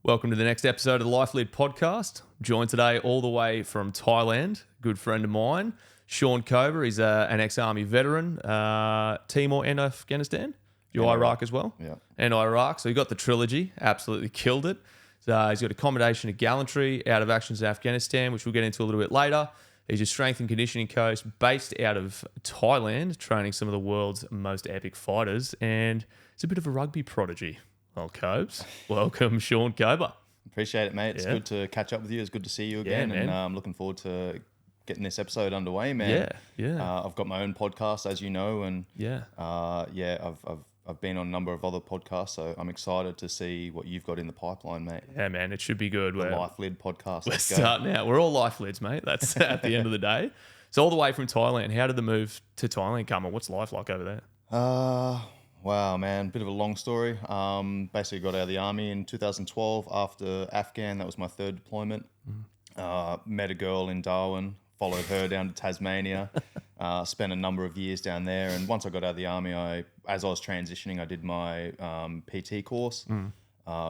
Welcome to the next episode of the Life Lead podcast. I'm joined today all the way from Thailand, a good friend of mine, Shaun Kober. He's an ex-army veteran, Timor and Afghanistan. You Iraq as well? Yeah. And Iraq. So he got the trilogy, absolutely killed it. So he's got a Commendation of Gallantry out of actions in Afghanistan, which we'll get into a little bit later. He's a strength and conditioning coach based out of Thailand, training some of the world's most epic fighters. And he's a bit of a rugby prodigy. Well, Cobes, welcome, Shaun Kober. Appreciate it, mate. It's good to catch up with you. It's good to see you again. And I'm looking forward to getting this episode underway, man. Yeah. I've got my own podcast, as you know, and I've been on a number of other podcasts, so I'm excited to see what you've got in the pipeline, mate. Yeah, man, it should be good. The Life Lead podcast. We're starting out. We're all life leads, mate. That's at the end of the day. So all the way from Thailand, how did the move to Thailand come and what's life like over there? Wow, man, bit of a long story. Basically got out of the army in 2012 after Afghan. That was my third deployment. Met a girl in Darwin, followed her down to Tasmania, spent a number of years down there. And once I got out of the army, as I was transitioning, I did my PT course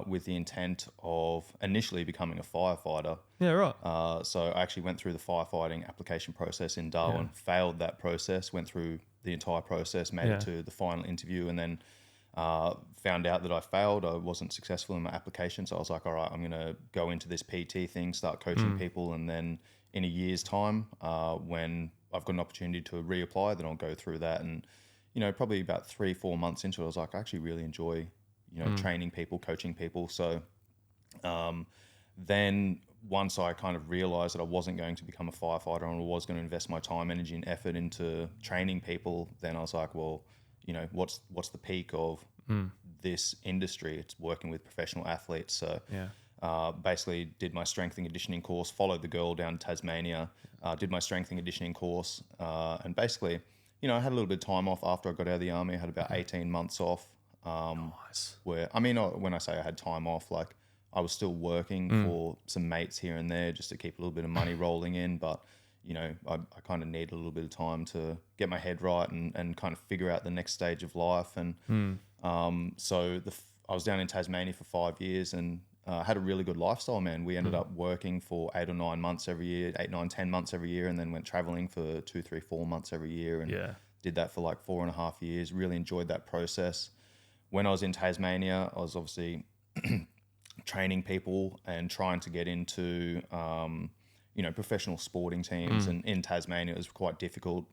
with the intent of initially becoming a firefighter. Yeah, right. So I actually went through the firefighting application process in Darwin, failed that process, went through the entire process, made it to the final interview, and then found out that I failed. I wasn't successful in my application. So I was like, all right, I'm going to go into this PT thing, start coaching people. And then in a year's time, when I've got an opportunity to reapply, then I'll go through that. And, probably about 3-4 months into it, I was like, I actually really enjoy, training people, coaching people. So then once I kind of realized that I wasn't going to become a firefighter and I was going to invest my time, energy and effort into training people, then I was like, well, what's the peak of this industry? It's working with professional athletes. So basically did my strength and conditioning course, followed the girl down to Tasmania, did my strength and conditioning course. And basically, I had a little bit of time off after I got out of the army. I had about 18 months off. Nice. When I say I had time off, like, I was still working for some mates here and there just to keep a little bit of money rolling in. But, I kind of needed a little bit of time to get my head right and kind of figure out the next stage of life. And so I was down in Tasmania for 5 years and had a really good lifestyle, man. We ended up working for 8 or 9 months every year, 8, 9, 10 months every year, and then went traveling for 2, 3, 4 months every year. And did that for like 4.5 years. Really enjoyed that process. When I was in Tasmania, I was obviously training people and trying to get into, professional sporting teams. And in Tasmania, it was quite difficult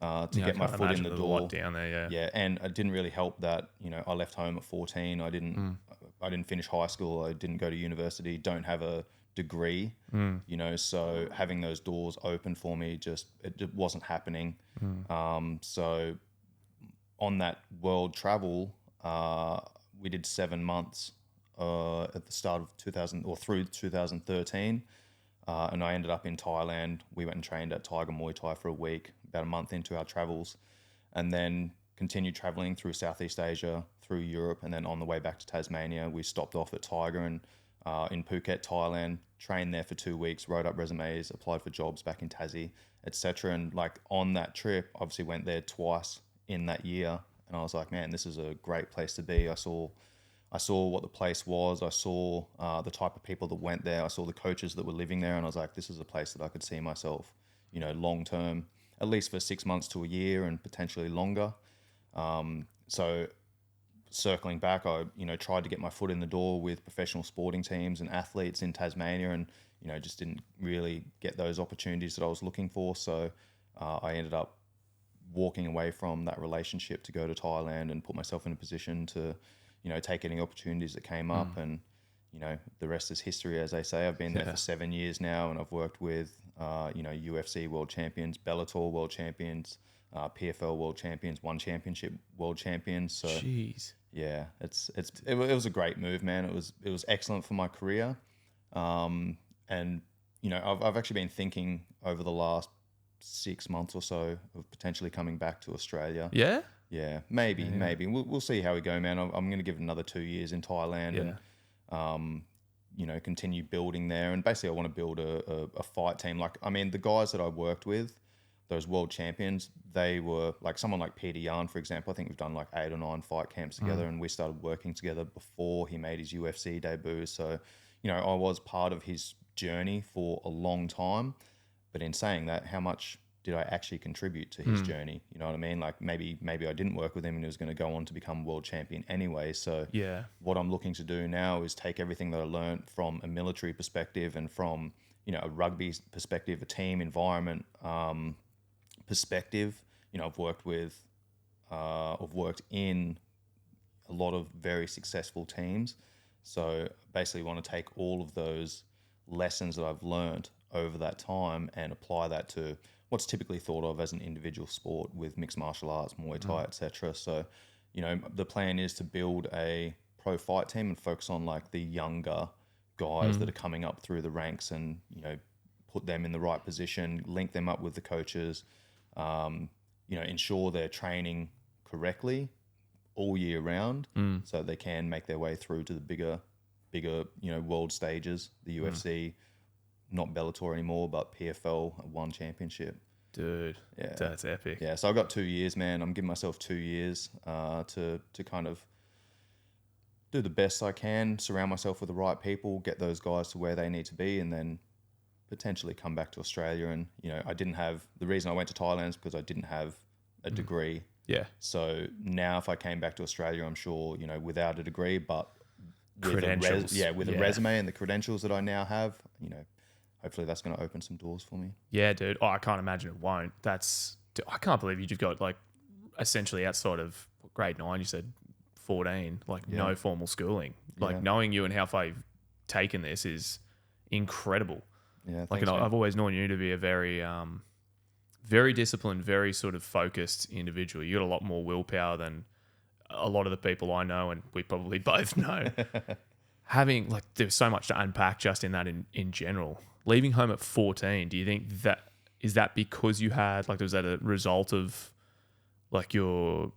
to get my foot in the door. Down there, yeah, and it didn't really help that, I left home at 14. I didn't finish high school. I didn't go to university. Don't have a degree. So having those doors open for me it wasn't happening. So on that world travel, we did 7 months. At the start of 2000 or through 2013, and I ended up in Thailand. We went and trained at Tiger Muay Thai for a week, about a month into our travels, and then continued traveling through Southeast Asia, through Europe, and then on the way back to Tasmania, we stopped off at Tiger and in Phuket, Thailand, trained there for 2 weeks, wrote up resumes, applied for jobs back in Tassie, etc. And like on that trip, obviously went there twice in that year, and I was like, man, this is a great place to be. I saw what the place was. I saw the type of people that went there. I saw the coaches that were living there. And I was like, this is a place that I could see myself, long term, at least for 6 months to a year and potentially longer. So circling back, I, tried to get my foot in the door with professional sporting teams and athletes in Tasmania and, just didn't really get those opportunities that I was looking for. So I ended up walking away from that relationship to go to Thailand and put myself in a position to, take any opportunities that came up. And, the rest is history, as they say. I've been there for 7 years now, and I've worked with, UFC world champions, Bellator world champions, PFL world champions, one championship world champions. So, yeah, it was a great move, man. It was excellent for my career. And, I've actually been thinking over the last 6 months or so of potentially coming back to Australia. Yeah? Yeah, maybe. We'll see how we go, man. I'm going to give it another 2 years in Thailand and, continue building there. And basically I want to build a fight team. Like, the guys that I worked with, those world champions, they were like someone like Petr, for example. I think we've done like 8 or 9 fight camps together and we started working together before he made his UFC debut. So, I was part of his journey for a long time. But in saying that, how much did I actually contribute to his journey? You know what I mean? Like maybe I didn't work with him and he was going to go on to become world champion anyway. So what I'm looking to do now is take everything that I learned from a military perspective and from, a rugby perspective, a team environment perspective. I've worked in a lot of very successful teams. So basically want to take all of those lessons that I've learned over that time and apply that to what's typically thought of as an individual sport with mixed martial arts, Muay Thai, etc. So, the plan is to build a pro fight team and focus on like the younger guys that are coming up through the ranks and, put them in the right position, link them up with the coaches, ensure they're training correctly all year round so they can make their way through to the bigger, world stages, the UFC, not Bellator anymore, but PFL, one championship. Dude, that's epic. Yeah, so I've got 2 years, man. I'm giving myself 2 years to kind of do the best I can, surround myself with the right people, get those guys to where they need to be, and then potentially come back to Australia. And, the reason I went to Thailand is because I didn't have a degree. Yeah. So now if I came back to Australia, I'm sure, without a degree, but with credentials. a resume and the credentials that I now have, hopefully that's going to open some doors for me. Yeah, dude. Oh, I can't imagine it won't. I can't believe you just got like essentially outside of grade 9, you said 14, like no formal schooling. Like knowing you and how far you've taken this is incredible. Yeah, like thanks, I've always known you to be a very, very disciplined, very sort of focused individual. You got a lot more willpower than a lot of the people I know, and we probably both know. Having like, there's so much to unpack just in that in general. Leaving home at 14, do you think that is that because you had like, was that a result of like your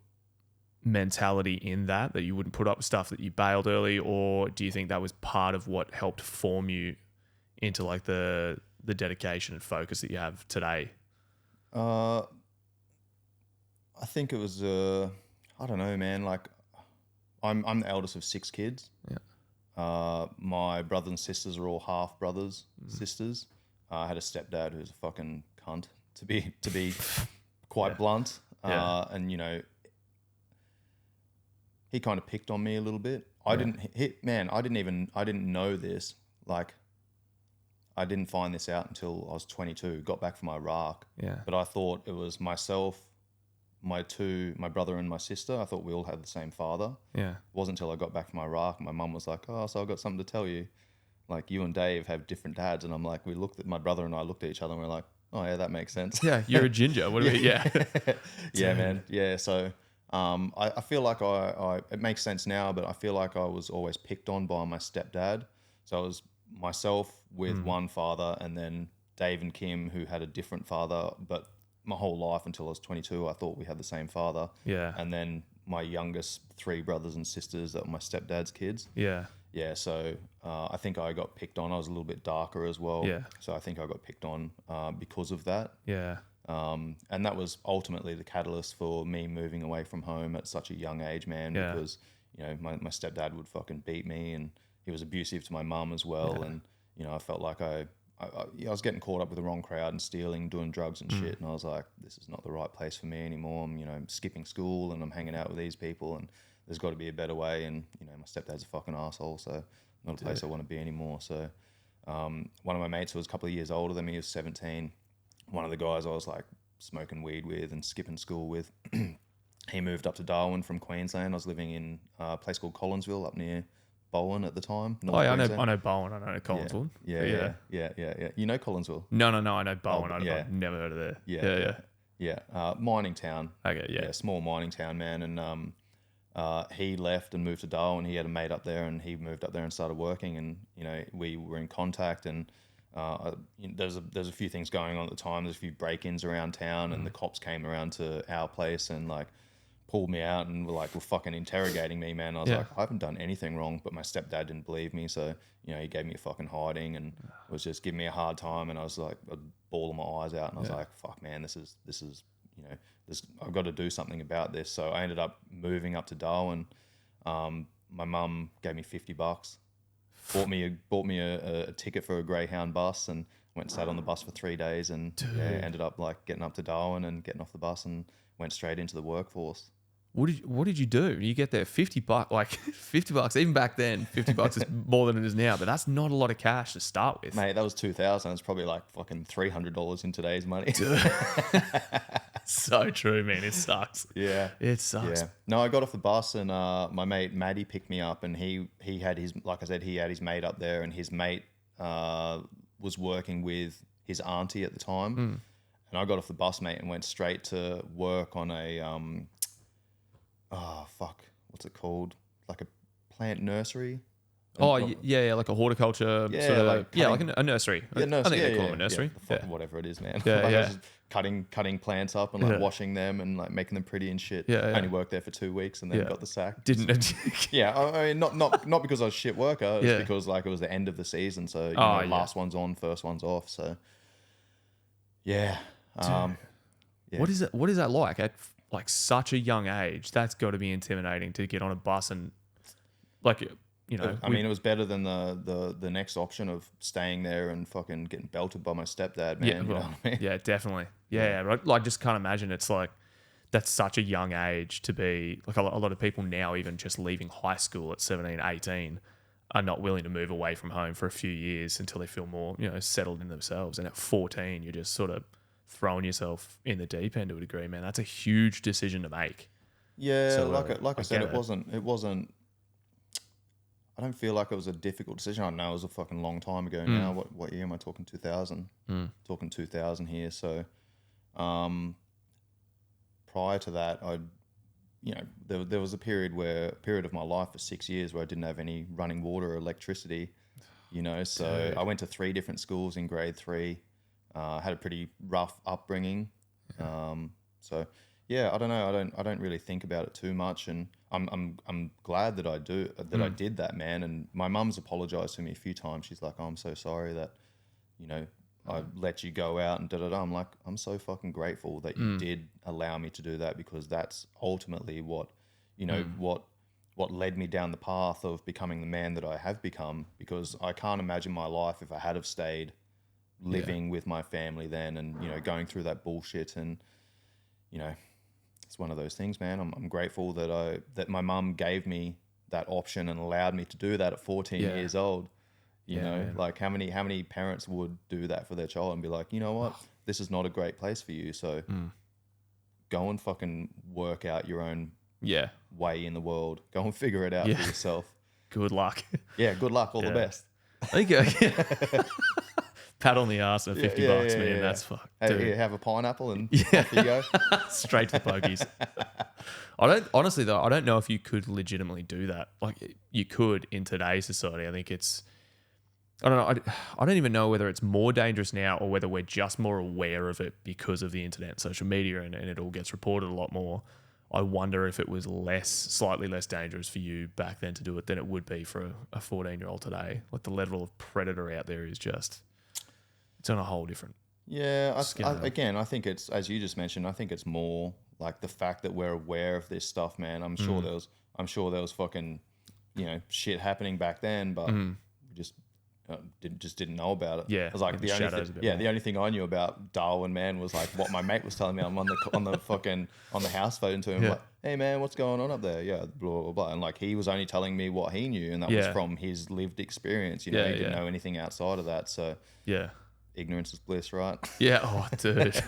mentality in that you wouldn't put up with stuff that you bailed early, or do you think that was part of what helped form you into like the dedication and focus that you have today? I think it was I don't know, man. Like I'm the eldest of 6 kids. Yeah. My brothers and sisters are all half brothers, sisters. I had a stepdad who's a fucking cunt, to be quite blunt. And he kind of picked on me a little bit. I didn't know this. Like, I didn't find this out until I was 22, got back from Iraq. Yeah. But I thought it was myself, my brother and my sister. I thought we all had the same father. Yeah. It wasn't until I got back from Iraq, my mum was like, "Oh, so I've got something to tell you. Like, you and Dave have different dads." And I'm like, my brother and I looked at each other and we're like, "Oh yeah, that makes sense." Yeah, you're a ginger. What do we? Yeah. Yeah, man. Yeah. So I feel like it makes sense now, but I feel like I was always picked on by my stepdad. So I was myself with one father, and then Dave and Kim, who had a different father. But my whole life until I was 22, I thought we had the same father. Yeah. And then my youngest 3 brothers and sisters that were my stepdad's kids. Yeah. Yeah, so I think I got picked on. I was a little bit darker as well. Yeah. So I think I got picked on because of that. Yeah. And that was ultimately the catalyst for me moving away from home at such a young age, man, Yeah. because, my stepdad would fucking beat me, and he was abusive to my mum as well. Yeah. And, I felt like I was getting caught up with the wrong crowd and stealing, doing drugs and shit. And I was like, this is not the right place for me anymore. I'm, skipping school and I'm hanging out with these people, and there's got to be a better way. And, my stepdad's a fucking asshole, so not a place I want to be anymore. So one of my mates who was a couple of years older than me, he was 17. One of the guys I was like smoking weed with and skipping school with, he moved up to Darwin from Queensland. I was living in a place called Collinsville up near Bowen at the time. Oh, yeah, I know Bowen. I know Collinsville. Yeah. You know Collinsville? No. I know Bowen. Yeah. I've never heard of there. Yeah. Mining town. Okay, yeah. Small mining town, man. And he left and moved to Darwin. He had a mate up there, and he moved up there and started working. And we were in contact. And there's a few things going on at the time. There's a few break-ins around town, and the cops came around to our place and like pulled me out and were fucking interrogating me, man. I was like, I haven't done anything wrong, but my stepdad didn't believe me, so he gave me a fucking hiding and was just giving me a hard time. And I was like, I'd bawling my eyes out, and I was like, fuck, man, this is I've got to do something about this. So I ended up moving up to Darwin. My mum gave me $50 bought me a ticket for a Greyhound bus and went and sat on the bus for 3 days and ended up like getting up to Darwin and getting off the bus and went straight into the workforce. What did you do? You get there, $50, like $50, even back then, $50 is more than it is now, but that's not a lot of cash to start with. Mate, that was 2000. It's probably like fucking $300 in today's money. So true, man. It sucks. Yeah. It sucks. Yeah. No, I got off the bus and my mate Maddie picked me up and he had his, like I said, he had his mate up there and his mate was working with his auntie at the time. And I got off the bus, mate, and went straight to work on a, what's it called? Like a plant nursery. Oh, yeah, like a horticulture sort of, like a nursery. Yeah, nursery. I think they call them a nursery. Whatever it is, man. Yeah, like I yeah. was just cutting plants up and like washing them and like making them pretty and shit. Yeah, yeah. I only worked there for 2 weeks and then got the sack. Didn't Yeah, I mean, not because I was a shit worker. It's because like it was the end of the season, so last one's on, first one's off. So yeah. Yeah. What is that like at like such a young age? That's got to be intimidating to get on a bus and like, you know. I mean, it was better than the next option of staying there and fucking getting belted by my stepdad, man. Yeah, you know what I mean? Yeah, definitely. Yeah, but like just can't imagine. It's like that's such a young age to be like a lot of people now, even just leaving high school at 17, 18, are not willing to move away from home for a few years until they feel more, settled in themselves. And at 14, you're just sort of throwing yourself in the deep end to a degree, man. That's a huge decision to make. Yeah, So, like I said, it wasn't. I don't feel like it was a difficult decision. I know it was a fucking long time ago now. What year am I talking? 2000. Talking 2000 here. So, prior to that, there was a period of my life for 6 years where I didn't have any running water or electricity. So Dude. I went to 3 different schools in grade 3. Had a pretty rough upbringing. So yeah, I don't know. I don't really think about it too much, and I'm glad that I did that, man. And my mum's apologized to me a few times. She's like, "Oh, I'm so sorry that, I let you go out and da da da." I'm like, I'm so fucking grateful that you did allow me to do that, because that's ultimately what led me down the path of becoming the man that I have become. Because I can't imagine my life if I had have stayed living with my family then, and going through that bullshit. And it's one of those things, man. I'm grateful that my mum gave me that option and allowed me to do that at 14 years old. Man. Like how many parents would do that for their child and be like, you know what, this is not a great place for you, so go and fucking work out your own way in the world. Go and figure it out for yourself. Good luck. Yeah, good luck. All the best. I think pat on the ass for $50, man. Yeah. That's fucked. Hey, here, have a pineapple and off you go. Straight to the pokies. Honestly though, I don't know if you could legitimately do that. Like you could in today's society. I think I don't know. I don't even know whether it's more dangerous now or whether we're just more aware of it because of the internet and social media, and it all gets reported a lot more. I wonder if it was slightly less dangerous for you back then to do it than it would be for a 14-year-old today. Like the level of predator out there is just, it's on a whole different. Yeah. I think it's, as you just mentioned, I think it's more like the fact that we're aware of this stuff, man. I'm sure there was fucking, shit happening back then, but we just didn't know about it. Yeah, I was like the only thing I knew about Darwin, man, was like what my mate was telling me. I'm on the house phone to him, like, "Hey man, what's going on up there?" Yeah, blah blah blah. And like he was only telling me what he knew, and that was from his lived experience. He didn't know anything outside of that. So ignorance is bliss, right? Yeah. Oh, dude.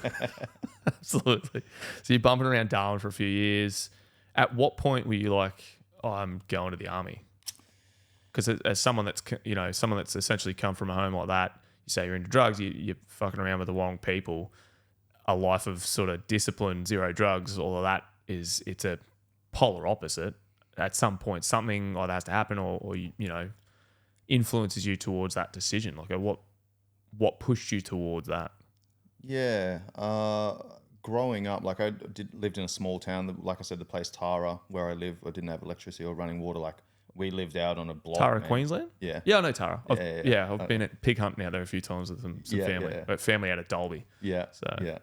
Absolutely. So you're bumping around Darwin for a few years. At what point were you like, "Oh, I'm going to the army"? Because as someone that's essentially come from a home like that, you say you're into drugs, you're fucking around with the wrong people. A life of sort of discipline, zero drugs, all of that it's a polar opposite. At some point, something either has to happen or influences you towards that decision. Like what pushed you towards that? Yeah, growing up, like lived in a small town. Like I said, the place Tara, where I live, I didn't have electricity or running water. Like we lived out on a block. Tara, man. Queensland? Yeah. Yeah, I know Tara. I've been at pig hunting out there a few times with some family. Yeah. But family out at Dalby. Yeah. So, yeah.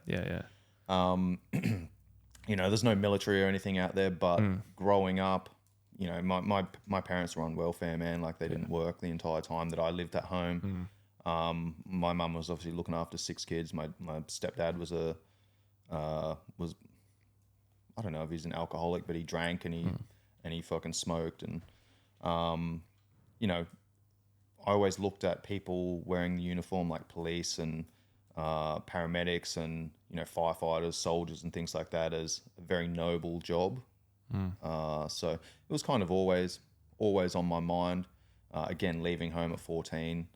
There's no military or anything out there, but growing up, you know, my parents were on welfare, man. Like they didn't work the entire time that I lived at home. My mum was obviously looking after 6 kids. My stepdad was was, I don't know if he's an alcoholic, but he drank and he fucking smoked. And, you know, I always looked at people wearing the uniform like police and paramedics and, you know, firefighters, soldiers and things like that as a very noble job. So it was kind of always on my mind. Again, leaving home at 14,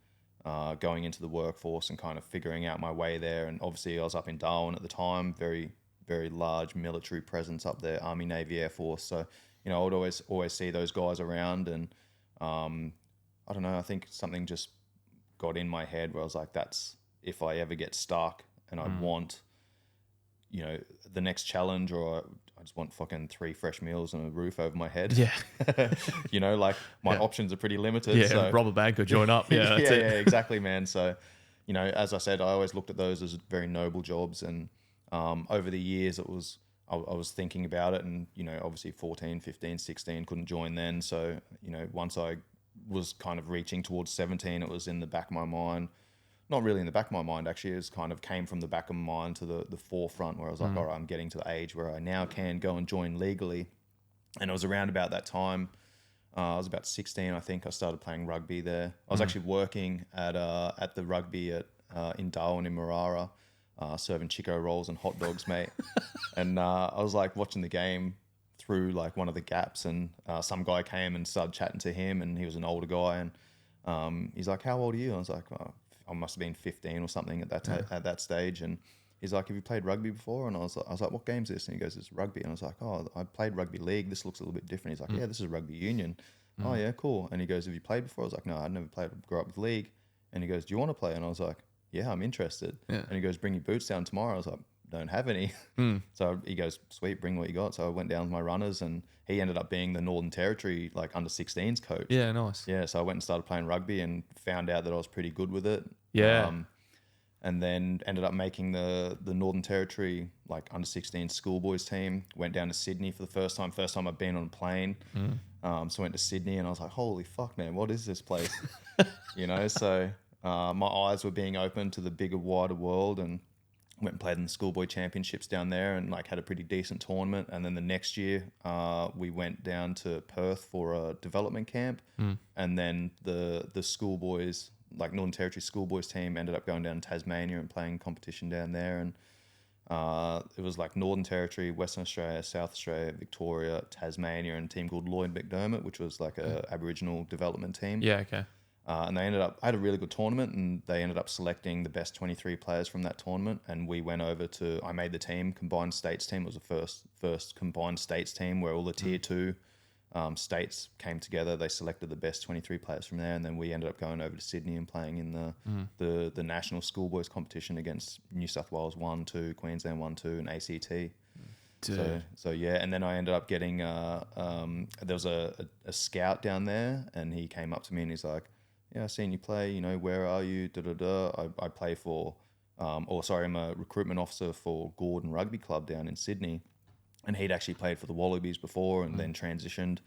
going into the workforce and kind of figuring out my way there. And obviously I was up in Darwin at the time, very, very large military presence up there, Army, Navy, Air Force. So, you know, I would always see those guys around. And I don't know, I think something just got in my head where I was like, that's if I ever get stuck and I want, you know, the next challenge, or I just want fucking 3 fresh meals and a roof over my head. Yeah. You know, like my options are pretty limited. Yeah, so rob a bank or join up. Yeah, yeah, exactly, man. So, you know, as I said, I always looked at those as very noble jobs. And over the years, I was thinking about it. And, you know, obviously 14, 15, 16, couldn't join then. So, you know, once I was kind of reaching towards 17, it was in the back of my mind. Not really in the back of my mind, actually. It was kind of came from the back of my mind to the forefront, where I was like, all right, I'm getting to the age where I now can go and join legally. And it was around about that time. I was about 16, I think. I started playing rugby there. I was actually working at the rugby in Darwin in Marara, serving Chico rolls and hot dogs, mate. And I was like watching the game through like one of the gaps, and some guy came and started chatting to him, and he was an older guy, and he's like, how old are you? And I was like, oh, I must have been 15 or something at that stage. And he's like, have you played rugby before? And I was like, what game's this? And he goes, it's rugby. And I was like, oh, I played rugby league. This looks a little bit different. He's like, yeah, this is rugby union. Oh yeah, cool. And he goes, have you played before? I was like, no, I'd never played. I grew up with league. And he goes, do you want to play? And I was like, yeah, I'm interested. Yeah. And he goes, bring your boots down tomorrow. I was like, don't have any. So he goes, sweet, bring what you got. So I went down with my runners, and he ended up being the Northern Territory like under 16s coach. Yeah, nice. Yeah, so I went and started playing rugby and found out that I was pretty good with it. Yeah. And then ended up making the Northern Territory like under 16 schoolboys team. Went down to Sydney for the first time I've been on a plane. So I went to Sydney, and I was like, holy fuck, man, what is this place? You know, so my eyes were being opened to the bigger, wider world, and went and played in the schoolboy championships down there, and like had a pretty decent tournament. And then the next year we went down to Perth for a development camp. And then the schoolboys, like Northern Territory schoolboys team, ended up going down to Tasmania and playing competition down there. And it was like Northern Territory, Western Australia, South Australia, Victoria, Tasmania, and a team called Lloyd McDermott, which was like a Aboriginal development team. Yeah, okay. And they I had a really good tournament, and they ended up selecting the best 23 players from that tournament. And we went over I made the team, combined states team. It was the first combined states team where all the tier 2 states came together. They selected the best 23 players from there. And then we ended up going over to Sydney and playing in the national schoolboys competition against New South Wales 1, 2, Queensland 1, 2, and ACT. So yeah, and then I ended up getting there was a scout down there, and he came up to me and he's like, yeah, I've seen you play, you know, where are you? I play for, I'm a recruitment officer for Gordon Rugby Club down in Sydney. And he'd actually played for the Wallabies before, and then transitioned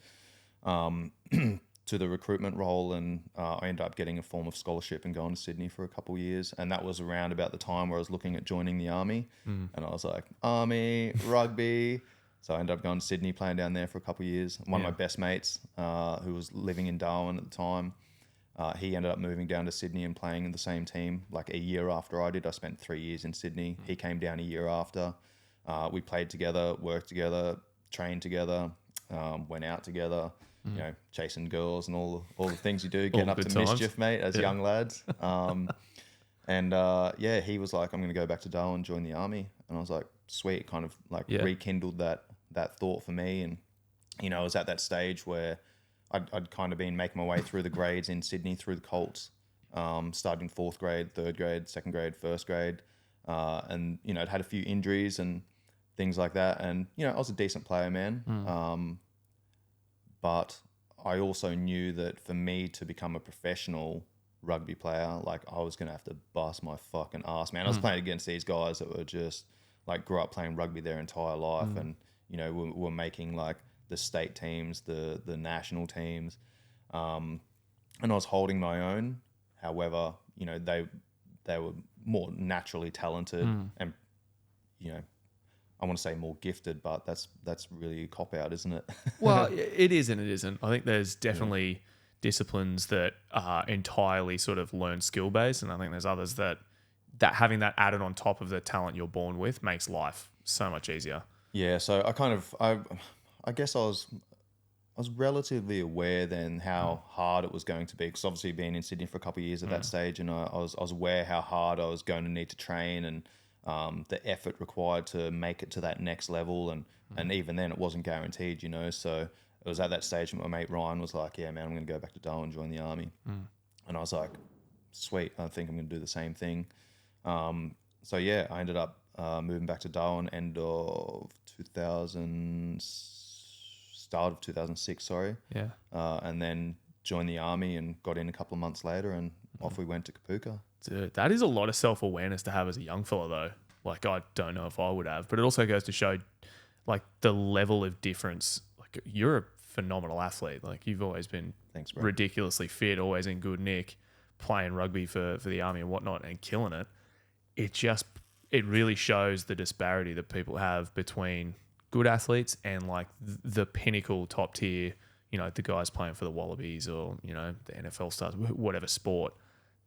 to the recruitment role. And I ended up getting a form of scholarship and going to Sydney for a couple of years. And that was around about the time where I was looking at joining the Army. And I was like, Army, rugby. So I ended up going to Sydney, playing down there for a couple of years. One of my best mates, who was living in Darwin at the time, he ended up moving down to Sydney and playing in the same team like a year after I did. I spent 3 years in Sydney. He came down a year after. We played together, worked together, trained together, went out together, you know, chasing girls and all the things you do, getting up to mischief, mate, as young lads. Yeah, he was like, I'm going to go back to Darwin, join the Army. And I was like, sweet, kind of like rekindled that thought for me. And, you know, I was at that stage where I'd kind of been making my way through the grades in Sydney, through the Colts, starting 4th grade, 3rd grade, 2nd grade, 1st grade. And, you know, I'd had a few injuries and things like that. And, you know, I was a decent player, man. But I also knew that for me to become a professional rugby player, like I was going to have to bust my fucking ass, man. I was playing against these guys that were just like grew up playing rugby their entire life. And, you know, we're making like the state teams, the national teams, and I was holding my own. However, you know, they were more naturally talented and, you know, I want to say more gifted, but that's really a cop out, isn't it? Well, it is and it isn't. I think there's definitely disciplines that are entirely sort of learned skill based, and I think there's others that having that added on top of the talent you're born with makes life so much easier. Yeah, so I guess I was relatively aware then how hard it was going to be, because obviously being in Sydney for a couple of years at that stage, and I was aware how hard I was going to need to train and the effort required to make it to that next level, and even then it wasn't guaranteed, you know. So it was at that stage my mate Ryan was like, yeah man, I'm going to go back to Darwin and join the army. And I was like, sweet, I think I'm going to do the same thing. So yeah, I ended up moving back to Darwin end of 2000, start of 2006, sorry. Yeah. And then joined the army and got in a couple of months later, and off we went to Kapuka. Dude, that is a lot of self-awareness to have as a young fella, though. Like, I don't know if I would have, but it also goes to show, like, the level of difference. Like, you're a phenomenal athlete. Like, you've always been Thanks, bro. ridiculously fit, always in good nick, playing rugby for the army and whatnot, and killing it. It really shows the disparity that people have between good athletes and, like, the pinnacle top tier, you know, the guys playing for the Wallabies or, you know, the NFL stars, whatever sport.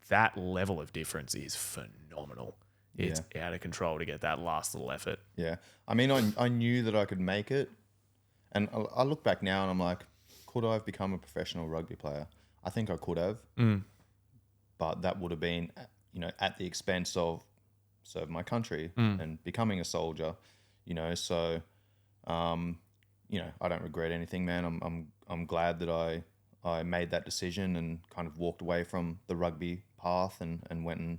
That level of difference is phenomenal. It's out of control to get that last little effort. Yeah. I mean, I knew that I could make it. And I look back now and I'm like, could I have become a professional rugby player? I think I could have. But that would have been, you know, at the expense of serving my country and becoming a soldier, you know. So, you know, I don't regret anything, man. I'm glad that I made that decision and kind of walked away from the rugby path and went and,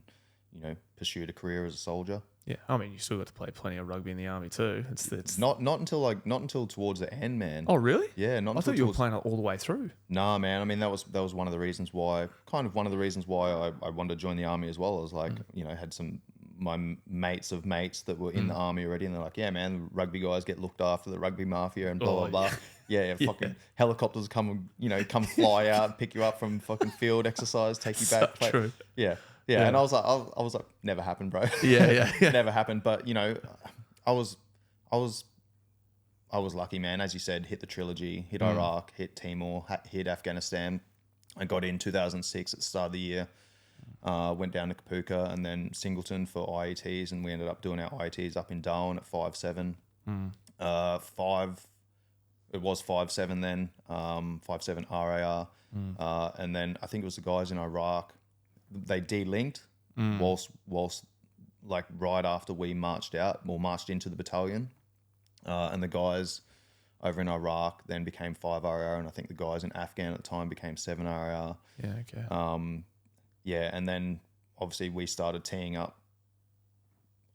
you know, pursued a career as a soldier. Yeah, I mean, you still got to play plenty of rugby in the army too. It's not until towards the end, man. Oh, really? Yeah, not. I thought you were playing it all the way through. Nah, man. I mean, that was one of the reasons why I wanted to join the army as well. I was like, you know, had my mates that were in the army already, and they're like, yeah, man, the rugby guys get looked after, the rugby mafia, and blah blah blah. Yeah, fucking helicopters come fly out, pick you up from fucking field exercise, take you back. So true. Yeah, and I was like, never happened, bro. Yeah. Never happened. But you know, I was lucky, man. As you said, hit the trilogy, hit Iraq, hit Timor, hit Afghanistan. I got in 2006 at the start of the year. Went down to Kapuka and then Singleton for IETs, and we ended up doing our IETs up in Darwin at 5.7. It was 5.7 then, 5.7 RAR. And then I think it was the guys in Iraq, they de-linked whilst like right after we marched into the battalion. And the guys over in Iraq then became 5 RAR, and I think the guys in Afghan at the time became 7 RAR. Yeah, okay. Yeah, and then obviously we started teeing up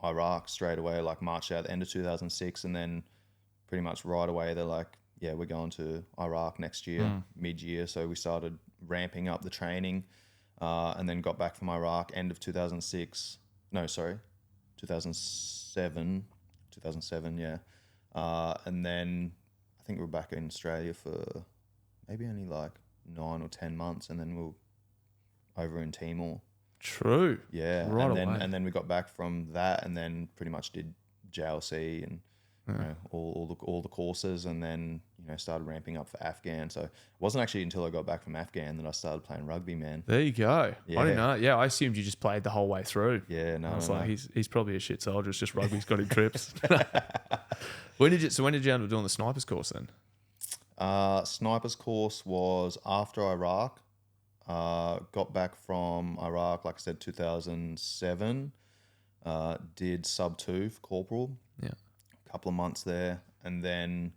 Iraq straight away, like marched out at the end of 2006, and then pretty much right away they're like, yeah, we're going to Iraq next year, mid-year. So we started ramping up the training, and then got back from Iraq end of 2006. No, sorry, 2007, yeah. And then I think we were back in Australia for maybe only like 9 or 10 months, and then we were over in Timor. True. Yeah. Right away. And then we got back from that and then pretty much did JLC and you know, all the courses, and then, you know, started ramping up for Afghan. So it wasn't actually until I got back from Afghan that I started playing rugby, man. There you go. Yeah. I didn't know. Yeah, I assumed you just played the whole way through. Yeah, no. I was like, he's probably a shit soldier. It's just rugby's got him trips. When did you end up doing the snipers course then? Snipers course was after Iraq. Got back from Iraq, like I said, 2007. Did sub 2 for corporal. Yeah. A couple of months there, and then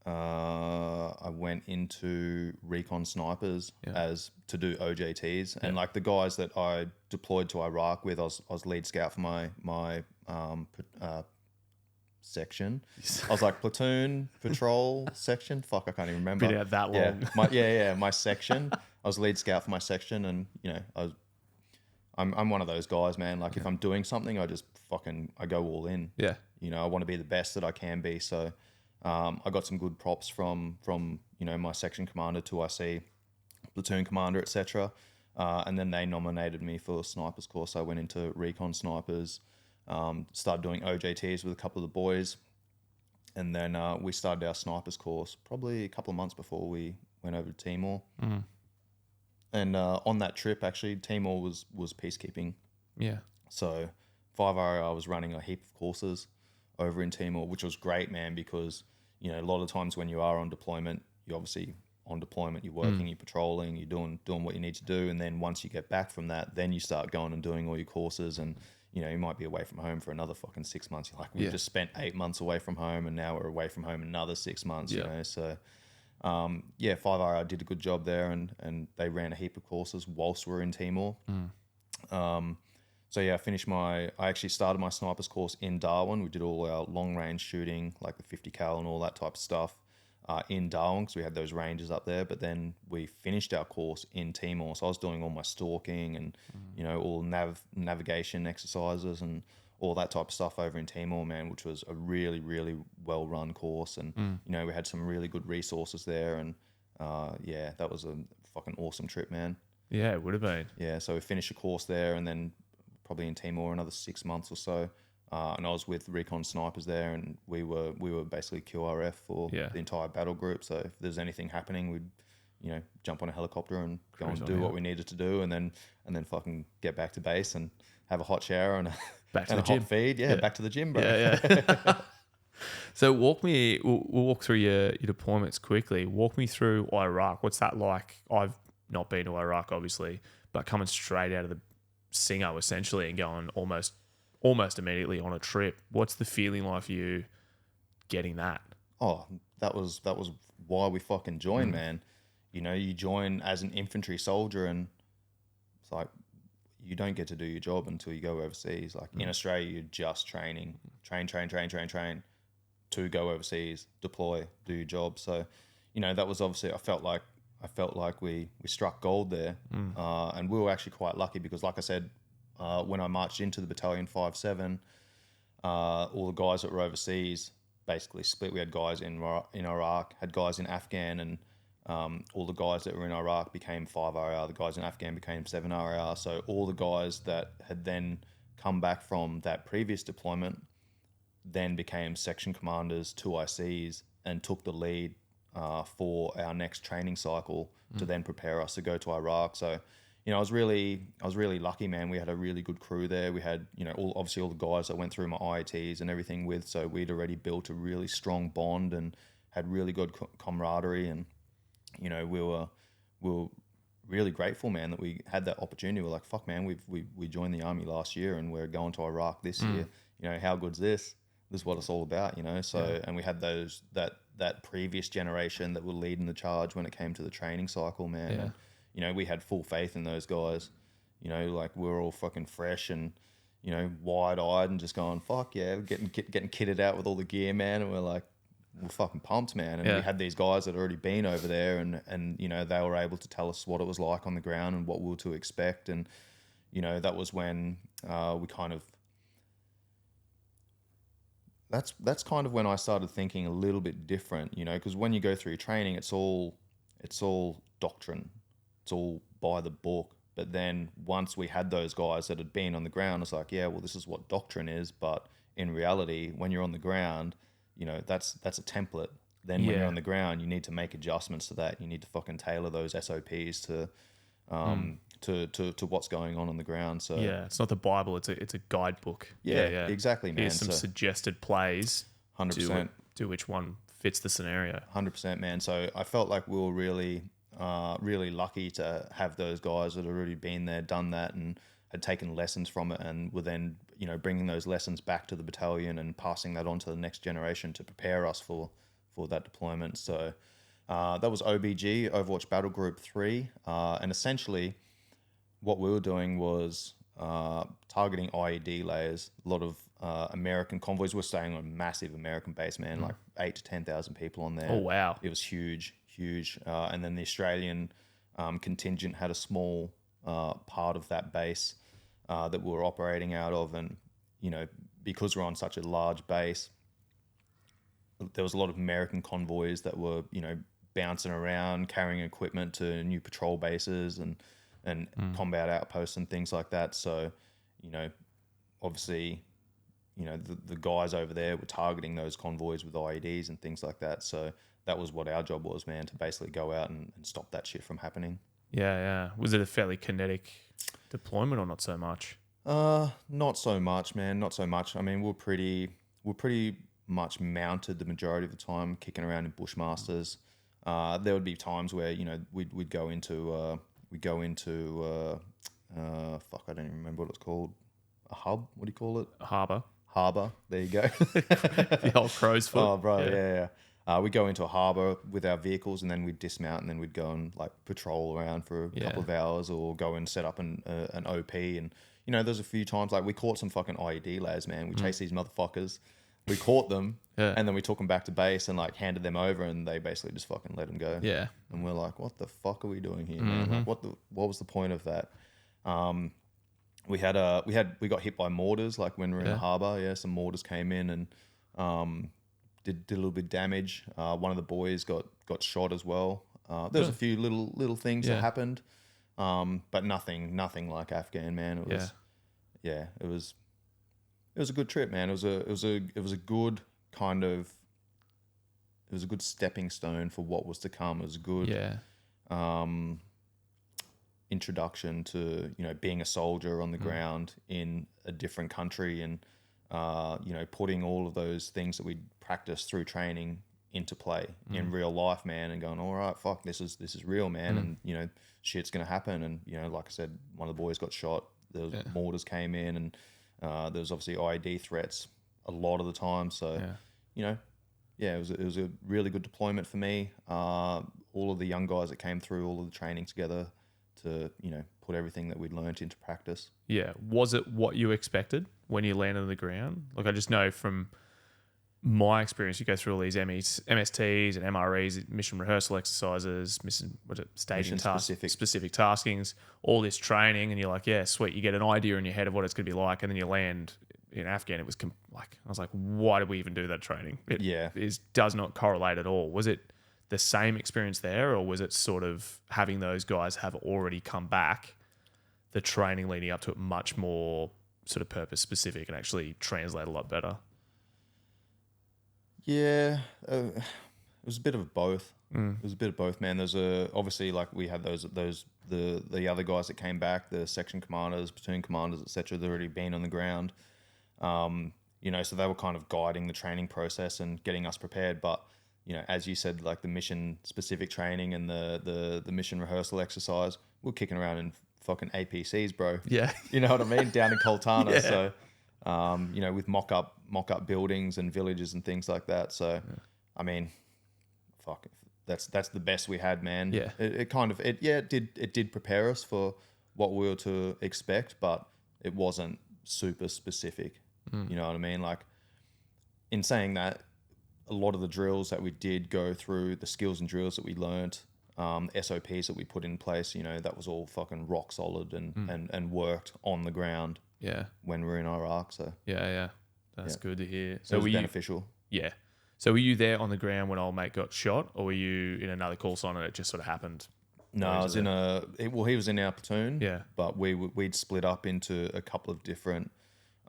I went into recon snipers as to do OJTs, and like the guys that I deployed to Iraq with, I was lead scout for my section. I was like platoon, patrol, section. Fuck, I can't even remember. Been out that long. My section. I was lead scout for my section, and you know, I'm one of those guys, man. Like if I'm doing something, I go all in. Yeah. You know, I want to be the best that I can be. So, I got some good props from my section commander, 2IC, platoon commander, etc. And then they nominated me for snipers course. I went into recon snipers, started doing OJTs with a couple of the boys, and then we started our snipers course probably a couple of months before we went over to Timor. And on that trip, actually, Timor was peacekeeping. Yeah. So 5RA, I was running a heap of courses over in Timor, which was great, man, because, you know, a lot of times when you are on deployment, you're obviously on deployment, you're working, you're patrolling, you're doing what you need to do. And then once you get back from that, then you start going and doing all your courses. And, you know, you might be away from home for another fucking 6 months. You're like, we just spent 8 months away from home, and now we're away from home another 6 months, you know. So, 5RA did a good job there, and they ran a heap of courses whilst we were in Timor. So yeah, I actually started my snipers course in Darwin. We did all our long range shooting, like the 50 cal and all that type of stuff, in Darwin, because we had those ranges up there. But then we finished our course in Timor. So I was doing all my stalking and, you know, all navigation exercises and all that type of stuff over in Timor, man, which was a really, really well run course. And, you know, we had some really good resources there. And yeah, that was a fucking awesome trip, man. Yeah, it would have been. Yeah, so we finished a course there, and then probably in Timor another 6 months or so, and I was with recon snipers there, and we were basically QRF for the entire battle group. So if there's anything happening, we'd, you know, jump on a helicopter and go and do what we needed to do, and then fucking get back to base and have a hot shower and a hot feed. Yeah, back to the gym, bro. Yeah. So we'll walk through your deployments quickly. Walk me through Iraq. What's that like? I've not been to Iraq, obviously, but coming straight out of the Singo essentially and going almost immediately on a trip. What's the feeling like for you getting that? Oh, that was why we fucking joined, man. You know, you join as an infantry soldier, and it's like you don't get to do your job until you go overseas. Like in Australia, you're just training, train to go overseas, deploy, do your job. So, you know, that was obviously, I felt like we struck gold there. And we were actually quite lucky because, like I said, when I marched into the battalion 5-7, all the guys that were overseas basically split. We had guys in Iraq, had guys in Afghan, and all the guys that were in Iraq became 5RR. The guys in Afghan became 7RR. So all the guys that had then come back from that previous deployment then became section commanders, 2ICs, and took the lead for our next training cycle to then prepare us to go to Iraq. So, you know, I was really lucky, man. We had a really good crew there. We had, you know, all the guys I went through my IATs and everything with. So we'd already built a really strong bond and had really good camaraderie. And, you know, we were really grateful, man, that we had that opportunity. We're like, fuck, man, we joined the army last year and we're going to Iraq this year. You know, how good's this? This is what it's all about, you know. So, and we had that previous generation that were leading the charge when it came to the training cycle, man. And, you know, we had full faith in those guys. You know, like we were all fucking fresh and, you know, wide-eyed and just going, fuck yeah, getting kitted out with all the gear, man. And we're fucking pumped, man. And we had these guys that had already been over there, and you know, they were able to tell us what it was like on the ground and what we were to expect. And, you know, that was when we kind of, that's kind of when I started thinking a little bit different, you know, because when you go through your training, it's all doctrine, it's all by the book. But then once we had those guys that had been on the ground, it's like, yeah, well, this is what doctrine is. But in reality, when you're on the ground, you know, that's a template. Then when you're on the ground, you need to make adjustments to that. You need to fucking tailor those SOPs to what's going on the ground. So yeah, it's not the Bible; it's a guidebook. Yeah, exactly, man. Here's some suggested plays. 100%. Do which one fits the scenario. 100%, man. So I felt like we were really lucky to have those guys that had already been there, done that, and had taken lessons from it, and were then, you know, bringing those lessons back to the battalion and passing that on to the next generation to prepare us for that deployment. So that was OBG, Overwatch Battle Group 3, and essentially what we were doing was targeting IED layers. A lot of American convoys. We're staying on a massive American base, man, like 8,000 to 10,000 people on there. Oh, wow. It was huge. And then the Australian contingent had a small part of that base that we were operating out of. And, you know, because we're on such a large base, there was a lot of American convoys that were, you know, bouncing around, carrying equipment to new patrol bases and combat outposts and things like that. So, you know, obviously, you know, the guys over there were targeting those convoys with IEDs and things like that. So that was what our job was, man, to basically go out and stop that shit from happening. Yeah. Was it a fairly kinetic deployment or not so much? Not so much, man. Not so much. I mean, we're pretty much mounted the majority of the time, kicking around in Bushmasters. There would be times where, you know, we'd go into fuck, I don't even remember what it's called. A hub? What do you call it? A harbour. Harbour. There you go. The old crow's foot. Oh, bro, yeah. We'd go into a harbour with our vehicles, and then we'd dismount, and then we'd go and like patrol around for a couple of hours, or go and set up an OP. And you know, there's a few times like we caught some fucking IED lads, man. We chased these motherfuckers. We caught them, and then we took them back to base and like handed them over, and they basically just fucking let them go. Yeah. And we're like, what the fuck are we doing here, man? Like, what was the point of that? We got hit by mortars, like when we were in the harbour. Yeah, some mortars came in and did a little bit of damage. One of the boys got shot as well. There was a few little things that happened, but nothing like Afghan, man. It was it was a good trip, man. It was a good kind of, it was a good stepping stone for what was to come. It was a good introduction to, you know, being a soldier on the ground in a different country, and you know, putting all of those things that we practiced through training into play in real life, man, and going, all right, fuck, this is real, man, and you know, shit's gonna happen. And you know, like I said, one of the boys got shot. There was mortars came in, and there was obviously IED threats a lot of the time. So you know, it was a really good deployment for me. All of the young guys that came through, all of the training together to, you know, put everything that we'd learnt into practice. Yeah. Was it what you expected when you landed on the ground? Like, I just know from my experience, you go through all these MSTs and MREs, mission rehearsal exercises, staging tasks, specific taskings, all this training, and you're like, yeah, sweet, you get an idea in your head of what it's going to be like, and then you land in Afghan. It was I was like, why did we even do that training? It does not correlate at all. Was it the same experience there, or was it sort of having those guys have already come back, the training leading up to it much more sort of purpose specific and actually translate a lot better? Yeah, it was a bit of both. It was a bit of both, man. There's obviously, like, we had the other guys that came back, the section commanders, platoon commanders, etc. They'd already been on the ground, you know, so they were kind of guiding the training process and getting us prepared. But you know, as you said, like the mission specific training and the mission rehearsal exercise, we're kicking around in fucking APCs, bro. Yeah, you know what I mean, down in Coltana. So. You know, with mock up buildings and villages and things like that. So, I mean, fuck, that's the best we had, man. Yeah, it did prepare us for what we were to expect, but it wasn't super specific. You know what I mean? Like, in saying that, a lot of the drills that we did go through, the skills and drills that we learnt, SOPs that we put in place, you know, that was all fucking rock solid and worked on the ground. Yeah, when we're in Iraq. So that's good to hear. So it was beneficial. So were you there on the ground when old mate got shot, or were you in another call sign and it just sort of happened? No, I was he was in our platoon. Yeah, but we'd split up into a couple of different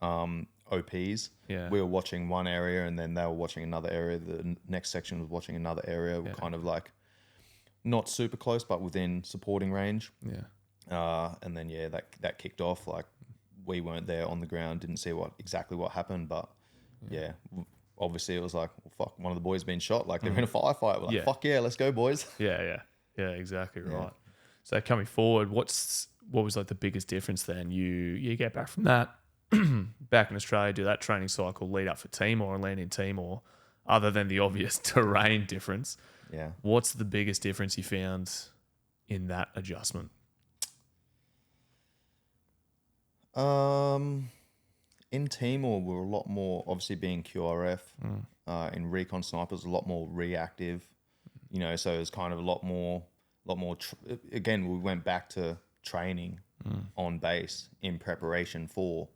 OPs. Yeah, we were watching one area, and then they were watching another area. The next section was watching another area. We're kind of like not super close, but within supporting range. Yeah, and then that kicked off. Like, we weren't there on the ground, didn't see exactly what happened, but obviously it was like, well, fuck, one of the boys been shot. Like, they're in a firefight. We're like, fuck yeah, let's go, boys. Yeah, exactly right. So coming forward, what was like the biggest difference then? You get back from that, back in Australia, do that training cycle, lead up for Timor and land in Timor, other than the obvious terrain difference. Yeah. What's the biggest difference you found in that adjustment? In Timor, we were a lot more, obviously being QRF, in recon snipers, a lot more reactive, you know, so it was kind of a lot more, again, we went back to training on base in preparation for,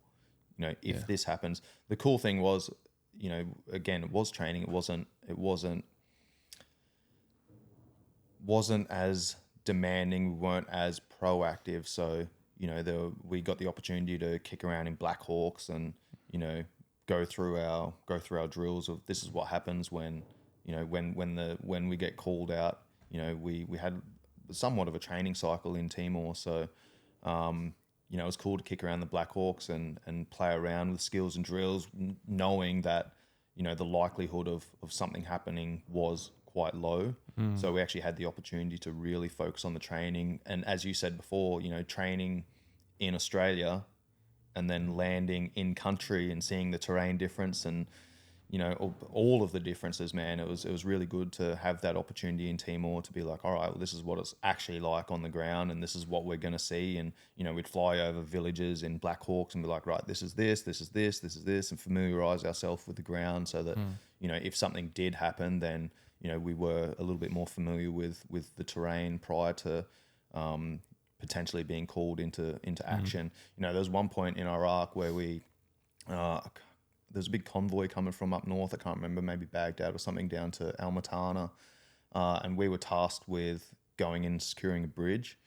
you know, if this happens. The cool thing was, you know, again, it was training. It wasn't it wasn't as demanding. We weren't as proactive. So, you know, we got the opportunity to kick around in Black Hawks and, you know, go through our drills of this is what happens when, you know, when we get called out. You know, we had somewhat of a training cycle in Timor. So, you know, it was cool to kick around the Black Hawks and play around with skills and drills, knowing that, you know, the likelihood of something happening was quite low. So we actually had the opportunity to really focus on the training. And as you said before, you know, training in Australia and then landing in country and seeing the terrain difference and, you know, all of the differences, man. It was really good to have that opportunity in Timor to be like, all right, well, this is what it's actually like on the ground, and this is what we're going to see. And, you know, we'd fly over villages in Black Hawks and be like, right, this is this, this is this, this is this, and familiarize ourselves with the ground so that, you know, if something did happen, then, you know, we were a little bit more familiar with the terrain prior to potentially being called into action. You know, there was one point in Iraq where we there's a big convoy coming from up north. I can't remember, maybe Baghdad or something, down to Al Matana. And we were tasked with going in and securing a bridge.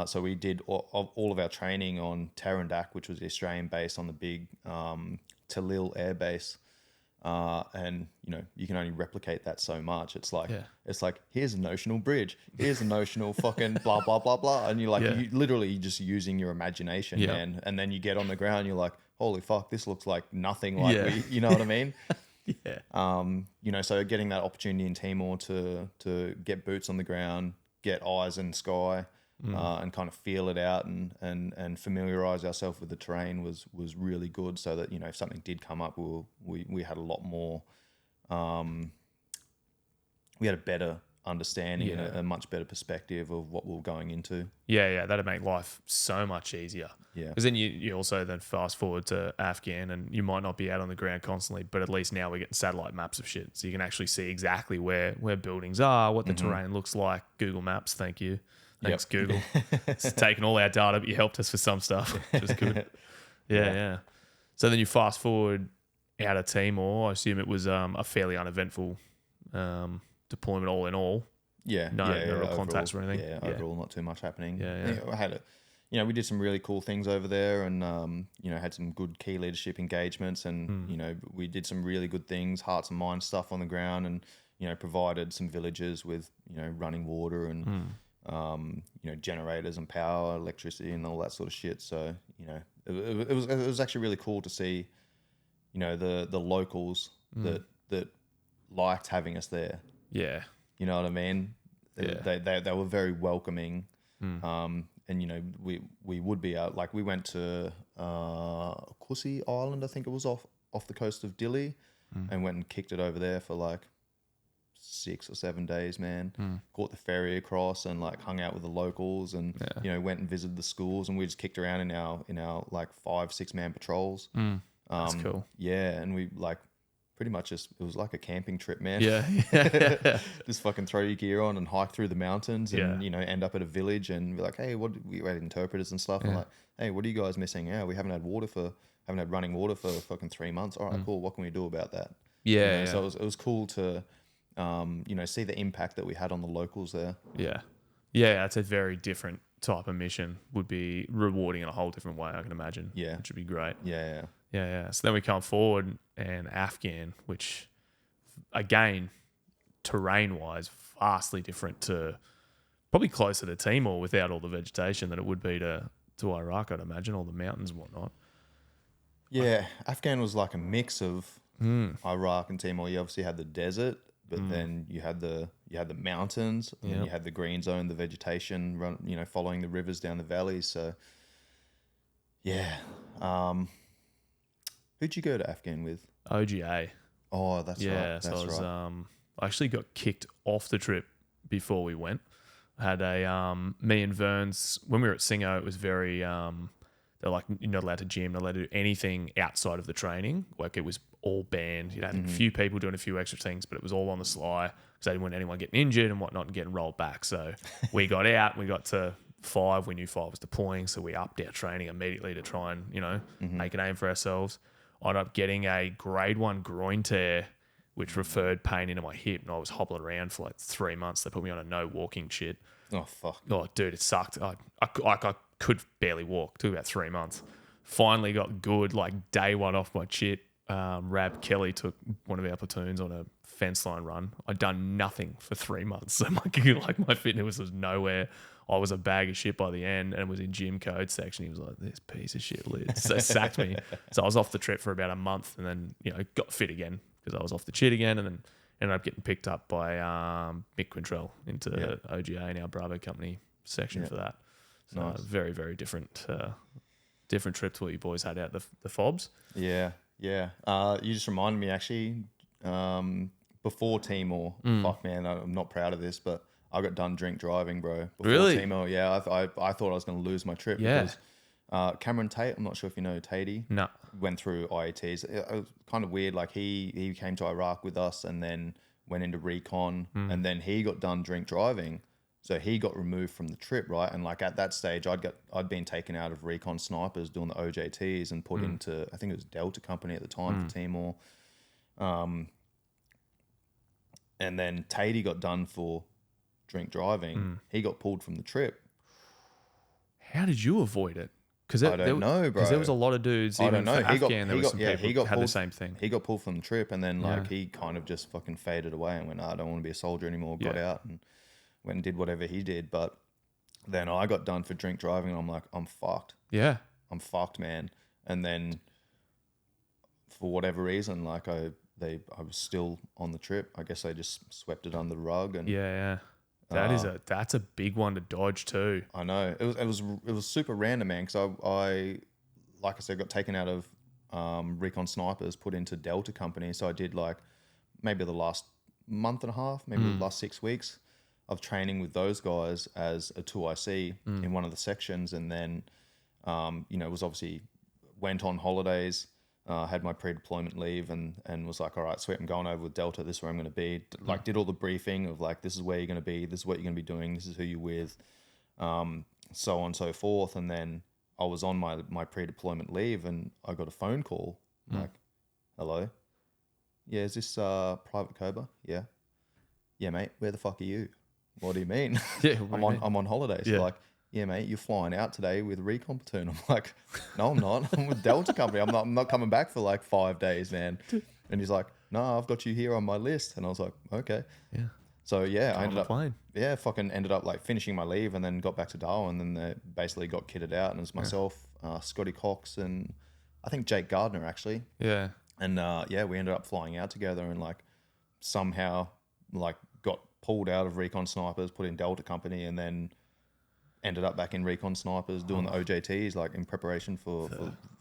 So we did all of our training on Tarandak, which was the Australian base on the big Talil air base. And, you know, you can only replicate that so much. It's like, here's a notional bridge. Here's a notional fucking blah, blah, blah, blah. And you're like, you literally just using your imagination, man. And then you get on the ground, you're like, holy fuck, this looks like nothing like we, you know what I mean? You know, so getting that opportunity in Timor to get boots on the ground, get eyes in the sky, and kind of feel it out and familiarize ourselves with the terrain was really good, so that, you know, if something did come up, we had a lot more, we had a better understanding and a much better perspective of what we were going into. That'd make life so much easier. Because then you also then fast forward to Afghan, and you might not be out on the ground constantly, but at least now we're getting satellite maps of shit, so you can actually see exactly where buildings are, what the terrain looks like. Google Maps, thank you. Thanks, Google. It's taken all our data, but you helped us for some stuff, which is good. So then you fast forward out of Timor. I assume it was a fairly uneventful deployment all in all. No real contacts or anything. Overall not too much happening. Yeah. I had we did some really cool things over there, and you know, had some good key leadership engagements, and you know, we did some really good things, hearts and minds stuff on the ground, and, you know, provided some villages with, you know, running water and you know, generators and power, electricity, and all that sort of shit. So, you know, it was actually really cool to see, you know, the locals that liked having us there. You know what I mean? They were very welcoming. And, you know, we would be out, like we went to Kusi Island, I think it was off the coast of Dili, and went and kicked it over there for like 6 or 7 days, man. Caught the ferry across and like hung out with the locals, and you know, went and visited the schools, and we just kicked around in our like 5-6 man patrols. That's cool. And we like pretty much just, it was like a camping trip, man. Just fucking throw your gear on and hike through the mountains, and you know, end up at a village and be like, hey, we had interpreters and stuff. And like, hey, what are you guys missing? We haven't had running water for fucking 3 months. All right, cool. What can we do about that? You know, so it was cool to you know, see the impact that we had on the locals there. It's a very different type of mission. Would be rewarding in a whole different way, I can imagine. Which would be great. So then we come forward, and Afghan, which again, terrain-wise, vastly different to, probably closer to Timor without all the vegetation than it would be to Iraq, I'd imagine, all the mountains and whatnot. Afghan was like a mix of Iraq and Timor. You obviously had the desert, but then you had the mountains, and then you had the green zone, the vegetation, you know, following the rivers down the valleys. So who'd you go to Afghan with? OGA. Oh, that's right. So I actually got kicked off the trip before we went. I had me and Verns, when we were at Singo, it was very, they're like, you're not allowed to gym, not allowed to do anything outside of the training. Like, it was all banned. You had a few people doing a few extra things, but it was all on the sly because they didn't want anyone getting injured and whatnot and getting rolled back. So we got out, we got to 5. We knew 5 was deploying, so we upped our training immediately to try and, you know, make an aim for ourselves. I ended up getting a grade 1 groin tear which referred pain into my hip, and I was hobbling around for like 3 months. They put me on a no walking shit. Oh, fuck. Oh, dude, it sucked. I could barely walk. Took about 3 months. Finally got good, like day one off my shit. Rab Kelly took one of our platoons on a fence line run. I'd done nothing for 3 months. So my fitness was nowhere. I was a bag of shit by the end and was in gym code section. He was like, this piece of shit lids. So sacked me. So I was off the trip for about a month and then, got fit again because I was off the shit again, and then ended up getting picked up by Mick Quintrell into OGA in our Bravo company section for that. So Nice. very, very different trip to what you boys had out the FOBs. Yeah. You just reminded me, actually, before Timor, fuck, man, I'm not proud of this, but I got done drink driving, bro. Before Really? Timor, yeah. I thought I was going to lose my trip because Cameron Tate, I'm not sure if you know Tatey. No. Went through IETs. It was kind of weird. Like he came to Iraq with us and then went into recon, and then he got done drink driving. So he got removed from the trip, right? And like at that stage, I'd been taken out of recon snipers doing the OJTs and put into, I think it was Delta Company at the time for Timor. And then Tatey got done for drink driving. He got pulled from the trip. How did you avoid it? Because I don't know, bro. Because there was a lot of dudes. Even for Afghan, there was some people he got had pulled, the same thing. He got pulled from the trip, and then he kind of just fucking faded away and went, I don't want to be a soldier anymore. Got out and went and did whatever he did. But then I got done for drink driving, and I'm like, I'm fucked. Yeah, I'm fucked, man. And then for whatever reason, like I was still on the trip. I guess they just swept it under the rug. And that's a big one to dodge too. I know it was super random, man. Because I like I said, got taken out of recon snipers, put into Delta Company. So I did like maybe the last month and a half, maybe the last 6 weeks of training with those guys as a 2IC in one of the sections, and then was obviously went on holidays. Had my pre-deployment leave and was like, all right, sweet, I'm going over with Delta. This is where I'm going to be. Like, did all the briefing of like, this is where you're going to be. This is what you're going to be doing. This is who you're with, so on and so forth. And then I was on my pre-deployment leave and I got a phone call like, hello? Yeah, is this Private Cobra? Yeah. Yeah, mate, where the fuck are you? What do you mean? Yeah, I'm on holidays. Yeah. Like, yeah, mate, you're flying out today with a recon platoon. I'm like, no, I'm not. I'm with Delta Company. I'm not coming back for like 5 days, man. And he's like, no, I've got you here on my list. And I was like, okay. Yeah. So yeah, I ended up fucking ended up like finishing my leave and then got back to Darwin, and then they basically got kitted out, and it was myself, Scotty Cox, and I think Jake Gardner actually. Yeah. And we ended up flying out together and like somehow like got pulled out of recon snipers, put in Delta Company, and then ended up back in recon snipers doing the OJTs, like in preparation for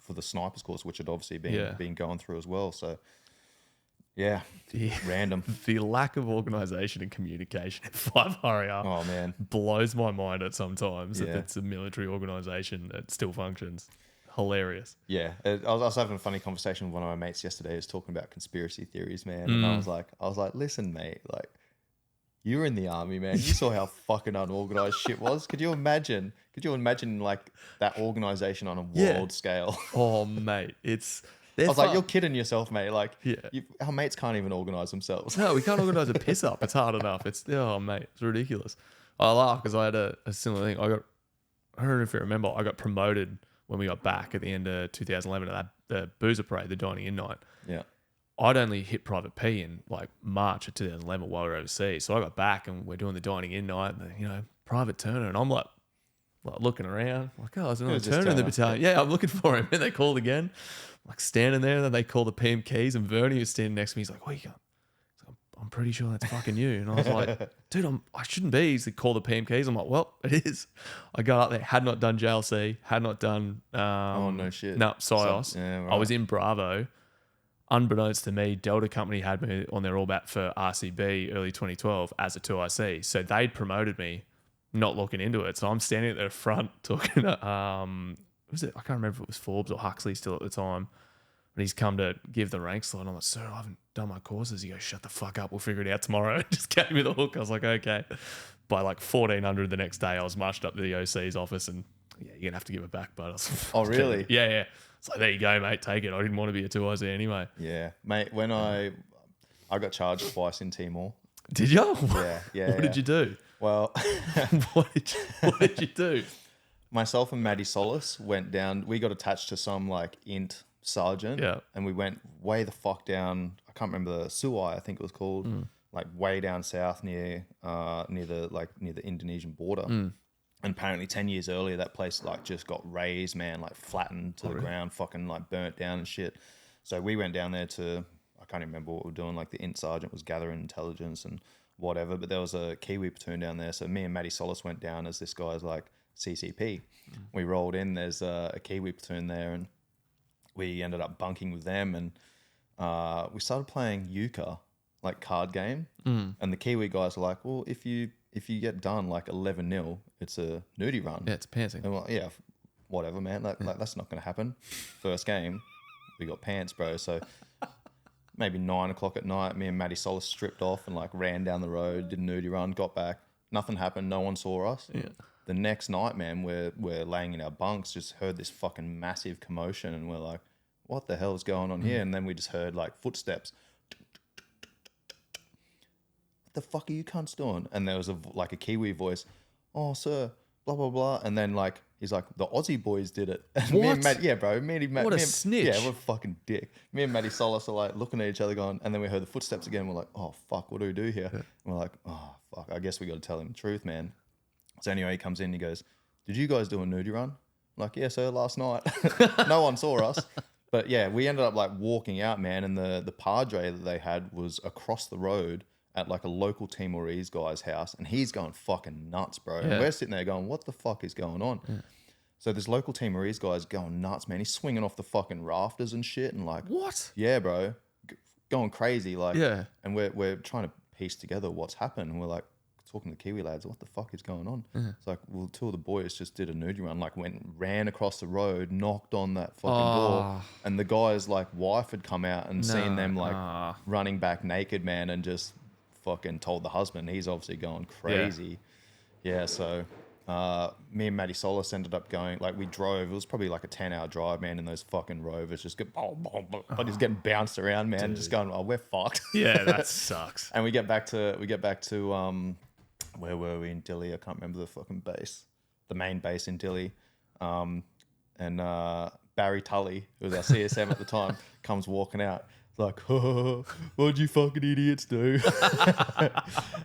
the snipers course, which had obviously been going through as well. So yeah, random. The lack of organisation and communication at 5RAR Oh man, blows my mind at sometimes. If Yeah. it's a military organisation that still functions. Hilarious. yeah. I was having a funny conversation with one of my mates yesterday. He was talking about conspiracy theories, man, and I was like, listen, mate, like, you were in the army, man. You saw how fucking unorganized shit was. Could you imagine like that organization on a world scale? Oh, mate, I was like, you're kidding yourself, mate. Like, Yeah. our mates can't even organize themselves. No, we can't organise a piss up. It's hard enough. It's ridiculous. I laugh because I had a similar thing. I don't know if you remember, I got promoted when we got back at the end of 2011 at the Boozer Parade, the dining in night. Yeah. I'd only hit Private P in like March of 2011 while we were overseas. So I got back and we're doing the dining in night, and, Private Turner, and I'm like looking around, like, oh, there's another Who's this Turner in the Turner? battalion. Yeah, I'm looking for him. And they called again. I'm like standing there, and then they call the PM keys, and Vernie was standing next to me. He's like, where you going? I'm pretty sure that's fucking you. And I was like, dude, I shouldn't be. He's like, call the PM keys. I'm like, well, it is. I got up there, had not done JLC, had not done Oh no shit. no, PSYOS. Yeah, right. I was in Bravo. Unbeknownst to me, Delta Company had me on their All Bat for RCB early 2012 as a 2IC. So they'd promoted me, not looking into it. So I'm standing at the front talking to, was it? I can't remember if it was Forbes or Huxley still at the time. But he's come to give the rank slot. I'm like, sir, I haven't done my courses. He goes, shut the fuck up. We'll figure it out tomorrow. Just gave me the hook. I was like, okay. By like 1400 the next day, I was marched up to the OC's office and, yeah, you're going to have to give it back. But I was, Oh, really? Yeah. It's like, there you go, mate. Take it. I didn't want to be a 2IC anyway. Yeah, mate. When I I got charged twice in Timor. Did you? Yeah. What did you do? Well, What did you do? myself and Maddie Solis went down. We got attached to some like int sergeant. Yeah. And we went way the fuck down. I can't remember the Suai, I think it was called. Like way down south near the Indonesian border. And apparently 10 years earlier, that place like just got razed, man, like flattened to the ground, fucking like burnt down and shit. So we went down there to, I can't even remember what we were doing. Like the int sergeant was gathering intelligence and whatever, but there was a Kiwi platoon down there. So me and Maddie Solis went down as this guy's like CCP. We rolled in, there's a Kiwi platoon there, and we ended up bunking with them, and we started playing euchre, like card game. And the Kiwi guys were like, well, if you get done like 11-0, it's a nudie run. Yeah, it's pantsing. And we're like, yeah, whatever, man. Like that's not going to happen. First game, we got pants, bro. So maybe 9 o'clock at night, me and Maddie Solis stripped off and like ran down the road, did a nudie run, got back. Nothing happened. No one saw us. Yeah. The next night, man, we're laying in our bunks, just heard this fucking massive commotion, and we're like, what the hell is going on here? And then we just heard like footsteps. What the fuck are you cunts doing? And there was a Kiwi voice, oh, sir, blah, blah, blah. And then like, he's like, the Aussie boys did it. And me and Matt, yeah, bro. What a snitch. Yeah, what a fucking dick. Me and Maddie Solis are like looking at each other going, and then we heard the footsteps again. We're like, oh, fuck, what do we do here? And we're like, oh, fuck, I guess we got to tell him the truth, man. So anyway, he comes in, he goes, did you guys do a nudie run? I'm like, yeah, sir, last night. No one saw us. But yeah, we ended up like walking out, man. And the padre that they had was across the road at like a local Timorese guy's house. And he's going fucking nuts, bro. And we're sitting there going, what the fuck is going on? Yeah. So this local Timorese guy's going nuts, man. He's swinging off the fucking rafters and shit. And like, what? Yeah, bro. Going crazy. Like, yeah. And we're trying to piece together what's happened. And we're like, talking to the Kiwi lads, what the fuck is going on? It's like, well, two of the boys just did a nudie run, like ran across the road, knocked on that fucking door, and the guy's like wife had come out and seen them like running back naked, man, and just fucking told the husband. He's obviously going crazy. Yeah, so me and Maddie Solis ended up going, like we drove, it was probably like a 10-hour drive, man, in those fucking Rovers, just but he's getting bounced around, man, just going, oh, we're fucked. Yeah, that sucks. And we get back to where were we in Dili? I can't remember the fucking base, the main base in Dili. And Barry Tully, who was our CSM at the time, comes walking out. It's like, oh, what'd you fucking idiots do?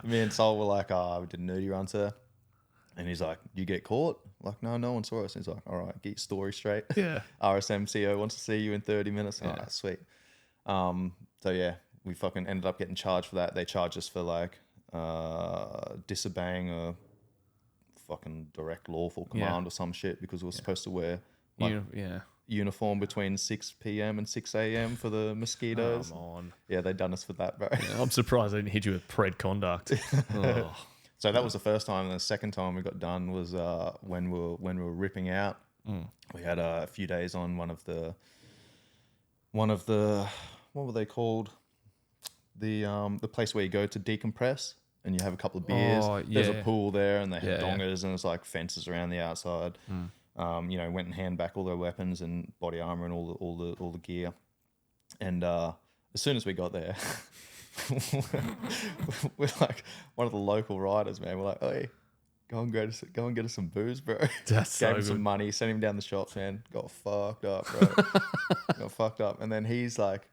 Me and Sol were like, oh, we did a nudie run, sir. And he's like, you get caught? I'm like, no one saw us. And he's like, all right, get your story straight. Yeah. RSMCO wants to see you in 30 minutes. Yeah. All right, sweet. So yeah, we fucking ended up getting charged for that. They charged us for like, disobeying a fucking direct lawful command or some shit because we were supposed to wear like uniform between 6 p.m. and 6 a.m. for the mosquitoes. Come on. Yeah, they done us for that, bro. Yeah, I'm surprised they didn't hit you with pred conduct. So that was the first time, and the second time we got done was when we were ripping out. We had a few days on one of the what were they called? The place where you go to decompress and you have a couple of beers. There's a pool there, and they have dongers, and there's like fences around the outside. Went and hand back all their weapons and body armor and all the gear. And as soon as we got there, we're like one of the local riders, man. We're like, hey, go and get us some booze, bro. That's Gave so him some good. money, sent him down the shops, man. Got fucked up, bro. Got fucked up, and then he's like.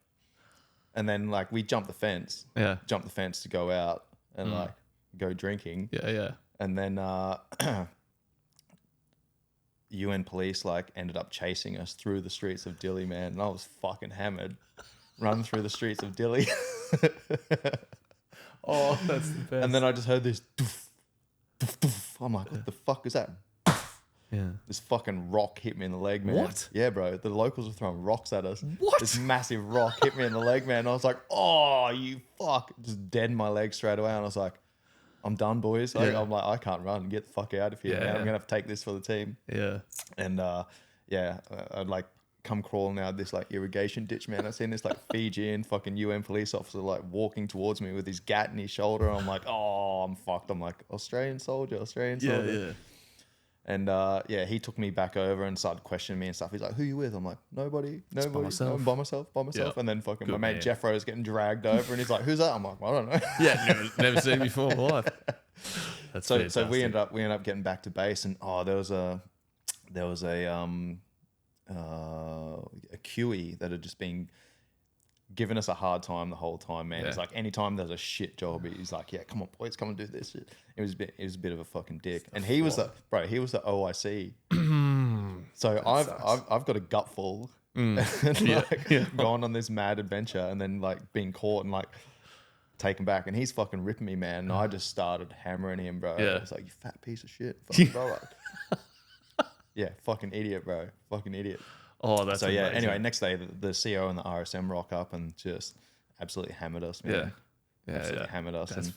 And then, like, we jumped the fence to go out and, like, go drinking. Yeah. And then UN police, like, ended up chasing us through the streets of Dili, man. And I was fucking hammered. Running through the streets of Dili. Oh, that's the best. And then I just heard this doof, doof, doof. I'm like, what the fuck is that? Yeah. This fucking rock hit me in the leg, man. What? Yeah, bro. The locals were throwing rocks at us. What? This massive rock hit me in the leg, man. I was like, oh, you fuck. Just dead in my leg straight away. And I was like, I'm done, boys. I'm like, I can't run. Get the fuck out of here, man. I'm going to have to take this for the team. Yeah. And, I'd like come crawling out of this like irrigation ditch, man. I seen this like Fijian fucking UN police officer like walking towards me with his gat in his shoulder. I'm like, oh, I'm fucked. I'm like, Australian soldier. Yeah. And yeah, he took me back over and started questioning me and stuff. He's like, "Who you with?" I'm like, "Nobody. by myself. I'm by myself. Yeah. And then fucking Good my mate man. Jeffro is getting dragged over, and he's like, "Who's that?" I'm like, "I don't know." Yeah, never seen before in my life. That's So fantastic. we ended up getting back to base, and there was a QE that had just been giving us a hard time the whole time, man. It's like anytime there's a shit job, he's like, "Yeah, come on, boys, come and do this shit." It was a bit of a fucking dick, and he was the OIC. So I've got a gutful, and like gone on this mad adventure, and then like being caught and like taken back, and he's fucking ripping me, man. And I just started hammering him, bro. Yeah. I was like, "You fat piece of shit, fucking bro." Like, yeah, fucking idiot, bro. Fucking idiot. Oh, that's So yeah. amazing. Anyway, next day the CO and the RSM rock up and just absolutely hammered us, man. Yeah. Absolutely hammered us, and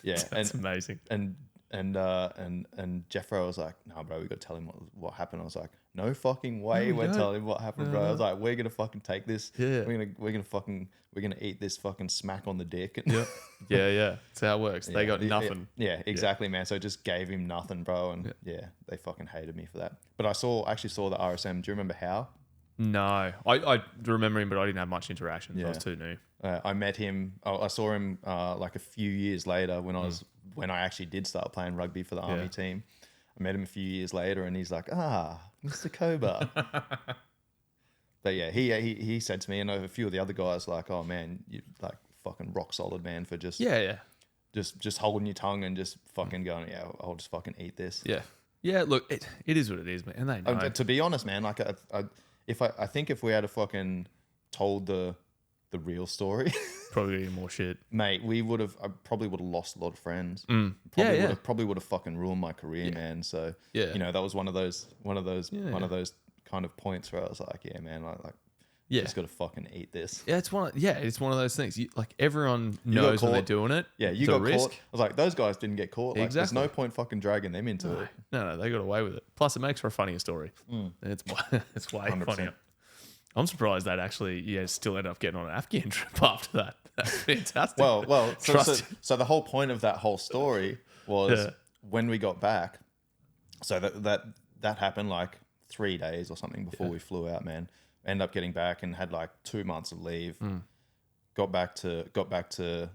yeah, That's amazing. and Jeffro was like, "No, bro, we got to tell him what happened." I was like, "No fucking way, we're telling him what happened, bro." I was like, "We're gonna fucking take this. Yeah. We're gonna eat this fucking smack on the dick." Yep. Yeah. That's how it works. They got nothing. Yeah, exactly, man. So it just gave him nothing, bro, and yeah, they fucking hated me for that. But I actually saw the RSM. Do you remember how? No, I remember him, but I didn't have much interaction. Yeah. I was too new. I met him. I saw him like a few years later when I actually did start playing rugby for the army team. I met him a few years later, and he's like, Mr. Kober. But yeah, he said to me, and a few of the other guys, like, "Oh man, you like fucking rock solid, man, for just just holding your tongue and just fucking going, yeah, I'll just fucking eat this." Yeah. Look, it is what it is, man. And they know. To be honest, man, like I think if we had fucking told the real story, Probably more shit. mate, I probably would have lost a lot of friends. Probably would have fucking ruined my career, man. So Yeah. you know, that was one of those kind of points where I was like, yeah, man, like just gotta fucking eat this. Yeah, it's one of those things. Like everyone knows when they're doing it. Yeah, you it's a got risk. caught. I was like, those guys didn't get caught. Like, there's no point fucking dragging them into it. No, they got away with it. Plus, it makes for a funnier story. It's way 100%. funnier. I'm surprised that actually, still ended up getting on an Afghan trip after that. That's fantastic. Well, so the whole point of that whole story was when we got back. So that happened like 3 days or something before we flew out, man. Ended up getting back and had like 2 months of leave. Got back to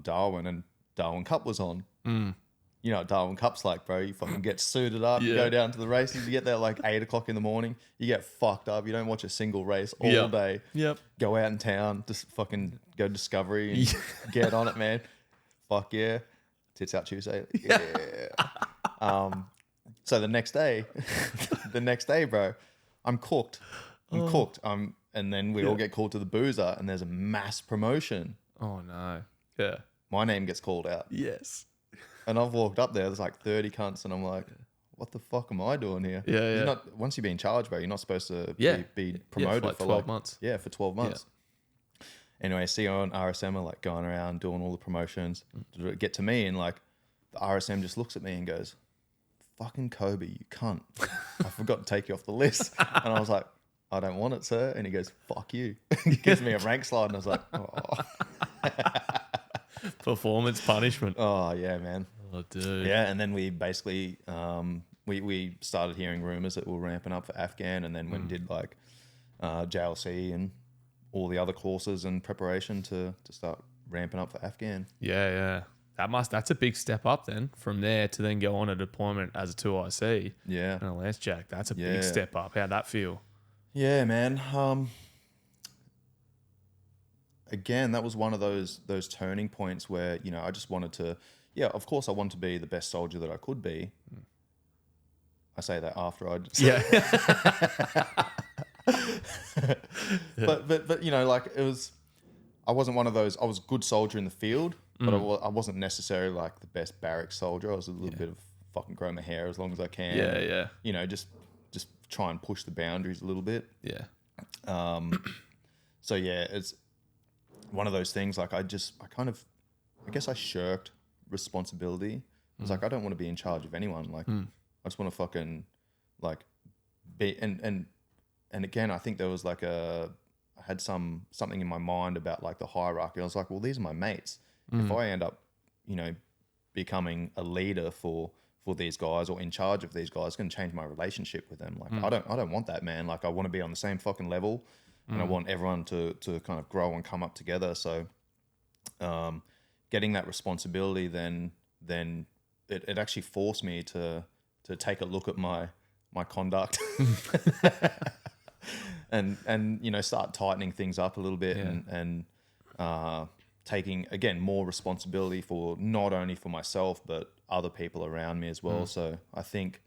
Darwin, and Darwin Cup was on. You know what Darwin Cup's like, bro. You fucking get suited up, you go down to the races, you get there like 8 o'clock in the morning, you get fucked up, you don't watch a single race all day. Yep. Go out in town, just fucking go Discovery and get on it, man. Fuck yeah. Tits out Tuesday. Yeah. So the next day, bro, I'm cooked. And then we all get called to the boozer, and there's a mass promotion. Oh no. Yeah. My name gets called out. Yes. And I've walked up there, there's like 30 cunts, and I'm like, what the fuck am I doing here? You're not, once you've been charged, bro, you're not supposed to be promoted for 12 months. Yeah, for 12 months. Yeah. Anyway, CO and RSM are like going around doing all the promotions. Get to me, and like the RSM just looks at me and goes, "Fucking Kobe, you cunt. I forgot to take you off the list." And I was like, "I don't want it, sir." And he goes, "Fuck you." He gives me a rank slide, and I was like, "Oh." Performance punishment. Oh yeah, man. Oh dude. Yeah, and then we basically we started hearing rumors that we were ramping up for Afghan, and then we did like JLC and all the other courses and preparation to start ramping up for Afghan. Yeah. That's a big step up then from there to then go on a deployment as a 2IC. Yeah. And a Lance Jack. That's a big step up. How'd that feel? Yeah, man. Again, that was one of those turning points where, you know, I just wanted to, of course I wanted to be the best soldier that I could be. I say that after I just... But you know, like I wasn't one of those, I was a good soldier in the field, but I wasn't necessarily like the best barracks soldier. I was a little bit of fucking grow my hair as long as I can. Yeah. You know, just try and push the boundaries a little bit. Yeah. So yeah, it's one of those things, like I guess I shirked responsibility. I was like, I don't want to be in charge of anyone. Like, I just want to fucking like be, and again, I think there was like I had something in my mind about like the hierarchy. I was like, well, these are my mates. If I end up, you know, becoming a leader for for these guys or in charge of these guys is going to change my relationship with them. Like, I don't want that, man. Like, I want to be on the same fucking level, and I want everyone to kind of grow and come up together. So, getting that responsibility, then it actually forced me to take a look at my conduct and you know, start tightening things up a little bit and taking, again, more responsibility for not only for myself but other people around me as well. So I think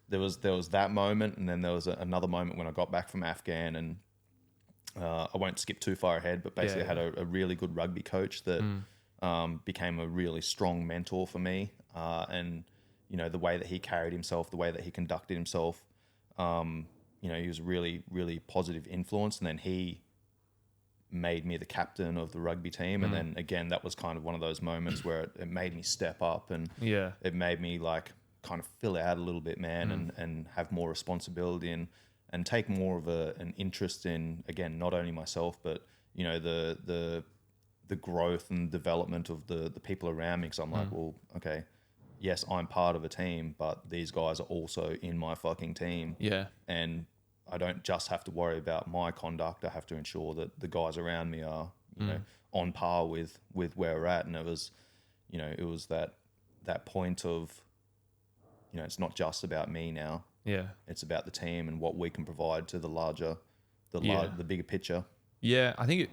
there was that moment, and then there was another moment when I got back from Afghan, and I won't skip too far ahead, but basically I had a really good rugby coach that became a really strong mentor for me, and you know, the way that he carried himself, the way that he conducted himself, you know, he was a really, really positive influence. And then he made me the captain of the rugby team. And then again, that was kind of one of those moments where it made me step up, and it made me like kind of fill out a little bit, man, and have more responsibility and take more of an interest in, again, not only myself, but, you know, the growth and development of the people around me. Cause I'm like, well, okay, yes, I'm part of a team, but these guys are also in my fucking team. Yeah. And I don't just have to worry about my conduct. I have to ensure that the guys around me are, you know, on par with where we're at. And it was, you know, it was that point of, you know, it's not just about me now. Yeah. It's about the team and what we can provide to the bigger picture. Yeah. I think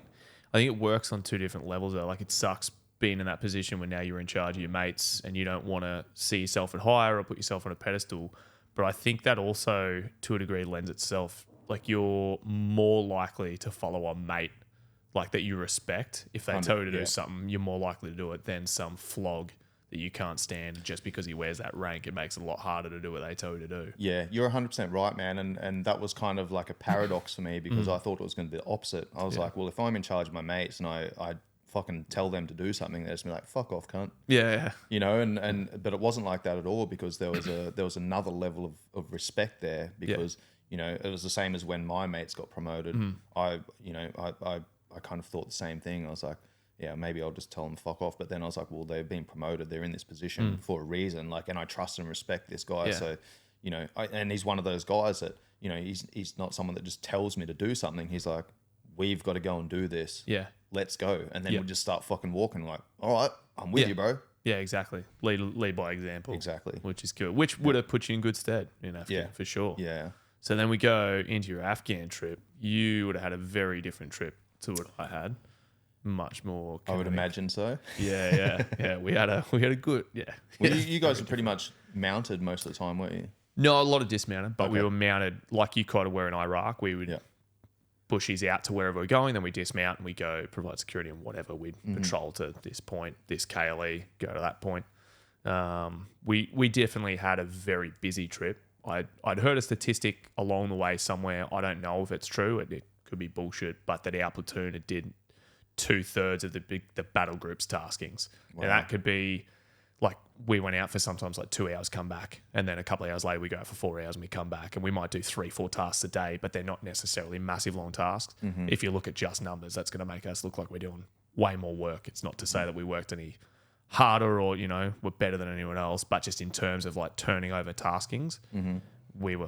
it works on two different levels though. Like, it sucks being in that position when now you're in charge of your mates and you don't want to see yourself at higher or put yourself on a pedestal. But I think that also, to a degree, lends itself, like, you're more likely to follow a mate like that you respect. If they tell you to do something, you're more likely to do it than some flog that you can't stand just because he wears that rank. It makes it a lot harder to do what they tell you to do. Yeah, you're 100% right, man. And that was kind of like a paradox for me, because I thought it was going to be the opposite. I was like, well, if I'm in charge of my mates and I fucking tell them to do something, they're just be like, fuck off, cunt. Yeah. You know, but it wasn't like that at all, because there was another level of respect there, because, you know, it was the same as when my mates got promoted. I kind of thought the same thing. I was like, yeah, maybe I'll just tell them fuck off. But then I was like, well, they've been promoted. They're in this position for a reason. Like, and I trust and respect this guy. So, you know, and he's one of those guys that, you know, he's not someone that just tells me to do something. He's like, we've got to go and do this. Yeah. Let's go. And then we'll just start fucking walking, like, all right, I'm with you, bro. Yeah, exactly. Lead by example. Exactly. Which is good. Which would have put you in good stead in Afghan, for sure. Yeah. So then we go into your Afghan trip. You would have had a very different trip to what I had. Much more kinetic. I would imagine so. Yeah. We had a good, Well, you guys were pretty much mounted most of the time, weren't you? No, a lot of dismounted, but we were mounted like you kind of were in Iraq. We would bushies out to wherever we're going, then we dismount and we go provide security and whatever. We'd patrol to this point, this KLE, go to that point. We definitely had a very busy trip. I'd heard a statistic along the way somewhere. I don't know if it's true. It could be bullshit, but that our platoon, it did 2/3 of the battle group's taskings. Wow. And that could be like, we went out for sometimes like 2 hours, come back, and then a couple of hours later we go out for 4 hours and we come back, and we might do 3-4 tasks a day, but they're not necessarily massive long tasks. If you look at just numbers, that's going to make us look like we're doing way more work. It's not to say that we worked any harder or, you know, we're better than anyone else, but just in terms of like turning over taskings, we were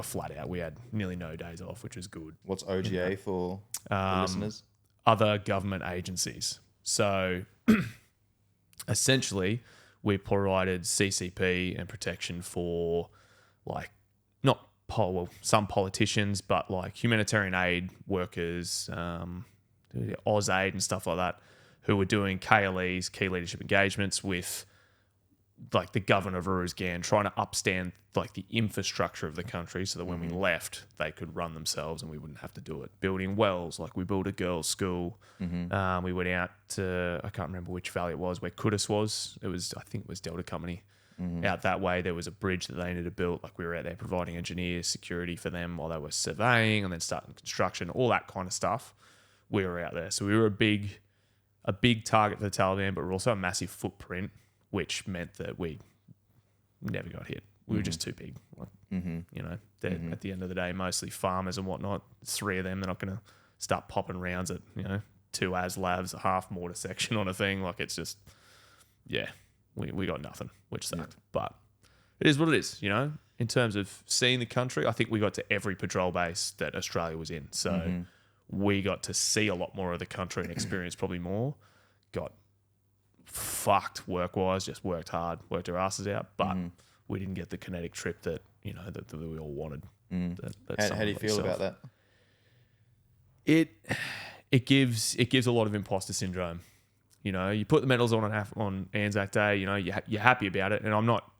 flat out. We had nearly no days off, which is good. What's OGA for the listeners? Other government agencies. So essentially, we provided CCP and protection for, like, not some politicians, but like humanitarian aid workers, AusAid and stuff like that, who were doing KLEs, key leadership engagements, with like the governor of Uruzgan, trying to upstand like the infrastructure of the country so that when we left, they could run themselves and we wouldn't have to do it. Building wells, like we built a girls' school. We went out to, I can't remember which valley it was, where Kudus was. I think it was Delta Company. Out that way, there was a bridge that they needed to build. Like, we were out there providing engineers, security for them while they were surveying and then starting construction, all that kind of stuff. We were out there. So we were a big target for the Taliban, but we're also a massive footprint, which meant that we never got hit. We were just too big. Like, you know, at the end of the day, mostly farmers and whatnot. 3 of them, they're not going to start popping rounds at, you know, 2 ASLAVs, a half mortar section on a thing. Like, it's just, we got nothing, which sucked. But it is what it is, you know. In terms of seeing the country, I think we got to every patrol base that Australia was in. So we got to see a lot more of the country and experience probably more. Got fucked work-wise, just worked hard, worked our asses out, but we didn't get the kinetic trip that, you know, that we all wanted. How do you feel about that? It gives a lot of imposter syndrome. You know, you put the medals on Anzac Day, you know, you're happy about it, and I'm not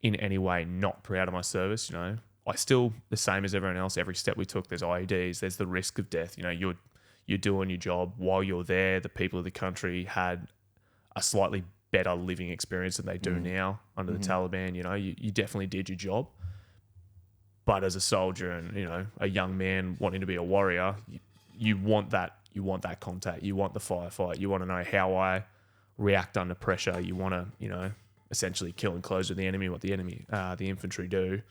in any way not proud of my service. You know, I still, the same as everyone else, every step we took, there's IEDs, there's the risk of death. You know, you're doing your job while you're there. The people of the country had a slightly better living experience than they do now under the Taliban. You know, you definitely did your job. But as a soldier and, you know, a young man wanting to be a warrior, you want that contact. You want the firefight. You want to know how I react under pressure. You want to, you know, essentially kill and close with the enemy, what the infantry do.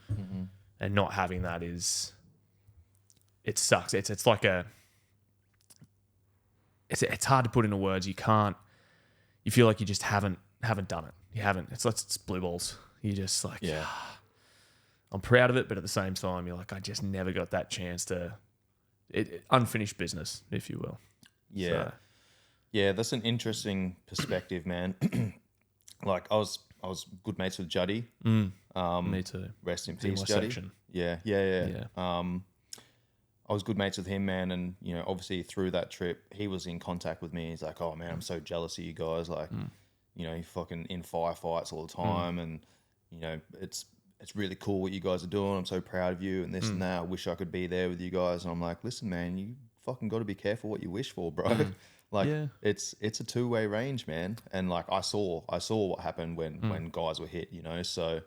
And not having that it sucks. It's like it's hard to put into words. You feel like you just haven't done it. You haven't. It's blue balls. You just like, I'm proud of it, but at the same time, you're like, I just never got that chance to unfinished business, if you will. Yeah. So. Yeah, that's an interesting perspective, man. Like I was good mates with Juddy. Me too. Rest in peace, Juddy. Section. Yeah. I was good mates with him, man, and you know, obviously through that trip, he was in contact with me. He's like, "Oh man, I'm so jealous of you guys. Like, you know, you're fucking in firefights all the time, and you know, it's really cool what you guys are doing. I'm so proud of you, and this and that. I wish I could be there with you guys." And I'm like, "Listen, man, you fucking got to be careful what you wish for, bro. Like, it's a two-way range, man. And like, I saw what happened when guys were hit, you know. So,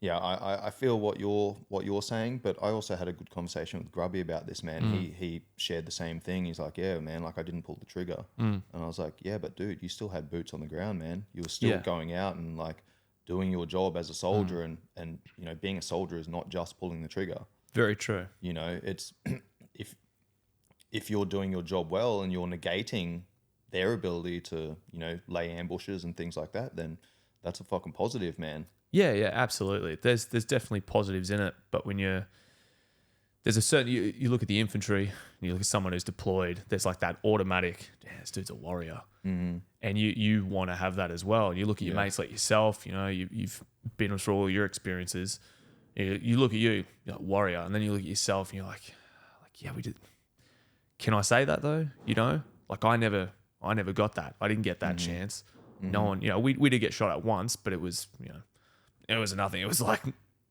yeah, I feel what you're saying, but I also had a good conversation with Grubby about this, man. He shared the same thing. He's like, "Yeah, man, like I didn't pull the trigger," and I was like, "Yeah, but dude, you still had boots on the ground, man. You were still going out and like doing your job as a soldier, and you know, being a soldier is not just pulling the trigger." Very true. You know, it's if you're doing your job well and you're negating their ability to, you know, lay ambushes and things like that, then that's a fucking positive, man. Yeah, absolutely. There's definitely positives in it, but when there's a certain, you look at the infantry, and you look at someone who's deployed, there's like that automatic, this dude's a warrior. And you want to have that as well. And you look at your mates like yourself, you know, you've been through all your experiences. You look at you're like warrior, and then you look at yourself and you're like, yeah, we did. Can I say that though? You know, like I never got that. I didn't get that chance. No one, you know, we did get shot at once, but it was, you know, it was nothing. It was like,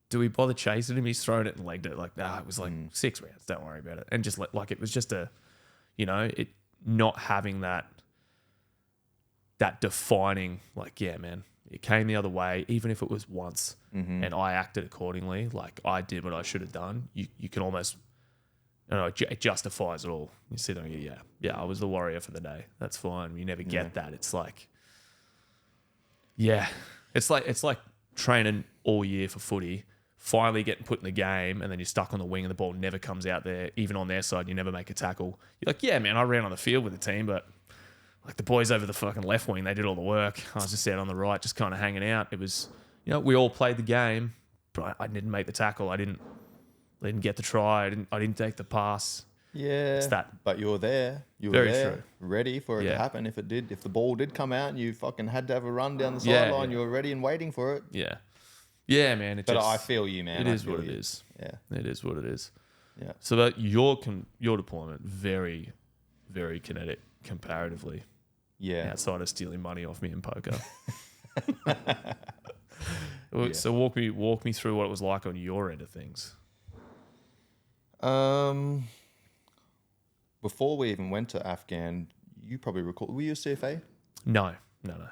do we bother chasing him? He's thrown it and legged it. Like, it was like 6 rounds. Don't worry about it. And just like it was just a, you know, it not having that defining, like, yeah, man, it came the other way, even if it was once, and I acted accordingly. Like I did what I should have done. You can almost, I don't know, it justifies it all. You sit there and go, yeah, I was the warrior for the day. That's fine. You never get that. It's like, it's like training all year for footy, finally getting put in the game, and then you're stuck on the wing and the ball never comes out there, even on their side. You never make a tackle. You're like, yeah, man, I ran on the field with the team, but like the boys over the fucking left wing, they did all the work. I was just out on the right, just kind of hanging out. It was, you know, we all played the game, but I didn't make the tackle. I didn't get the try. I didn't take the pass. Yeah, it's that. But you were there. You were Very there, true. ready for it to happen. If the ball did come out and you fucking had to have a run down the sideline, you were ready and waiting for it. Yeah, man. I feel you, man. It is what it is. Yeah, it is what it is. Yeah. So that your deployment, very, very kinetic comparatively. Yeah. Outside of stealing money off me in poker. So walk me through what it was like on your end of things. Before we even went to Afghan, you probably recall, were you a CFA? No.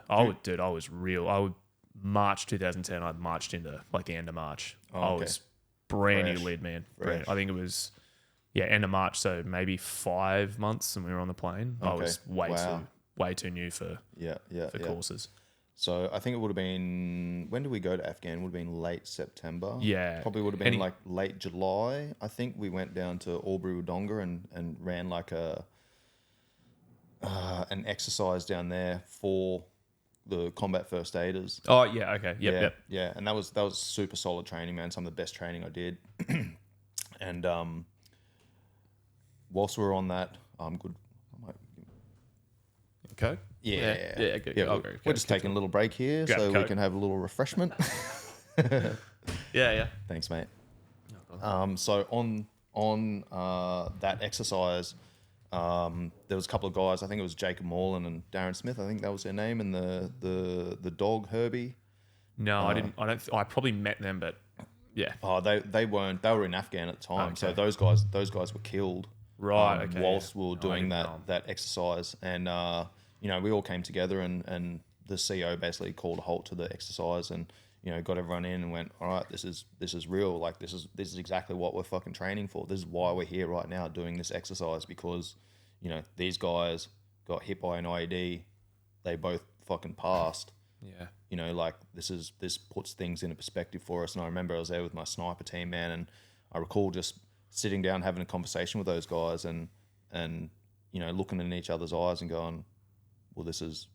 I was real. I would March 2010. I marched into like the end of March. I was brand new lead man. I think it was end of March, so maybe 5 months, and we were on the plane. I was way too new for courses. So I think it would have been, when did we go to Afghan? It would have been late September. Yeah. Probably would have been like late July. I think we went down to Albury Wodonga and ran like an exercise down there for the combat first aiders. Oh yeah, okay, yep. Yeah, and that was super solid training, man. Some of the best training I did. And whilst we're on that, I'm good. Okay. Yeah. Good. Yeah, Okay, we're just taking a little break here Grab so a we Coke. can have a little refreshment. Yeah. Thanks, mate. So on that exercise, there was a couple of guys. I think it was Jacob Morland and Darren Smith. I think that was their name, and the dog Herbie. No, I didn't. I probably met them, but yeah. Oh, they weren't. They were in Afghan at the time. So Okay. those guys were killed. Right. Okay. Whilst we were I doing didn't know. that exercise, and we all came together, and the CEO basically called a halt to the exercise, and got everyone in and went, all right, this is real. Like this is exactly what we're fucking training for. This is why we're here right now doing this exercise, because these guys got hit by an IED, they both fucking passed. Yeah. Like this puts things into perspective for us. And I remember I was there with my sniper team, man, and I recall just sitting down having a conversation with those guys and looking in each other's eyes and going, well, this is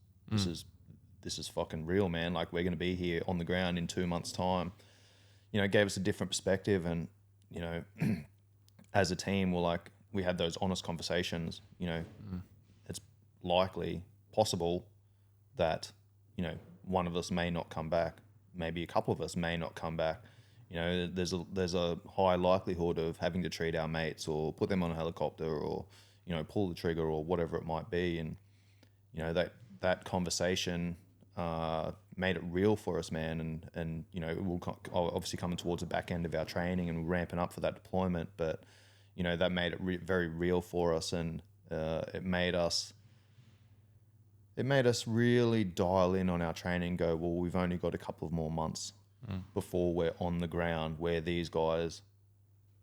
fucking real, man. Like, we're going to be here on the ground in 2 months' time. It gave us a different perspective, and as a team, we had those honest conversations. It's likely possible that one of us may not come back, maybe a couple of us may not come back. There's a high likelihood of having to treat our mates or put them on a helicopter or pull the trigger or whatever it might be. And that conversation made it real for us, man. And we'll obviously coming towards the back end of our training and ramping up for that deployment, but that made it very real for us, and it made us really dial in on our training and go, well, we've only got a couple of more months before we're on the ground where these guys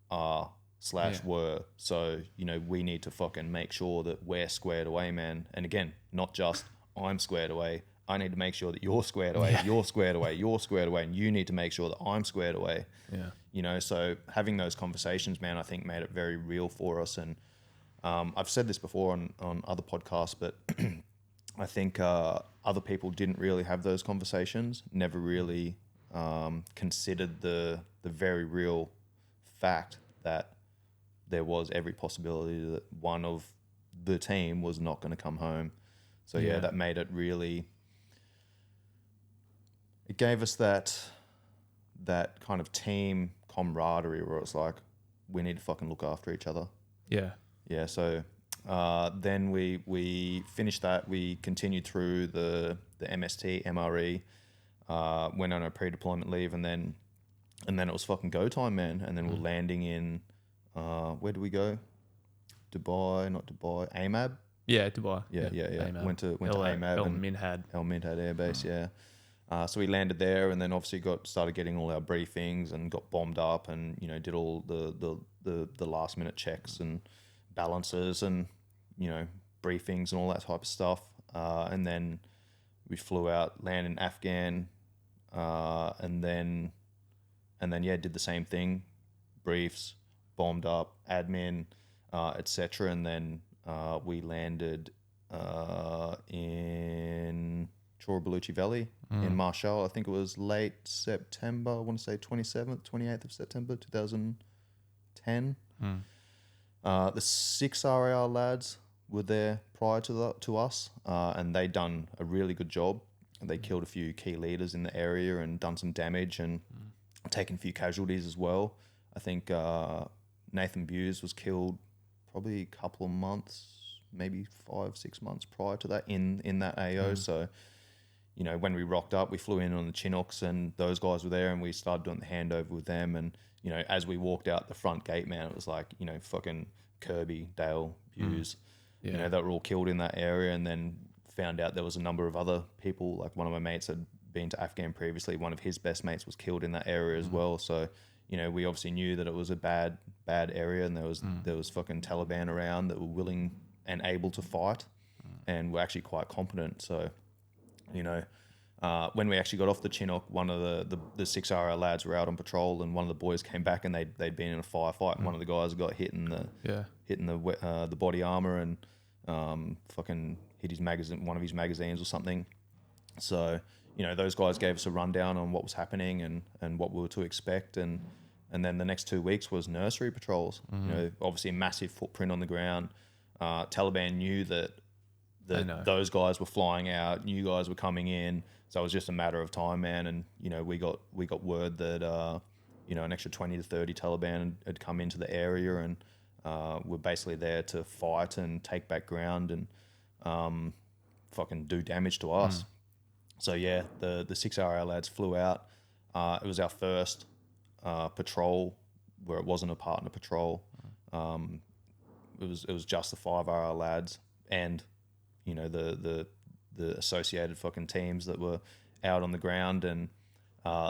are / were. So, we need to fucking make sure that we're squared away, man. And again, not just I'm squared away. I need to make sure that you're squared away, you're squared away, you're squared away, and you need to make sure that I'm squared away. Yeah. So having those conversations, man, I think made it very real for us. And I've said this before on other podcasts, but I think other people didn't really have those conversations, never really considered the very real fact that there was every possibility that one of the team was not going to come home. So yeah, that made it really, it gave us that kind of team camaraderie where it's like, we need to fucking look after each other. Yeah. So then we finished that. We continued through the MST, MRE, went on a pre-deployment leave, and then it was fucking go time, man. And then we're landing in, where do we go? Not Dubai, AMAB. Yeah, Dubai. Yeah. AMAB. Went to AMAB El and Minhad. El Minhad Air Base. Yeah. So we landed there, and then obviously started getting all our briefings and got bombed up, and did all the last minute checks and balances and briefings and all that type of stuff. And then we flew out, landed in Afghan, and then did the same thing, briefs, bombed up, admin, etc. And then we landed in Chora-Baluchi Valley in Marshall. I think it was late September. I want to say 28th of September 2010. The 6RAR lads were there prior to us, and they done a really good job. They killed a few key leaders in the area and done some damage and taken a few casualties as well. I think Nathan Buse was killed probably a couple of months, maybe 5-6 months prior to that in that AO. So, when we rocked up, we flew in on the Chinooks, and those guys were there, and we started doing the handover with them. And as we walked out the front gate, man, it was like fucking Kirby, Dale, Buse, they were all killed in that area. And then found out there was a number of other people. Like, one of my mates had been to Afghan previously. One of his best mates was killed in that area as well. So, we obviously knew that it was a bad area, and there was fucking Taliban around that were willing and able to fight, and were actually quite competent. So, when we actually got off the Chinook, one of the 6RA lads were out on patrol, and one of the boys came back, and they'd been in a firefight, and one of the guys got hit in the body armor, and fucking hit his magazine, one of his magazines or something. So, those guys gave us a rundown on what was happening and what we were to expect. And then the next 2 weeks was nursery patrols. Obviously a massive footprint on the ground. Taliban knew that those guys were flying out, new guys were coming in. So it was just a matter of time, man. And, we got word that, an extra 20 to 30 Taliban had come into the area and were basically there to fight and take back ground and fucking do damage to us. So yeah, the 6RR lads flew out. It was our first patrol where it wasn't a partner patrol. It was just the 5RR lads and the associated fucking teams that were out on the ground, and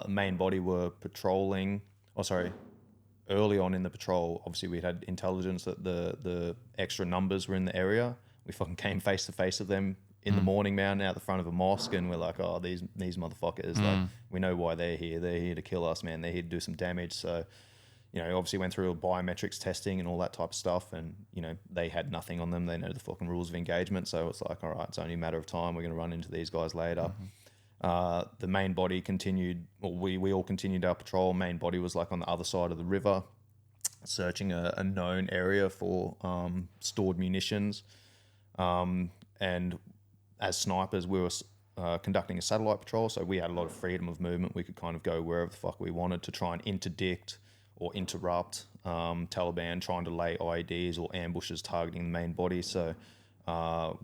main body were patrolling. Early on in the patrol, obviously we had intelligence that the extra numbers were in the area. We fucking came face to face with them in the morning, man, out the front of a mosque, and we're like, oh, these motherfuckers, like, we know why they're here. They're here to kill us, man. They're here to do some damage. So, obviously went through biometrics testing and all that type of stuff, and, they had nothing on them. They know the fucking rules of engagement. So it's like, all right, it's only a matter of time. We're going to run into these guys later. The main body continued, or we all continued our patrol. Main body was like on the other side of the river, searching a known area for stored munitions. And as snipers, we were conducting a satellite patrol, so we had a lot of freedom of movement. We could kind of go wherever the fuck we wanted to try and interdict or interrupt Taliban trying to lay IEDs or ambushes targeting the main body. So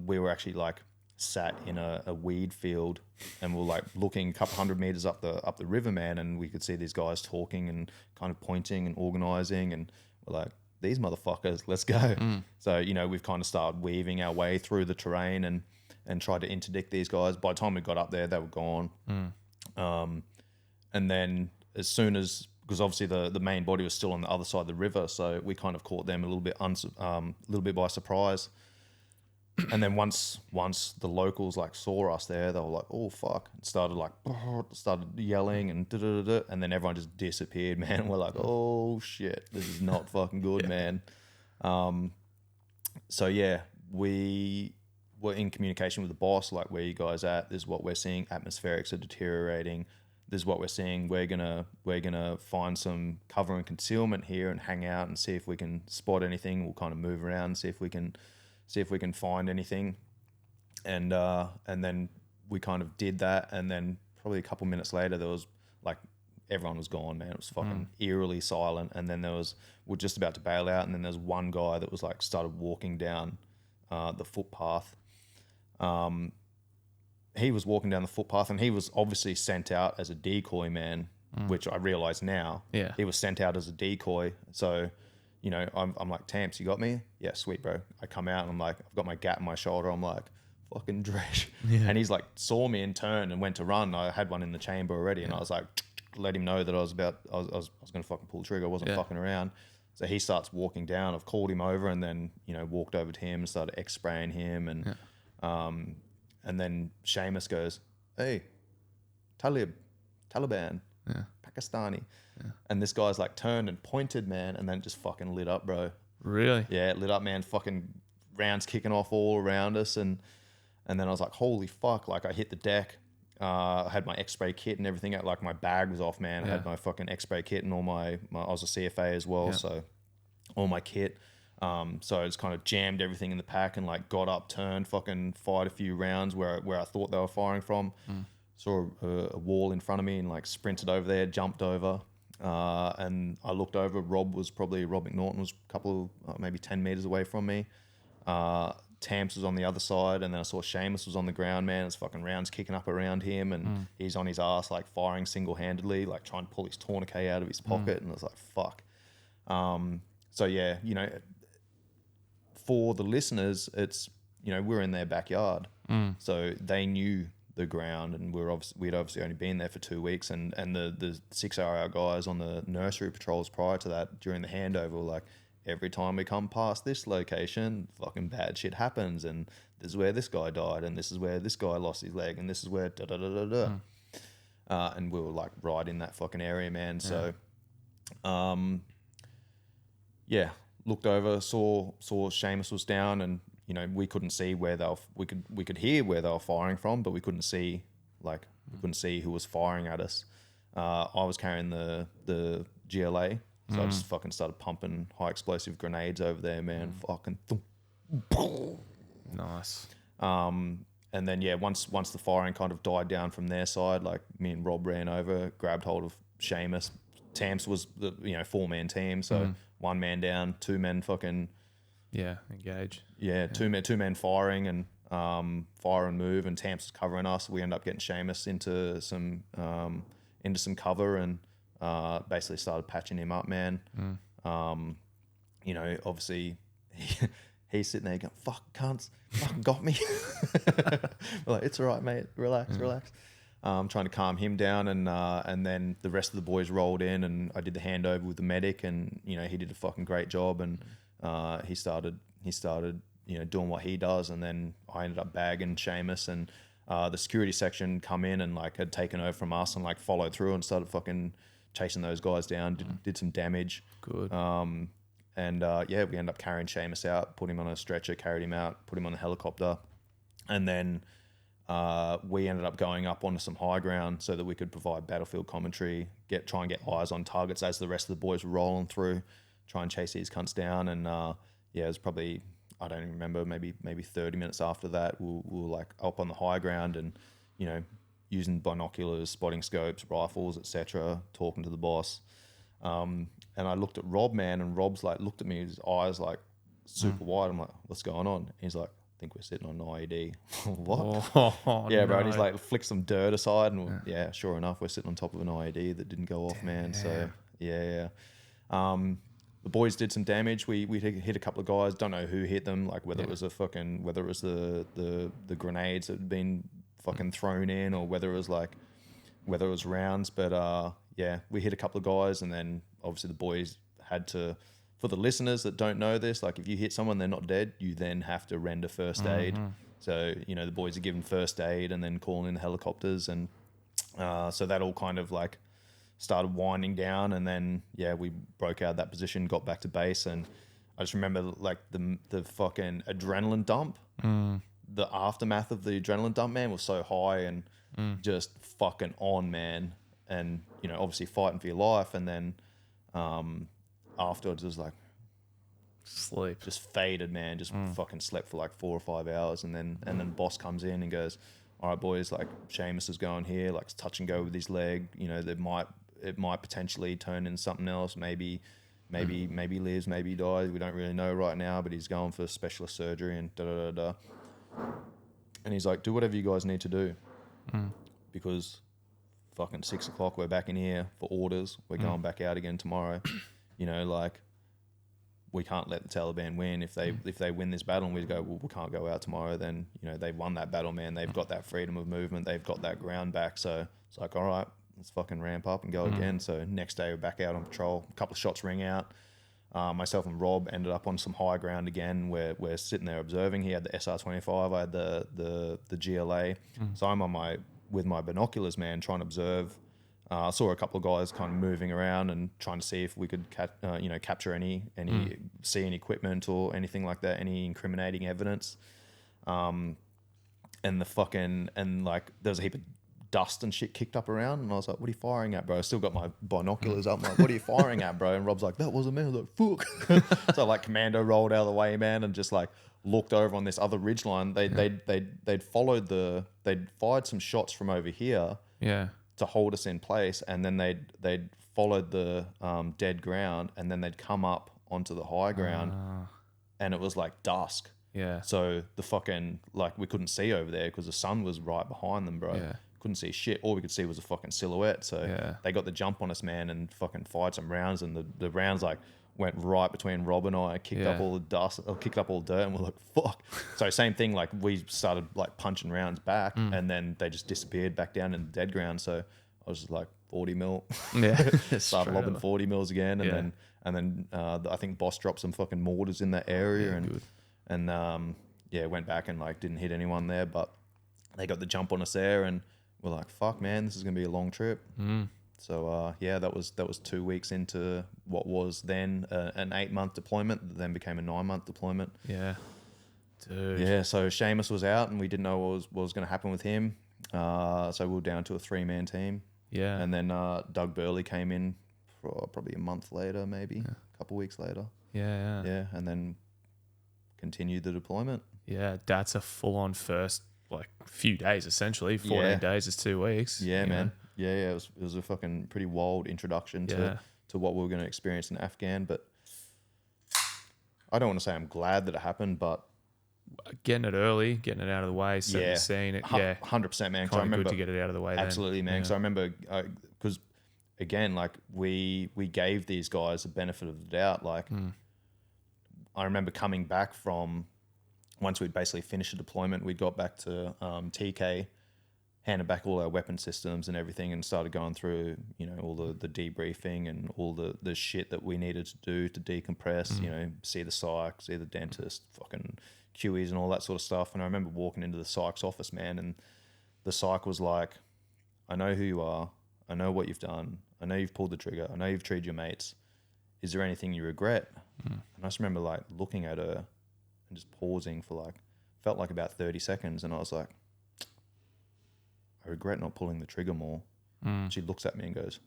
we were actually like sat in a weed field, and we're like looking a couple hundred meters up the river, man, and we could see these guys talking and kind of pointing and organizing, and we're like, these motherfuckers, let's go. So we've kind of started weaving our way through the terrain and tried to interdict these guys. By the time we got up there, they were gone. And then as soon as, because obviously the main body was still on the other side of the river, so we kind of caught them a little bit by surprise. And then once the locals like saw us there, they were like, oh fuck, and started yelling and da-da-da-da, and then everyone just disappeared, man. We're like, oh shit, this is not fucking good, man. So yeah, we were in communication with the boss, like, where you guys at? This is what we're seeing. Atmospherics are deteriorating. This is what we're seeing. We're gonna find some cover and concealment here and hang out and see if we can spot anything. We'll kind of move around and see if we can find anything. And then we kind of did that, and then probably a couple minutes later there was like, everyone was gone, man. It was fucking eerily silent. And then we're just about to bail out, and then there's one guy that was like started walking down the footpath. He was walking down the footpath, and he was obviously sent out as a decoy, man, which I realize now. Yeah. He was sent out as a decoy. So, I'm like, Tamps, you got me? Yeah, sweet, bro. I come out and I'm like, I've got my gat in my shoulder. I'm like, fucking dresh. Yeah. And he's like, saw me and turned and went to run. I had one in the chamber already, and I was like, let him know that I was going to fucking pull the trigger. I wasn't fucking around. So he starts walking down. I've called him over, and then, walked over to him and started X-spraying him. And then Seamus goes, hey, Taliban, Pakistani. Yeah. And this guy's like turned and pointed, man, and then just fucking lit up, bro. Really? Yeah, it lit up, man. Fucking rounds kicking off all around us. And then I was like, holy fuck. Like, I hit the deck. I had my X-spray kit and everything. Like, my bag was off, man. I had my fucking X-spray kit and all my I was a CFA as well, so all my kit. So I just kind of jammed everything in the pack and like got up, turned, fucking fired a few rounds where I thought they were firing from. Saw a wall in front of me and like sprinted over there, jumped over. And I looked over. Rob McNaughton was a couple of, maybe 10 meters away from me. Tamps was on the other side, and then I saw Seamus was on the ground, man. It's fucking rounds kicking up around him, and he's on his ass, like firing single-handedly, like trying to pull his tourniquet out of his pocket. And I was like, fuck. So yeah, for the listeners, it's, we're in their backyard. So they knew the ground, and we'd obviously only been there for 2 weeks, and the 6RR guys on the nursery patrols prior to that, during the handover, were like, every time we come past this location, fucking bad shit happens, and this is where this guy died, and this is where this guy lost his leg, and this is where da-da-da-da-da. And we were like right in that fucking area, man. So, looked over, saw Seamus was down, and we couldn't see where we could hear where they were firing from, but we couldn't see like we couldn't see who was firing at us. I was carrying the GLA, so I just fucking started pumping high explosive grenades over there, man. Fucking. Nice. And then once the firing kind of died down from their side, like me and Rob ran over, grabbed hold of Seamus. Tamps was the 4-man team, so 1 man down, 2 men fucking engage. two men firing and fire and move, and Tamps was covering us. We end up getting Seamus into some cover and basically started patching him up, man. Obviously he's sitting there going, fuck, cunts, fucking got me. We're like, it's all right, mate, relax. Trying to calm him down, and then the rest of the boys rolled in, and I did the handover with the medic, and he did a fucking great job, and he started doing what he does, and then I ended up bagging Seamus, and the security section come in and like had taken over from us and like followed through and started fucking chasing those guys down, did some damage. Good. We ended up carrying Seamus out, put him on a stretcher, carried him out, put him on a helicopter, and then we ended up going up onto some high ground so that we could provide battlefield commentary, try and get eyes on targets as the rest of the boys were rolling through, try and chase these cunts down. And it was probably, I don't even remember, maybe 30 minutes after that, we were like up on the high ground and using binoculars, spotting scopes, rifles, etc., talking to the boss. And I looked at Rob, man, and Rob's like looked at me, his eyes like super wide. I'm like, what's going on? He's like, I think we're sitting on an IED. What? Yeah, bro. And he's like, flick some dirt aside, and sure enough, we're sitting on top of an IED that didn't go off, man. So the boys did some damage. We hit a couple of guys. Don't know who hit them. Like whether it was the grenades that had been fucking thrown in, or whether it was rounds. But we hit a couple of guys, and then obviously the boys had to. For the listeners that don't know this, like if you hit someone, they're not dead, you then have to render first aid. So, the boys are given first aid and then calling in the helicopters. And so that all kind of like started winding down. And then, we broke out of that position, got back to base. And I just remember like the fucking adrenaline dump. The aftermath of the adrenaline dump, man, was so high and just fucking on, man. And, obviously fighting for your life. And then, afterwards it was like sleep, just faded, man, just fucking slept for like 4 or 5 hours, and then boss comes in and goes, all right boys, like Seamus is going here, like touch and go with his leg, it might potentially turn into something else, maybe he lives, maybe he dies, we don't really know right now, but he's going for specialist surgery and and he's like, do whatever you guys need to do, because fucking 6 o'clock we're back in here for orders, we're going back out again tomorrow. Like we can't let the Taliban win. If they win this battle and we go, well, we can't go out tomorrow, then they've won that battle, man. They've got that freedom of movement. They've got that ground back. So it's like, all right, let's fucking ramp up and go again. So next day we're back out on patrol. A couple of shots ring out. Myself and Rob ended up on some high ground again. Where we're sitting there observing. He had the SR-25. I had the GLA. So I'm with my binoculars, man, trying to observe. I saw a couple of guys kind of moving around and trying to see if we could capture any see any equipment or anything like that, any incriminating evidence. And like there was a heap of dust and shit kicked up around, and I was like, what are you firing at, bro? I still got my binoculars up. I'm like, what are you firing at, bro? And Rob's like, that wasn't me. I was like, fuck. So like commando rolled out of the way, man, and just like looked over on this other ridge line. They'd fired some shots from over here. Yeah. To hold us in place, and then they'd followed the dead ground, and then they'd come up onto the high ground, and it was like dusk. Yeah. So the fucking like we couldn't see over there because the sun was right behind them, bro. Yeah. Couldn't see shit. All we could see was a fucking silhouette. So they got the jump on us, man, and fucking fired some rounds, and the rounds like went right between Rob and I, kicked up all the dust, or kicked up all the dirt, and we're like, fuck. So same thing, like we started like punching rounds back, and then they just disappeared back down in the dead ground. So I was just like 40 mil. Yeah. Started lobbing 40 mils again, and then I think boss dropped some fucking mortars in that area, and went back and like didn't hit anyone there, but they got the jump on us there, and we're like, fuck, man, this is gonna be a long trip. So that was 2 weeks into what was then an 8-month deployment, that then became a 9-month deployment. Yeah, dude. Yeah, so Seamus was out, and we didn't know what was going to happen with him. So we were down to a 3-man team. Yeah. And then Doug Burley came in for probably a month later, maybe a couple weeks later. Yeah. Yeah, and then continued the deployment. Yeah, that's a full-on first few days essentially. 14 days is 2 weeks. Yeah, man. Yeah. It was a fucking pretty wild introduction to what we were going to experience in Afghan. But I don't want to say I'm glad that it happened, but getting it early, getting it out of the way, setting the scene. 100%, man. Kind of good to get it out of the way. Absolutely, then. man. Because I remember, because again, like we gave these guys the benefit of the doubt. Like I remember coming back from, once we'd basically finished the deployment, we got back to TK, handed back all our weapon systems and everything, and started going through, all the debriefing and all the shit that we needed to do to decompress, see the psych, see the dentist, fucking QEs and all that sort of stuff. And I remember walking into the psych's office, man, and the psych was like, I know who you are. I know what you've done. I know you've pulled the trigger. I know you've treated your mates. Is there anything you regret? And I just remember looking at her and just pausing for felt like about 30 seconds. And I was like, I regret not pulling the trigger more. She looks at me and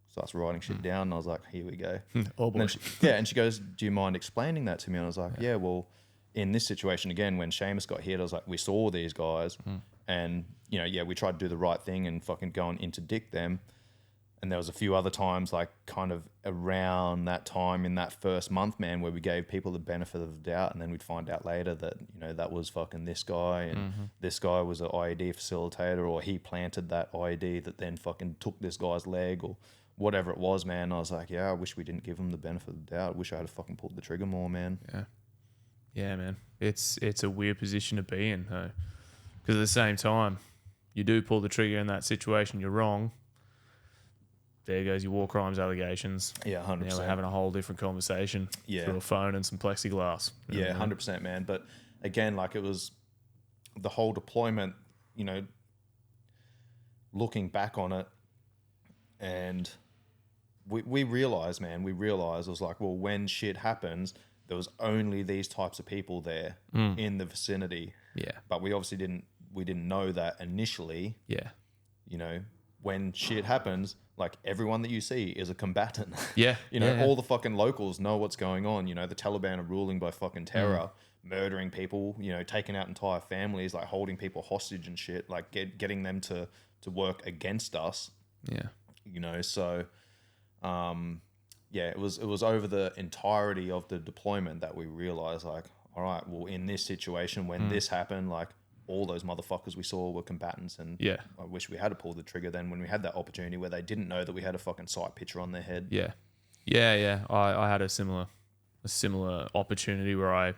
starts writing shit down. And I was like, here we go. Oh boy. And she goes, do you mind explaining that to me? And I was like, yeah, well, in this situation, again, when Seamus got hit, I was like, we saw these guys and, we tried to do the right thing and fucking go and interdict them. And there was a few other times, kind of around that time in that first month, man, where we gave people the benefit of the doubt, and then we'd find out later that, that was fucking this guy, and this guy was an IED facilitator, or he planted that IED that then fucking took this guy's leg, or whatever it was, man. I was like, yeah, I wish we didn't give him the benefit of the doubt. I wish I had fucking pulled the trigger more, man. Yeah, man. It's a weird position to be in, though, because at the same time, you do pull the trigger in that situation, you're wrong. There goes your war crimes allegations. Yeah, 100%. Now we're having a whole different conversation through a phone and some plexiglass. Yeah, 100%, man. But again, it was the whole deployment, looking back on it, and we realized, man, it was like, well, when shit happens, there was only these types of people there in the vicinity. Yeah. But we obviously didn't know that initially. Yeah. When shit happens, everyone that you see is a combatant. Yeah. All the fucking locals know what's going on. The Taliban are ruling by fucking terror, murdering people, taking out entire families, holding people hostage and shit, getting them to work against us. Yeah. So, it was over the entirety of the deployment that we realized, all right, well, in this situation, when this happened, all those motherfuckers we saw were combatants, and I wish we had to pull the trigger then when we had that opportunity where they didn't know that we had a fucking sight picture on their head. Yeah. I had a similar opportunity where I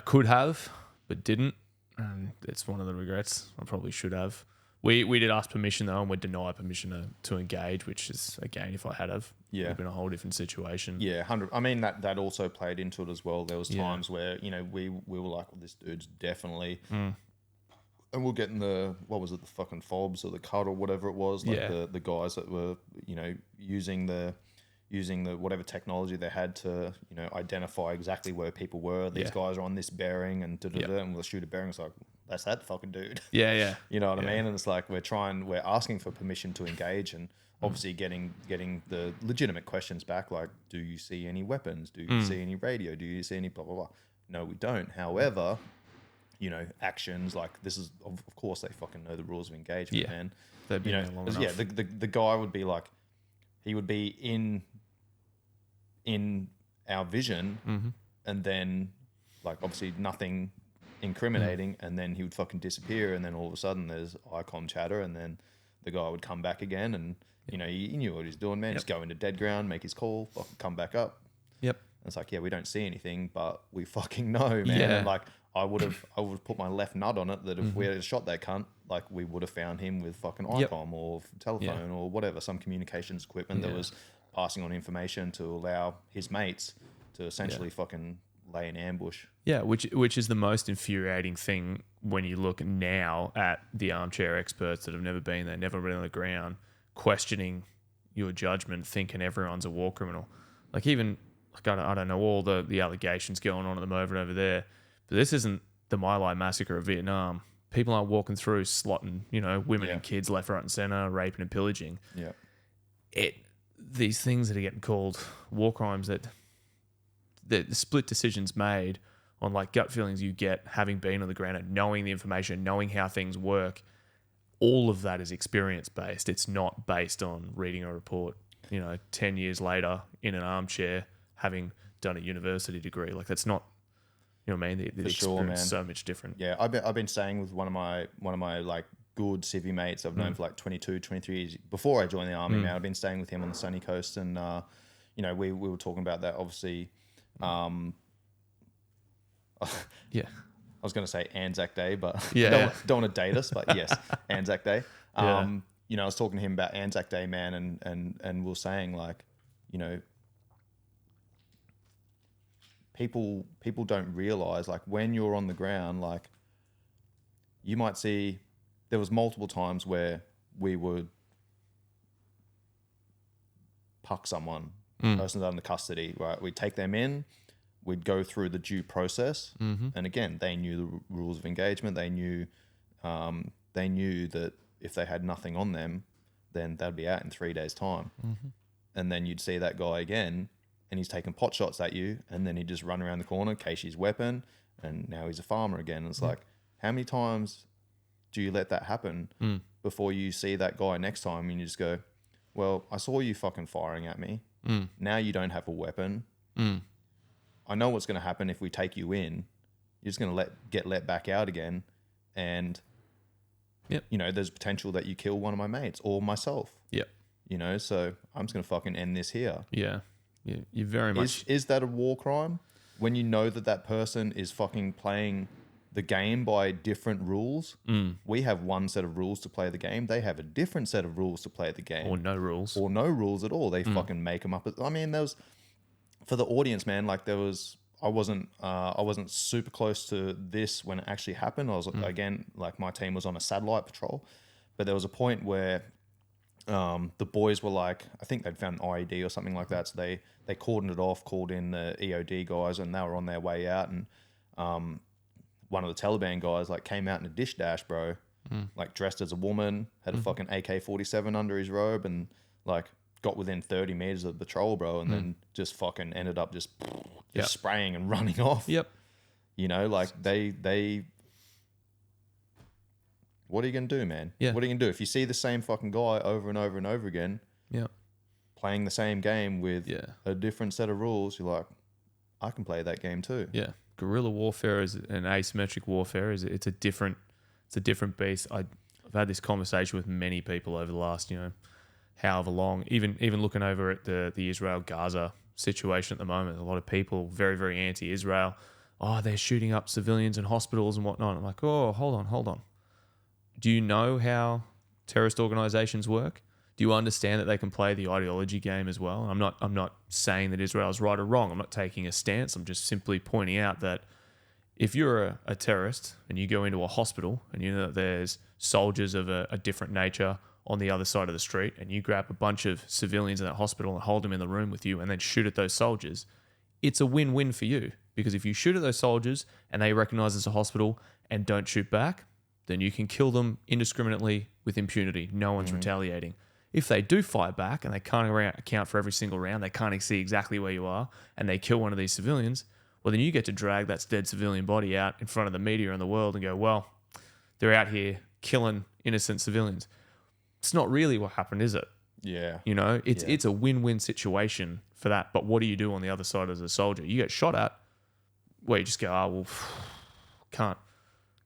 could have but didn't, and it's one of the regrets. I probably should have. We did ask permission though, and we're denied permission to engage, which is, again, if I had have, it would have been a whole different situation. Yeah, 100. I mean, that also played into it as well. There was times where we were like, well, this dude's definitely. And we'll get in the fucking fobs or the cut or whatever it was, the guys that were, using the whatever technology they had to, identify exactly where people were. These guys are on this bearing and and we'll shoot a bearing. It's like, that's that fucking dude. Yeah. You know what I mean? And it's like, we're asking for permission to engage, and obviously getting the legitimate questions back, like, do you see any weapons? Do you see any radio? Do you see any blah, blah, blah? No, we don't. However, actions like this is, of course, they fucking know the rules of engagement, man. They've been there long enough. The guy would be like, he would be in our vision, and then obviously nothing incriminating, and then he would fucking disappear, and then all of a sudden there's ICOM chatter, and then the guy would come back again, and he knew what he's doing, man. Just go into dead ground, make his call, fucking come back up. And it's like, we don't see anything, but we fucking know, man. And I would have put my left nut on it that if we had shot that cunt, we would have found him with fucking ICOM or telephone or whatever, some communications equipment that was passing on information to allow his mates to essentially fucking lay an ambush. Yeah, which is the most infuriating thing when you look now at the armchair experts that have never been there, never been on the ground, questioning your judgment, thinking everyone's a war criminal. I don't know all the allegations going on at the moment over there, but this isn't the My Lai massacre of Vietnam. people aren't walking through slotting, women Yeah. and kids left, right, and center, raping and pillaging. Yeah. These things that are getting called war crimes, that the split decisions made on like gut feelings you get having been on the ground and knowing the information, knowing how things work, all of that is experience based. It's not based on reading a report, 10 years later in an armchair having done a university degree. Like that's not, you know what I mean? The For sure, experience man. is so much different. Yeah, I've been staying with one of my like good civvy mates I've known for like 22, 23 years before I joined the army. Man, I've been staying with him on the sunny coast, and we were talking about that. Obviously, Yeah. I was going to say Anzac Day, but Yeah. don't want to date us. But yes, Anzac Day. Yeah. I was talking to him about Anzac Day, man, and we were saying like, people don't realize like when you're on the ground, like you might see there was multiple times where we would puck someone, person's under custody, right? We'd take them in, we'd go through the due process, and again, they knew the rules of engagement. They knew that if they had nothing on them, then they'd be out in 3 days' time. And then you'd see that guy again, and he's taking pot shots at you, and then he'd just run around the corner, case his weapon, and now he's a farmer again. And it's like, how many times do you let that happen before you see that guy next time and you just go, well, I saw you fucking firing at me. Now you don't have a weapon. I know what's going to happen if we take you in. You're just going to get let back out again. And, there's potential that you kill one of my mates or myself. Yep. So I'm just going to fucking end this here. Yeah. You very much. Is that a war crime? When you know that person is fucking playing the game by different rules. We have one set of rules to play the game. They have a different set of rules to play the game. Or no rules. Or no rules at all. They fucking make them up. I mean, there was, for the audience, man, like I wasn't super close to this when it actually happened. I was, again, like my team was on a satellite patrol, but there was a point where the boys were like, I think they'd found an IED or something like that. So they cordoned it off, called in the EOD guys, and they were on their way out. And one of the Taliban guys like came out in a dish dash, bro, like dressed as a woman, had a fucking AK-47 under his robe, and like got within 30 meters of the patrol, bro, and then just fucking ended up just spraying and running off. Yep. Like they what are you going to do, man? Yeah. What are you going to do? If you see the same fucking guy over and over and over again, playing the same game with a different set of rules, you're like, I can play that game too. Yeah. Guerrilla warfare is an asymmetric warfare. It's a different beast. I've had this conversation with many people over the last, however long, even looking over at the Israel-Gaza situation at the moment. A lot of people very, very anti-Israel. Oh, they're shooting up civilians in hospitals and whatnot. I'm like, oh, hold on. Do you know how terrorist organizations work? Do you understand that they can play the ideology game as well? I'm not saying that Israel is right or wrong. I'm not taking a stance. I'm just simply pointing out that if you're a terrorist and you go into a hospital and you know that there's soldiers of a different nature on the other side of the street, and you grab a bunch of civilians in that hospital and hold them in the room with you and then shoot at those soldiers, it's a win-win for you. Because if you shoot at those soldiers and they recognize it's a hospital and don't shoot back, then you can kill them indiscriminately with impunity. No one's retaliating. If they do fire back and they can't account for every single round, they can't see exactly where you are, and they kill one of these civilians, well, then you get to drag that dead civilian body out in front of the media and the world and go, well, they're out here killing innocent civilians. It's not really what happened, is it? Yeah. It's a win-win situation for that. But what do you do on the other side as a soldier? You get shot at, well, you just go, oh, well, can't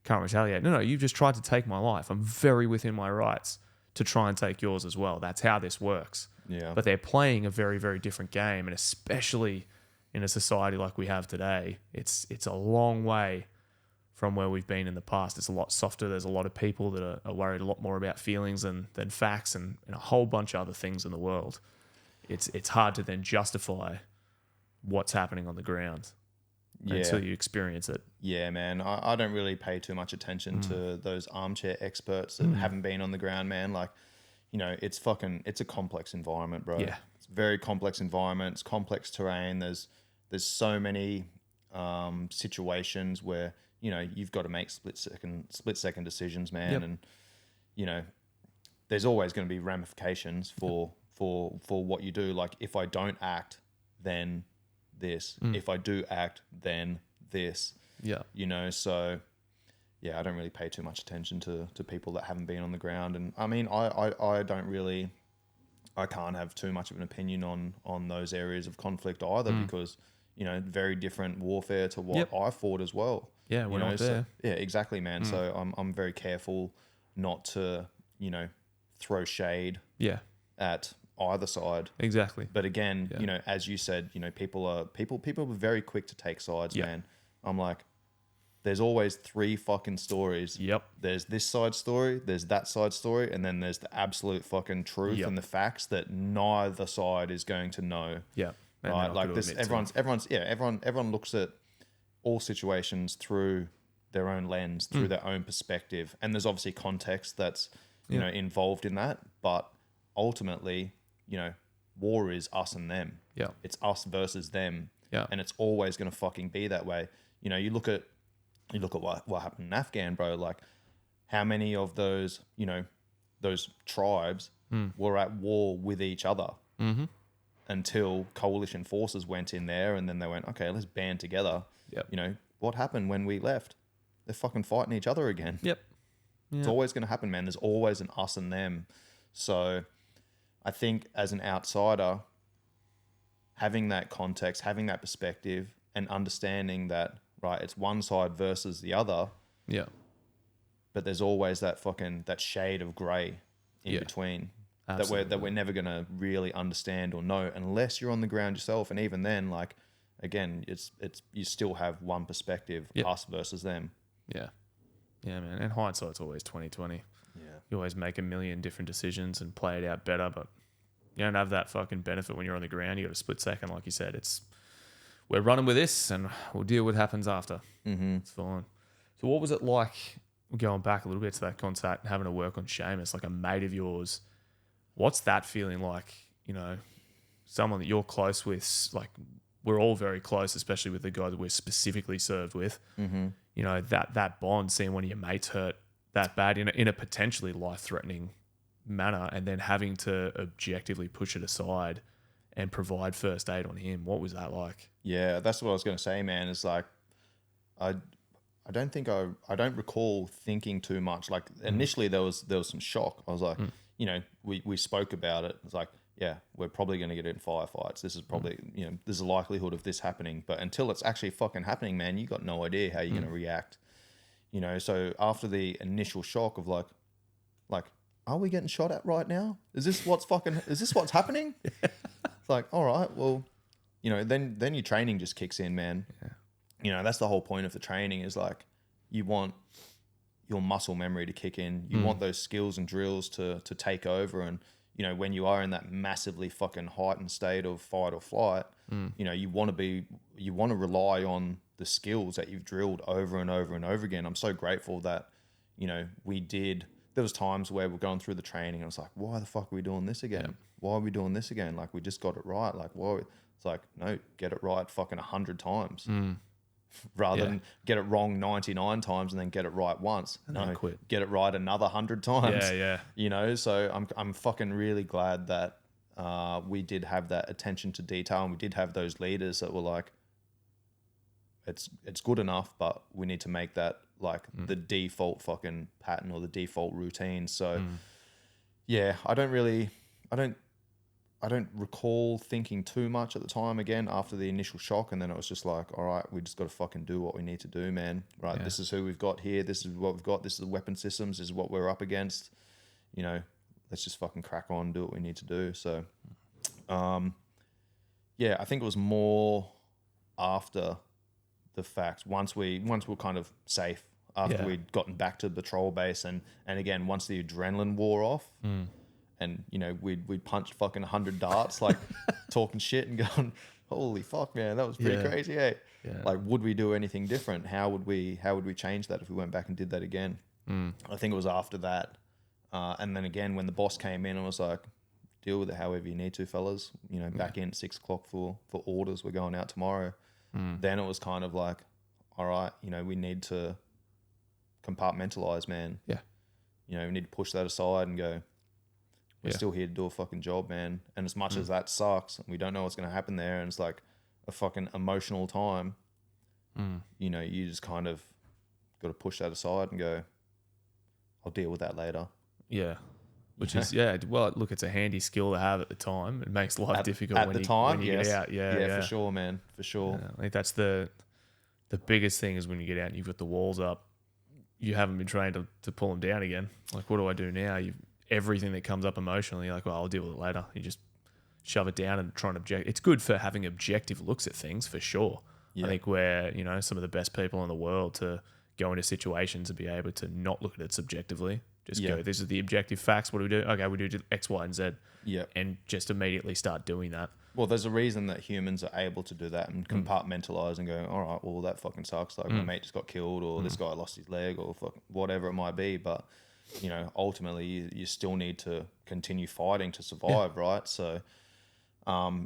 retaliate. No, you've just tried to take my life. I'm very within my rights to try and take yours as well. That's how this works. Yeah. But they're playing a very, very different game, and especially in a society like we have today, it's a long way from where we've been in the past. It's a lot softer. There's a lot of people that are worried a lot more about feelings than facts and a whole bunch of other things in the world. It's hard to then justify what's happening on the ground until you experience it. Yeah, man. I don't really pay too much attention to those armchair experts that haven't been on the ground, man. Like, it's a complex environment, bro. Yeah. It's a very complex environment. It's complex terrain. There's so many situations where, you know, you've got to make split second decisions, man. Yep. And, you know, there's always going to be ramifications for what you do. Like, if I don't act, then this. If I do act, then this. Yeah. You know, so yeah, I don't really pay too much attention to people that haven't been on the ground. And I mean, I don't really, I can't have too much of an opinion on those areas of conflict either, because, you know, very different warfare to what I fought as well. Yeah, we're not there. So, yeah, exactly, man. So I'm very careful not to, you know, throw shade at either side. Exactly. But again, you know, as you said, you know, people are very quick to take sides, man. I'm like, there's always 3 fucking stories. Yep. There's this side story, there's that side story, and then there's the absolute fucking truth and the facts that neither side is going to know. Yeah. Right. Like this, everyone looks at all situations through their own lens, through their own perspective. And there's obviously context that's, you know, involved in that. But ultimately, you know, war is us and them. Yeah. It's us versus them. Yeah. And it's always going to fucking be that way. You know, you look at what happened in Afghan, bro. Like, how many of those, you know, those tribes were at war with each other until coalition forces went in there, and then they went, okay, let's band together. Yep. You know, what happened when we left? They're fucking fighting each other again. Yep. It's always going to happen, man. There's always an us and them. So I think as an outsider, having that context, having that perspective, and understanding that, right, it's one side versus the other. Yeah. But there's always that shade of grey in between. Absolutely. that we're never going to really understand or know unless you're on the ground yourself. And even then, like, again, it's you still have one perspective, us versus them. Yeah. Yeah, man. And hindsight's always 20/20. Yeah. You always make a million different decisions and play it out better, but you don't have that fucking benefit when you're on the ground. You got a split second, like you said. We're running with this and we'll deal with what happens after. Mm-hmm. It's fine. So what was it like, going back a little bit to that contact, having to work on Seamus, like a mate of yours? What's that feeling like, you know, someone that you're close with? Like, we're all very close, especially with the guy that we're specifically served with. Mm-hmm. You know, that bond, seeing one of your mates hurt that bad in a potentially life-threatening manner, and then having to objectively push it aside and provide first aid on him. What was that like? Yeah, that's what I was going to say, man. It's like, I don't recall thinking too much. Like, initially there was some shock. I was like, you know, we spoke about it. It's like, yeah, we're probably going to get in firefights. This is probably, you know, there's a likelihood of this happening. But until it's actually fucking happening, man, you got no idea how you're going to react. You know, so after the initial shock of like, are we getting shot at right now? Is this what's happening? It's like, all right, well, you know, then your training just kicks in, man. Yeah. You know, that's the whole point of the training, is like, you want your muscle memory to kick in. You want those skills and drills to take over. And, you know, when you are in that massively fucking heightened state of fight or flight, you know, you want to rely on the skills that you've drilled over and over and over again. I'm so grateful that, you know, there was times where we're going through the training and it's like, why the fuck are we doing this again? Yeah. Why are we doing this again? Like, we just got it right. Like, why? It's like, no, get it right fucking 100 times. Rather than get it wrong 99 times and then get it right once. And no, quit. Get it right another 100 times. Yeah. You know, so I'm fucking really glad that we did have that attention to detail, and we did have those leaders that were like, it's good enough, but we need to make that like the default fucking pattern or the default routine. So yeah, I don't recall thinking too much at the time, again, after the initial shock. And then it was just like, all right, we just got to fucking do what we need to do, man. Right. Yeah. This is who we've got here. This is what we've got. This is the weapon systems. This is what we're up against. You know, let's just fucking crack on, do what we need to do. So, yeah, I think it was more after the fact, once we're kind of safe, after we'd gotten back to the patrol base, and again, once the adrenaline wore off, and, you know, we'd punched fucking 100 darts, like talking shit and going, holy fuck, man, that was pretty crazy, eh? Yeah. Like, would we do anything different? How would we change that if we went back and did that again? I think it was after that. And then again, when the boss came in and was like, deal with it however you need to, fellas, you know, back in at 6 o'clock for orders, we're going out tomorrow. Then it was kind of like, all right, you know, we need to compartmentalize, man. Yeah. You know, we need to push that aside and go, we're Yeah. still here to do a fucking job, man. And as much as that sucks, and we don't know what's going to happen there, and it's like a fucking emotional time, you know, you just kind of got to push that aside and go, I'll deal with that later. Yeah. Which is, well, look, it's a handy skill to have at the time. It makes life difficult at when the you, time, when you yes. get out. Yeah, for sure, man, for sure. Yeah, I think that's the biggest thing is when you get out and you've got the walls up, you haven't been trained to pull them down again. Like, what do I do now? Everything that comes up emotionally, you're like, well, I'll deal with it later. You just shove it down and try and object. It's good for having objective looks at things, for sure. Yeah. I think we're, you know, some of the best people in the world to go into situations and be able to not look at it subjectively. Just go, this is the objective facts. What do we do? Okay, we do X, Y, and Z. Yeah. And just immediately start doing that. Well, there's a reason that humans are able to do that and compartmentalize and go, all right, well, that fucking sucks. Like, my mate just got killed, or this guy lost his leg, or whatever it might be. But, you know, ultimately, you still need to continue fighting to survive, right? So,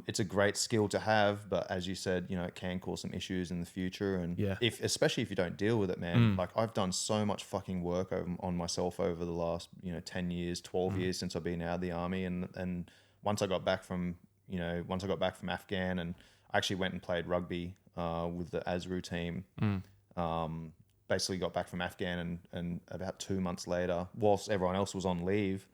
it's a great skill to have, but as you said, you know, it can cause some issues in the future. And especially if you don't deal with it, man. Like, I've done so much fucking work on myself over the last, you know, 10 years, 12 years since I've been out of the army. And once I got back from Afghan, and I actually went and played rugby with the ASRU team. Basically got back from Afghan, and about 2 months later, whilst everyone else was on leave,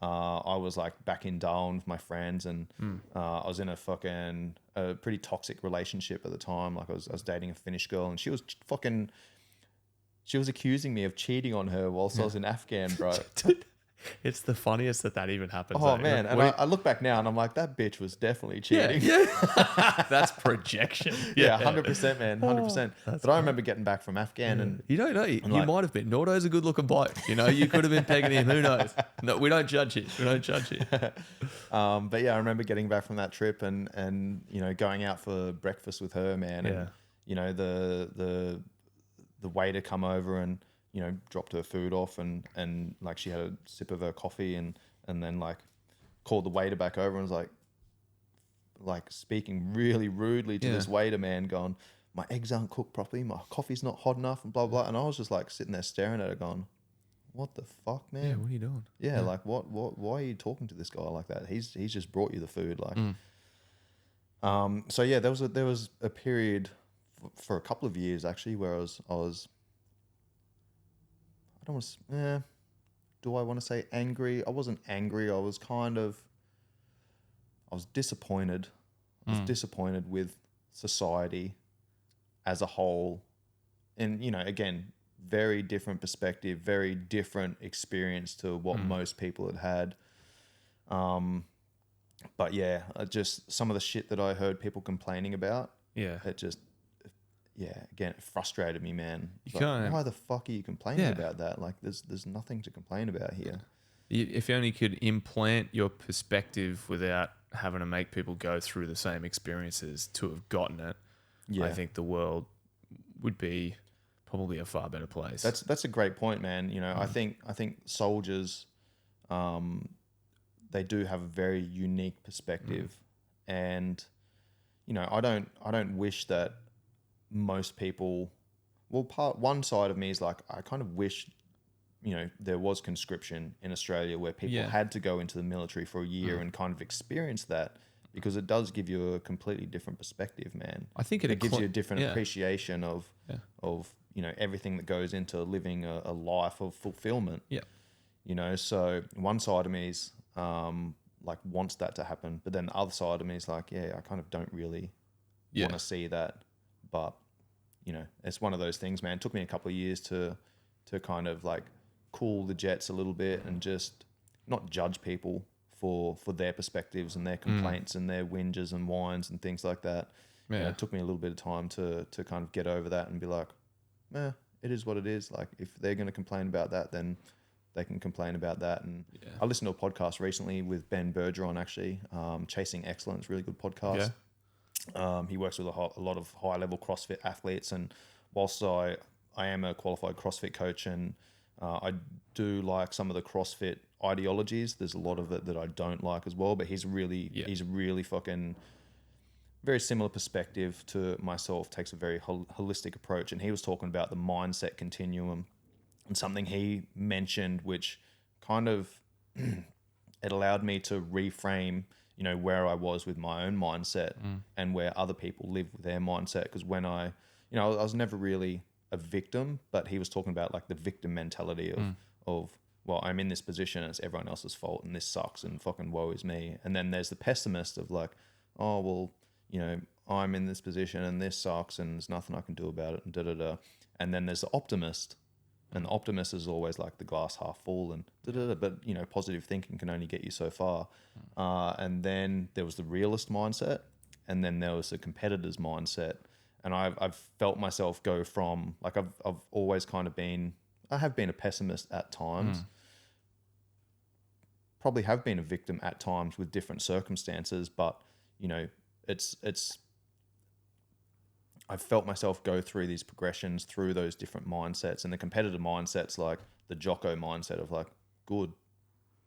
I was like back in Darwin with my friends, and I was in a pretty toxic relationship at the time. Like, I was dating a Finnish girl, and she was accusing me of cheating on her whilst I was in Afghan, bro. It's the funniest that even happens. Oh, man. And I look back now and I'm like, that bitch was definitely cheating. Yeah. That's projection. Yeah, 100%, man. 100%. But I remember getting back from Afghan and... You don't know. You might have been. Nordo's a good looking bloke. You know, you could have been pegging him. Who knows? No, we don't judge it. But yeah, I remember getting back from that trip and you know, going out for breakfast with her, man. And, you know, the waiter come over and, you know, dropped her food off and like she had a sip of her coffee and then like called the waiter back over and was like speaking really rudely to this waiter, man, going, my eggs aren't cooked properly, my coffee's not hot enough, and blah, blah. And I was just like sitting there staring at her going, what the fuck, man? Yeah, what are you doing? Yeah, like what, why are you talking to this guy like that? He's just brought you the food. Like, so yeah, there was a period for a couple of years actually where I was I don't want to. Do I want to say angry? I wasn't angry. I was disappointed. I was disappointed with society as a whole, and you know, again, very different perspective, very different experience to what most people had. But yeah, just some of the shit that I heard people complaining about. Yeah, it just. Yeah, again, it frustrated me, man. Like, why the fuck are you complaining about that? Like, there's nothing to complain about here. If you only could implant your perspective without having to make people go through the same experiences to have gotten it, I think the world would be probably a far better place. That's a great point, man. You know, I think soldiers, they do have a very unique perspective, and you know, I don't wish that. Most people, one side of me is like, I kind of wish, you know, there was conscription in Australia where people had to go into the military for a year and kind of experience that, because it does give you a completely different perspective, man. I think it gives you a different appreciation of you know, everything that goes into living a life of fulfillment. Yeah, you know, so one side of me is like wants that to happen, but then the other side of me is like, yeah, I kind of don't really want to see that. But, you know, it's one of those things, man. It took me a couple of years to kind of like cool the jets a little bit and just not judge people for their perspectives and their complaints and their whinges and whines and things like that. Yeah. You know, it took me a little bit of time to kind of get over that and be like, it is what it is. Like, if they're going to complain about that, then they can complain about that. And I listened to a podcast recently with Ben Bergeron, actually, Chasing Excellence, really good podcast. Yeah. He works with a lot of high-level CrossFit athletes, and whilst I am a qualified CrossFit coach, and I do like some of the CrossFit ideologies, there's a lot of it that I don't like as well. But he's really fucking very similar perspective to myself, takes a very holistic approach. And he was talking about the mindset continuum, and something he mentioned, which kind of it allowed me to reframe, you know, where I was with my own mindset and where other people live with their mindset. Because when I was never really a victim, but he was talking about like the victim mentality of well, I'm in this position and it's everyone else's fault and this sucks and fucking woe is me. And then there's the pessimist of like, oh, well, you know, I'm in this position and this sucks and there's nothing I can do about it and da-da-da. And then there's the optimist. And the optimist is always like the glass half full and da-da-da. But, you know, positive thinking can only get you so far. And then there was the realist mindset. And then there was the competitor's mindset. And I've felt myself go from, like, I've always kind of been, I have been a pessimist at times. Probably have been a victim at times with different circumstances, but, you know, I've felt myself go through these progressions through those different mindsets. And the competitive mindset's like the Jocko mindset of like, good,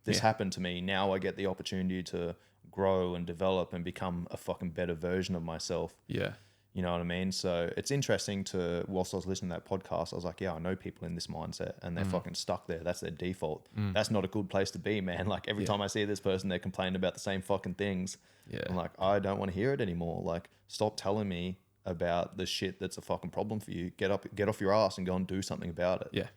this happened to me. Now I get the opportunity to grow and develop and become a fucking better version of myself. Yeah. You know what I mean? So it's interesting to, whilst I was listening to that podcast, I was like, yeah, I know people in this mindset and they're fucking stuck there. That's their default. That's not a good place to be, man. Like every time I see this person, they're complaining about the same fucking things. Yeah. I'm like, I don't want to hear it anymore. Like, stop telling me about the shit that's a fucking problem for you. Get off your ass and go and do something about it. Yeah.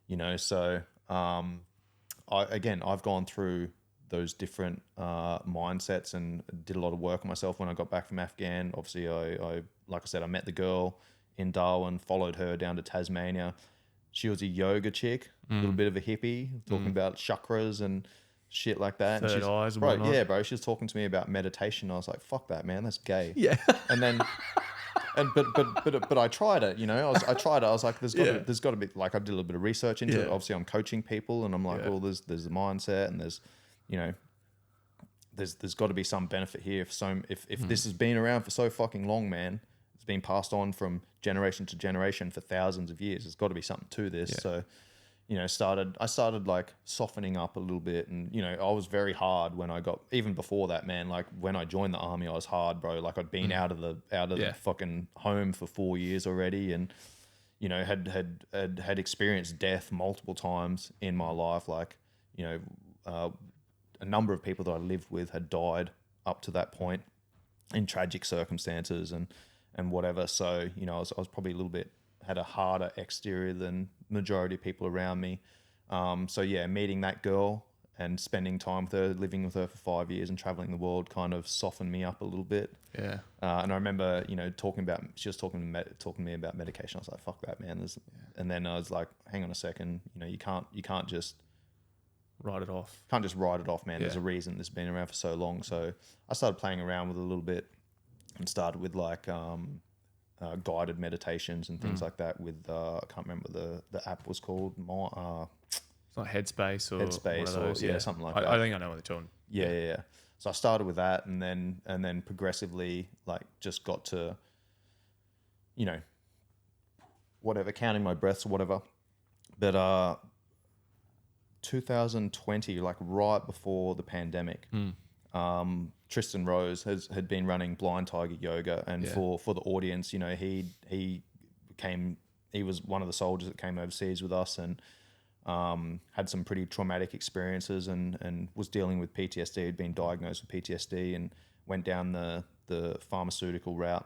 You know, so I've gone through those different mindsets and did a lot of work on myself when I got back from Afghan. Obviously, I like I said, I met the girl in Darwin, followed her down to Tasmania. She was a yoga chick, a little bit of a hippie, talking about chakras and shit like that. Third eyes and whatnot. Yeah, bro. She was talking to me about meditation. I was like, fuck that, man. That's gay. Yeah. And then... But I tried it, you know. I tried it. I was like, there's got to be, like, I did a little bit of research into it. Obviously, I'm coaching people, and I'm like, well, there's the mindset, and there's, you know, there's got to be some benefit here. If this has been around for so fucking long, man, it's been passed on from generation to generation for thousands of years. There's got to be something to this. Yeah. So, you know, I started like softening up a little bit, and, you know, I was very hard when I got, even before that, man, like when I joined the army, I was hard, bro. Like I'd been out of the fucking home for 4 years already, and, you know, had experienced death multiple times in my life. Like, you know, a number of people that I lived with had died up to that point in tragic circumstances and whatever. So, you know, I was probably a little bit, had a harder exterior than majority of people around me. So yeah, meeting that girl and spending time with her, living with her for 5 years and traveling the world kind of softened me up a little bit. Yeah. And I remember, you know, she was talking to me about medication. I was like, fuck that, man. And then I was like, hang on a second, you know, you can't just write it off. Can't just write it off, man. Yeah. There's a reason this has been around for so long. So I started playing around with it a little bit and started with like, guided meditations and things like that with I can't remember the app was called. It's not Headspace or something like that. I think I know what they're talking. Yeah. So I started with that and then progressively like just got to, you know, whatever, counting my breaths or whatever. But 2020, like right before the pandemic, Tristan Rose had been running Blind Tiger Yoga, and for the audience, you know, he was one of the soldiers that came overseas with us and had some pretty traumatic experiences and was dealing with PTSD. Had been diagnosed with PTSD and went down the pharmaceutical route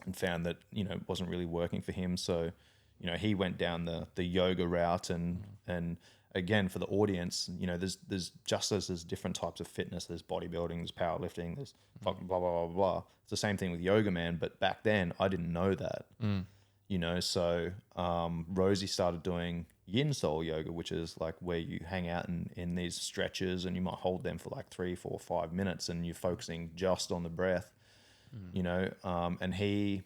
and found that, you know, it wasn't really working for him. So, you know, he went down the yoga route and again, for the audience, you know, there's just as there's different types of fitness. There's bodybuilding, there's powerlifting, there's fucking blah, blah, blah, blah. It's the same thing with yoga, man. But back then, I didn't know that, you know. So Rosie started doing yin soul yoga, which is like where you hang out in these stretches and you might hold them for like 3, 4, 5 minutes and you're focusing just on the breath, you know. And he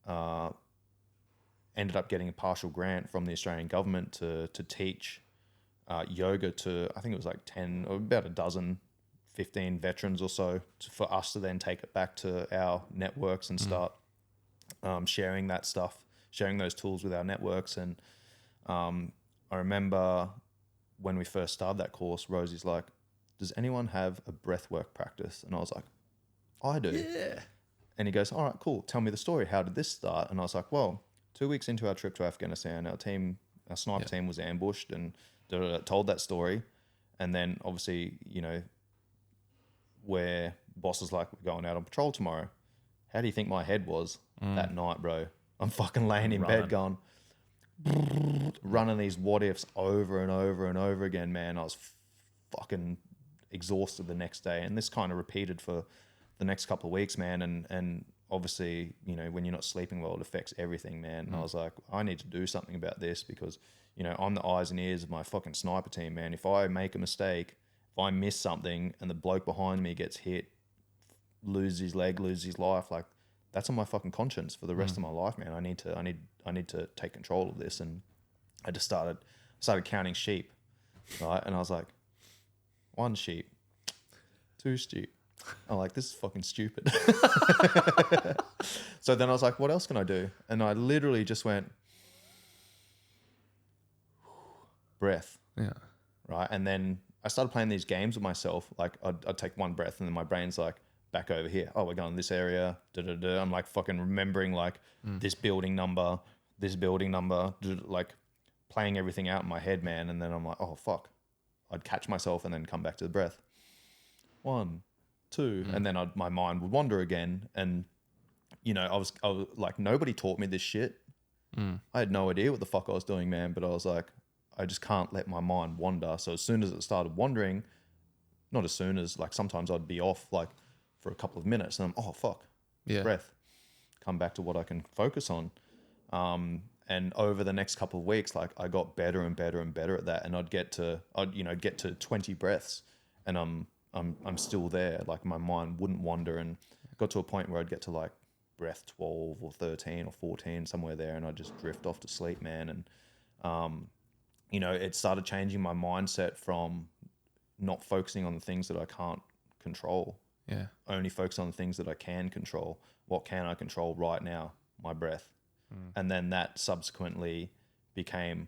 ended up getting a partial grant from the Australian government to teach yoga to, I think it was like 10 or about a dozen, 15 veterans or so, for us to then take it back to our networks and start sharing that stuff, sharing those tools with our networks. And I remember when we first started that course, Rosie's like, does anyone have a breathwork practice? And I was like, I do. Yeah. And he goes, all right, cool. Tell me the story. How did this start? And I was like, well, 2 weeks into our trip to Afghanistan, our sniper team was ambushed and told that story. And then obviously, you know, where boss is like, we're going out on patrol tomorrow. How do you think my head was that night, bro? I'm fucking laying in bed going, running these what ifs over and over and over again, man. I was fucking exhausted the next day. And this kind of repeated for the next couple of weeks, man. And obviously, you know, when you're not sleeping well, it affects everything, man. And I was like, I need to do something about this because, you know, I'm the eyes and ears of my fucking sniper team, man. If I make a mistake, if I miss something and the bloke behind me gets hit, loses his leg, loses his life, like that's on my fucking conscience for the rest of my life, man. I need to take control of this. And I just started counting sheep, right? And I was like, 1 sheep, 2 sheep. I'm like, this is fucking stupid. So then I was like, what else can I do? And I literally just went, breath. Yeah. Right. And then I started playing these games with myself. Like I'd take 1 breath and then my brain's like, back over here. Oh, we're going this area. I'm like fucking remembering like this building number, like playing everything out in my head, man. And then I'm like, oh, fuck. I'd catch myself and then come back to the breath. 1, 2. And then my mind would wander again. And, you know, I was like, nobody taught me this shit. I had no idea what the fuck I was doing, man. But I was like, I just can't let my mind wander. So as soon as it started wandering, not as soon as, like sometimes I'd be off like for a couple of minutes and I'm, oh, fuck, breath. Come back to what I can focus on. And over the next couple of weeks, like I got better and better and better at that. And I'd get to 20 breaths and I'm still there. Like my mind wouldn't wander, and got to a point where I'd get to like breath 12 or 13 or 14, somewhere there. And I'd just drift off to sleep, man. And, you know, it started changing my mindset from not focusing on the things that I can't control. Yeah. Only focus on the things that I can control. What can I control right now? My breath. And then that subsequently became,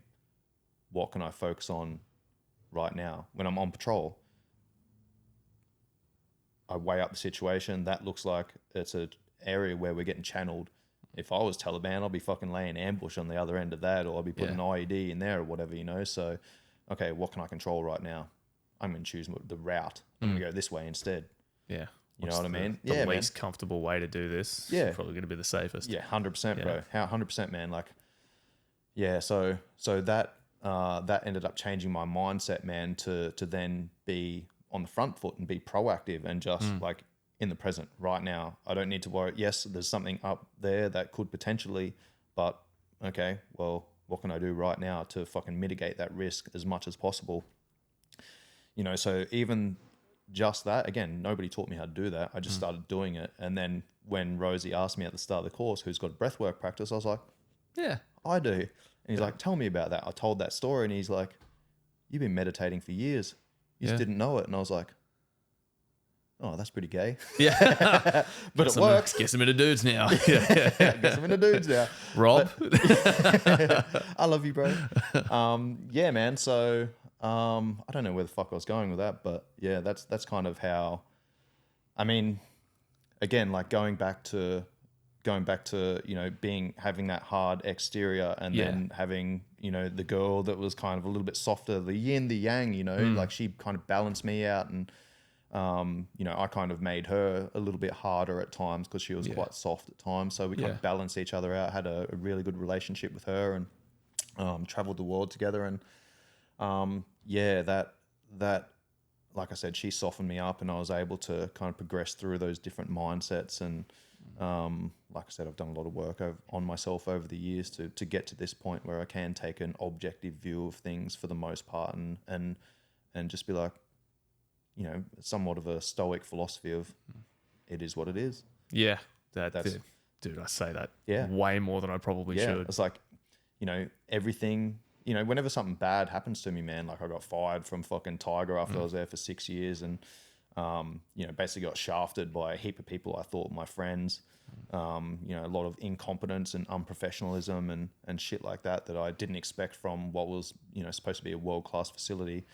what can I focus on right now? When I'm on patrol, I weigh up the situation. That looks like it's an area where we're getting channeled. If I was Taliban, I'll be fucking laying ambush on the other end of that, or I'll be putting an IED in there or whatever, you know? So, okay, what can I control right now? I'm going to choose the route. I'm going to go this way instead. Yeah. You know what I mean? The least comfortable way to do this is probably going to be the safest. Yeah, 100%, bro. 100%, man. Like, yeah, so that ended up changing my mindset, man, to then be on the front foot and be proactive and just like in the present right now. I don't need to worry. Yes, there's something up there that could potentially, but okay, well, what can I do right now to fucking mitigate that risk as much as possible? You know, so even just that, again, nobody taught me how to do that. I just started doing it. And then when Rosie asked me at the start of the course, who's got breathwork practice, I was like, yeah, I do. And he's like, tell me about that. I told that story and he's like, you've been meditating for years. You just didn't know it. And I was like, oh, that's pretty gay. Yeah. But it works. Guess I'm into dudes now. Guess I'm into dudes now. Rob. I love you, bro. Yeah, man. So I don't know where the fuck I was going with that, but yeah, that's kind of how, I mean, again, like going back to, you know, having that hard exterior and then having, you know, the girl that was kind of a little bit softer, the yin, the yang, you know, like she kind of balanced me out. And, you know, I kind of made her a little bit harder at times because she was quite soft at times. So we kind of balanced each other out, had a really good relationship with her, and traveled the world together. And that, like I said, she softened me up and I was able to kind of progress through those different mindsets. And like I said, I've done a lot of work on myself over the years to get to this point where I can take an objective view of things for the most part and just be like, you know, somewhat of a stoic philosophy of it is what it is. Yeah. Dude, I say that way more than I probably should. It's like, you know, everything, you know, whenever something bad happens to me, man, like I got fired from fucking Tiger after I was there for 6 years and, you know, basically got shafted by a heap of people I thought were my friends. You know, a lot of incompetence and unprofessionalism and shit like that I didn't expect from what was, you know, supposed to be a world-class facility.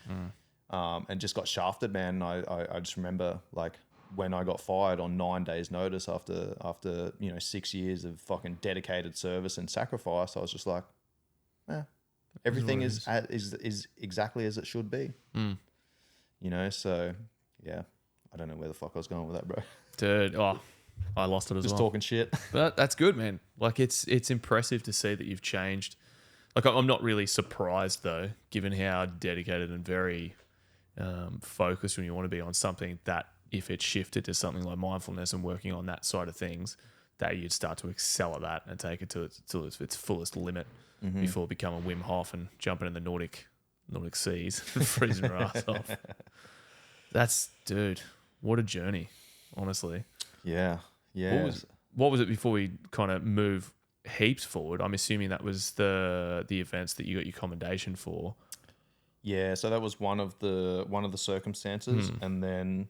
And just got shafted, man. I just remember like when I got fired on 9 days notice after 6 years of fucking dedicated service and sacrifice, I was just like, everything is exactly as it should be. So yeah, I don't know where the fuck I was going with that, bro. Dude, I lost it as Just well. talking shit. But that's good, man. Like it's impressive to see that you've changed. Like I'm not really surprised though, given how dedicated and very focused when you want to be on something, that if it shifted to something like mindfulness and working on that side of things, that you'd start to excel at that and take it to its fullest limit before becoming Wim Hof and jumping in the Nordic seas and freezing your ass off. That's, dude, what a journey, honestly. Yeah. What was it before we kind of move heaps forward? I'm assuming that was the events that you got your commendation for. Yeah, so that was one of the circumstances, and then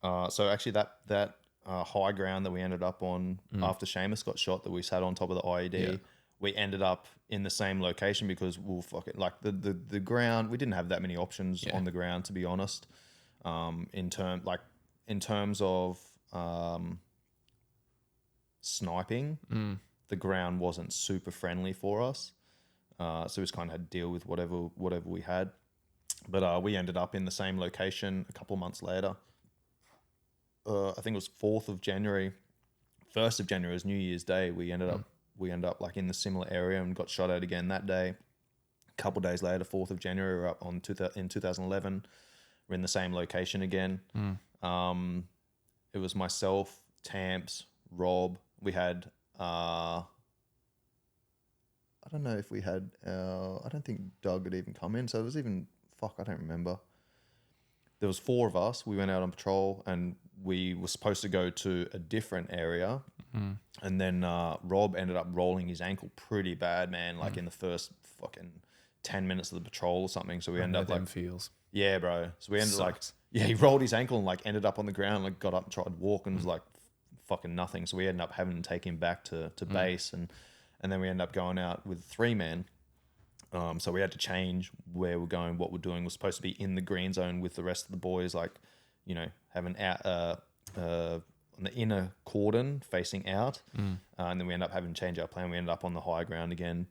so actually that high ground that we ended up on after Seamus got shot, that we sat on top of the IED, we ended up in the same location because we'll fucking like the ground. We didn't have that many options on the ground, to be honest. In terms of sniping, the ground wasn't super friendly for us, so we just kind of had to deal with whatever we had. But we ended up in the same location a couple of months later. I think it was 4th of January. 1st of January was New Year's Day. We ended up like in the similar area and got shot at again that day. A couple of days later, 4th of January, we're up in 2011. We're in the same location again. It was myself, Tamps, Rob. We had I don't know if we had I don't think Doug had even come in, so it was even I don't remember. There was 4 of us. We went out on patrol and we were supposed to go to a different area. And then Rob ended up rolling his ankle pretty bad, man, like in the first fucking 10 minutes of the patrol or something. So we ended up like feels. Yeah, bro. So we ended he rolled his ankle and like ended up on the ground, like got up and tried to walk and was like fucking nothing. So we ended up having to take him back to base, and then we ended up going out with 3 men. So we had to change where we're going, what we're doing. We're supposed to be in the green zone with the rest of the boys, like, having out on the inner cordon facing out. And then we ended up having to change our plan. We ended up on the high ground again,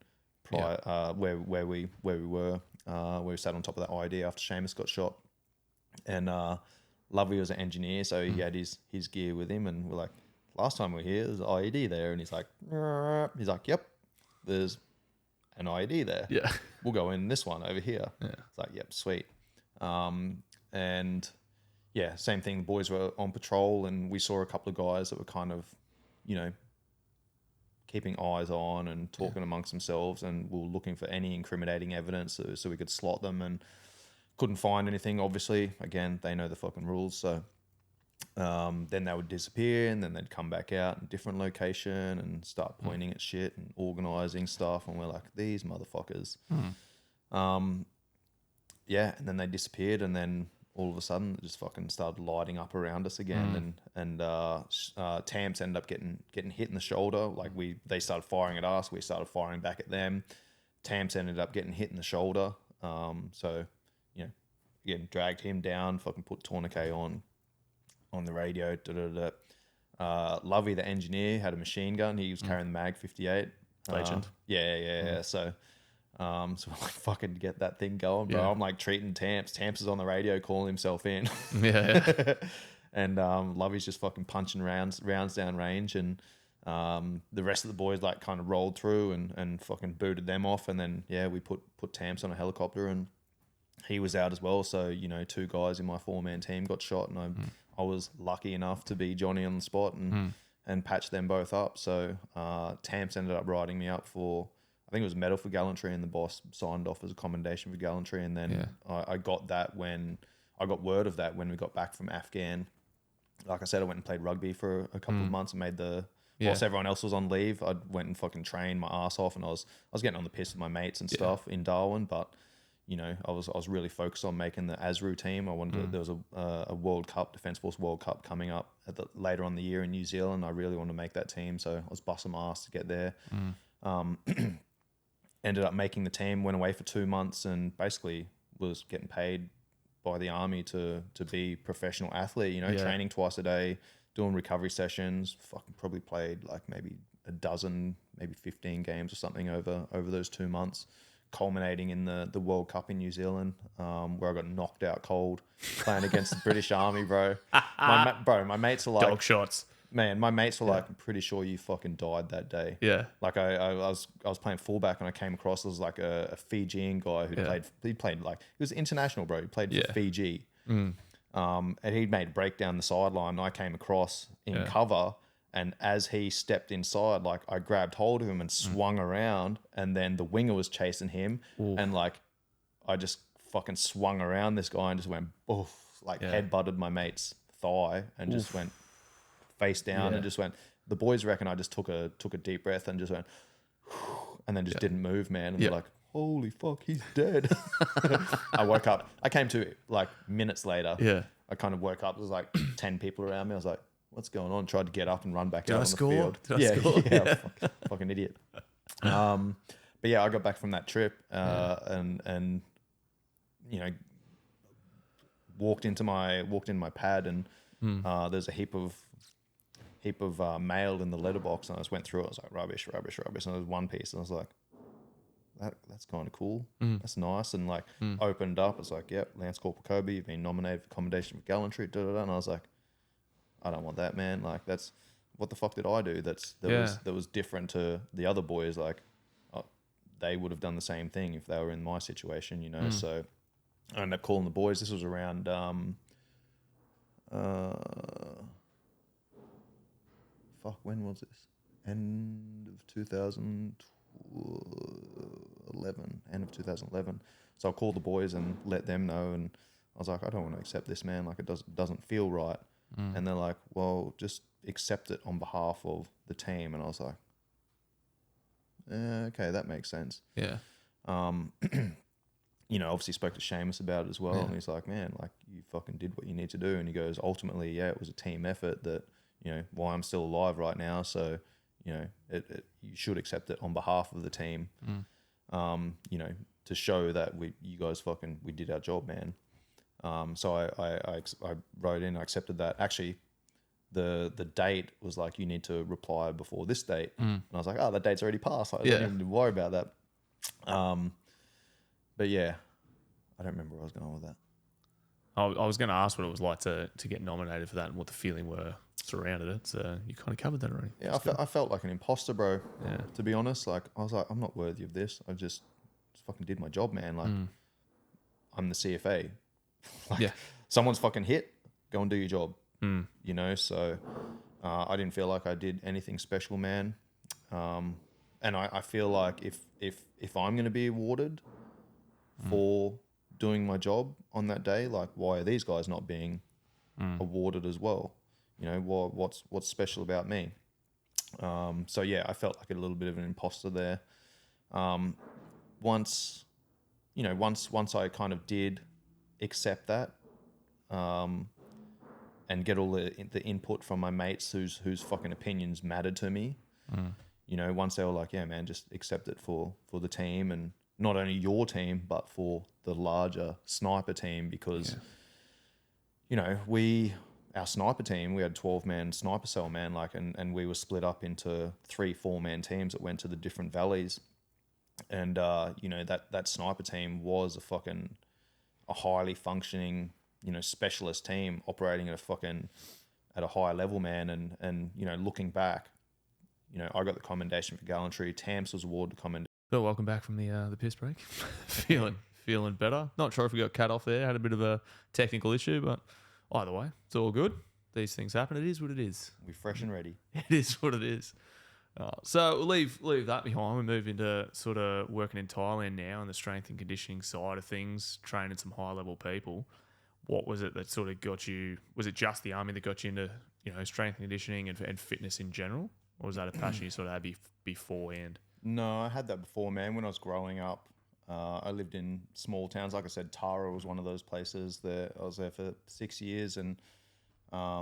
where we were, where we sat on top of that IED after Seamus got shot. And Lovey was an engineer, so he had his gear with him, and we're like, last time we were here, there's an IED there, and he's like, yep, there's an IED there. Yeah. We'll go in this one over here. Yeah. It's like, yep, sweet. And yeah, same thing. The boys were on patrol and we saw a couple of guys that were kind of, keeping eyes on and talking amongst themselves, and we were looking for any incriminating evidence so we could slot them, and couldn't find anything, obviously. Again, they know the fucking rules. So then they would disappear, and then they'd come back out in a different location and start pointing at shit and organising stuff, and we're like, these motherfuckers. And then they disappeared, and then all of a sudden it just fucking started lighting up around us again, and Tamps ended up getting hit in the shoulder. Like they started firing at us, we started firing back at them. Tamps ended up getting hit in the shoulder, so again, dragged him down, fucking put tourniquet on the radio. Lovey, the engineer, had a machine gun. He was carrying the Mag 58. Legend. So we're like, fucking get that thing going, bro. Yeah. I'm like treating Tamps. Tamps is on the radio calling himself in. Yeah. And Lovey's just fucking punching rounds down range, and the rest of the boys like kind of rolled through and fucking booted them off, and then we put Tamps on a helicopter, and he was out as well. So 2 guys in my 4-man team got shot, and I was lucky enough to be Johnny on the spot and patch them both up. So Tamps ended up writing me up for, I think it was medal for gallantry, and the boss signed off as a commendation for gallantry. And then I got that when I got word of that when we got back from Afghan. Like I said, I went and played rugby for a couple of months and made whilst everyone else was on leave, I went and fucking trained my ass off, and I was getting on the piss with my mates and stuff in Darwin, but I was really focused on making the ASRU team. I wanted to, there was a World Cup, Defence Force World Cup coming up later on the year in New Zealand. I really wanted to make that team, so I was busting my ass to get there. Ended up making the team, went away for 2 months, and basically was getting paid by the army to be professional athlete. You know, Yeah. training twice a day, doing recovery sessions. Fucking probably played like maybe a dozen, maybe 15 games or something over those 2 months, culminating in the World Cup in New Zealand, where I got knocked out cold playing against the British Army, bro. My mates are like, Dog shots. man, my mates were like, I'm pretty sure you fucking died that day. Yeah. Like I was playing fullback and I came across, there was like a Fijian guy who played like, he was international, bro. He played for Fiji. And he'd made a break down the sideline and I came across in cover, and as he stepped inside, like I grabbed hold of him and swung around, and then the winger was chasing him. And like I just fucking swung around this guy and just went boof, like headbutted my mate's thigh and just went face down and just went. The boys reckon I just took a deep breath and just went, and then just didn't move, man. And they're like, "Holy fuck, he's dead." I woke up. I came to like minutes later. Yeah. I kind of woke up. There was like 10 people around me. I was like, "What's going on?" Tried to get up and run back out on the field. Did I score? Yeah. Fucking idiot. But yeah, I got back from that trip and you know, walked in my pad and there's a heap of mail in the letterbox, and I just went through it. I was like, rubbish. And there was one piece, and I was like, that's kind of cool. That's nice. And like opened up. It's like, yep, Lance Corporal Kober, you've been nominated for Commendation for Gallantry. And I was like, I don't want that, man. Like, that's what the fuck did I do? That was different to the other boys. Like, they would have done the same thing if they were in my situation, you know. So I ended up calling the boys. This was around when was this? End of 2011. So I called the boys and let them know, and I was like, I don't want to accept this, man. Like, it doesn't feel right. And they're like, well, just accept it on behalf of the team. And I was like, okay, that makes sense. Yeah. You know, obviously spoke to Seamus about it as well, and he's like, man, like, you fucking did what you need to do. And he goes, ultimately, yeah, it was a team effort that, you know, why I'm still alive right now. So, you know, you should accept it on behalf of the team, you know, to show that we did our job, man. So I wrote in, I accepted that. Actually, the date was like, you need to reply before this date. And I was like, oh, that date's already passed. I don't even worry about that. But yeah, I don't remember where I was going with that. I was going to ask what it was like to get nominated for that and what the feeling were surrounded it. So you kind of covered that already. Yeah, I felt like an imposter, bro. Yeah. To be honest, like, I was like, I'm not worthy of this. I just fucking did my job, man. Like, I'm the CFA. Like, someone's fucking hit, go and do your job. You know, so I didn't feel like I did anything special, man. And I feel like if I'm going to be awarded for doing my job on that day, like, why are these guys not being awarded as well? You know, what's special about me? So yeah, I felt like a little bit of an imposter there. Once I kind of did accept that, and get all the input from my mates whose fucking opinions mattered to me. You know, once they were like, yeah, man, just accept it for the team, and not only your team, but for the larger sniper team, because, you know, our sniper team, we had 12-man sniper cell, man, like, and we were split up into 3-4-man teams that went to the different valleys. And, you know, that sniper team was a highly functioning, you know, specialist team operating at a high level, man. And, you know, looking back, you know, I got the Commendation for Gallantry. Tamps was awarded the Commendation. So welcome back from the piss break. feeling better. Not sure if we got cut off there. Had a bit of a technical issue, but either way, it's all good. These things happen. It is what it is. We're fresh and ready. It is what it is. So we'll leave that behind. We move into sort of working in Thailand now and the strength and conditioning side of things, training some high level people. What was it that sort of got you? Was it just the army that got you into, you know, strength and conditioning and fitness in general, or was that a passion you sort of had beforehand? No, I had that before, man. When I was growing up, I lived in small towns. Like I said, Tara was one of those places that I was there for 6 years, and I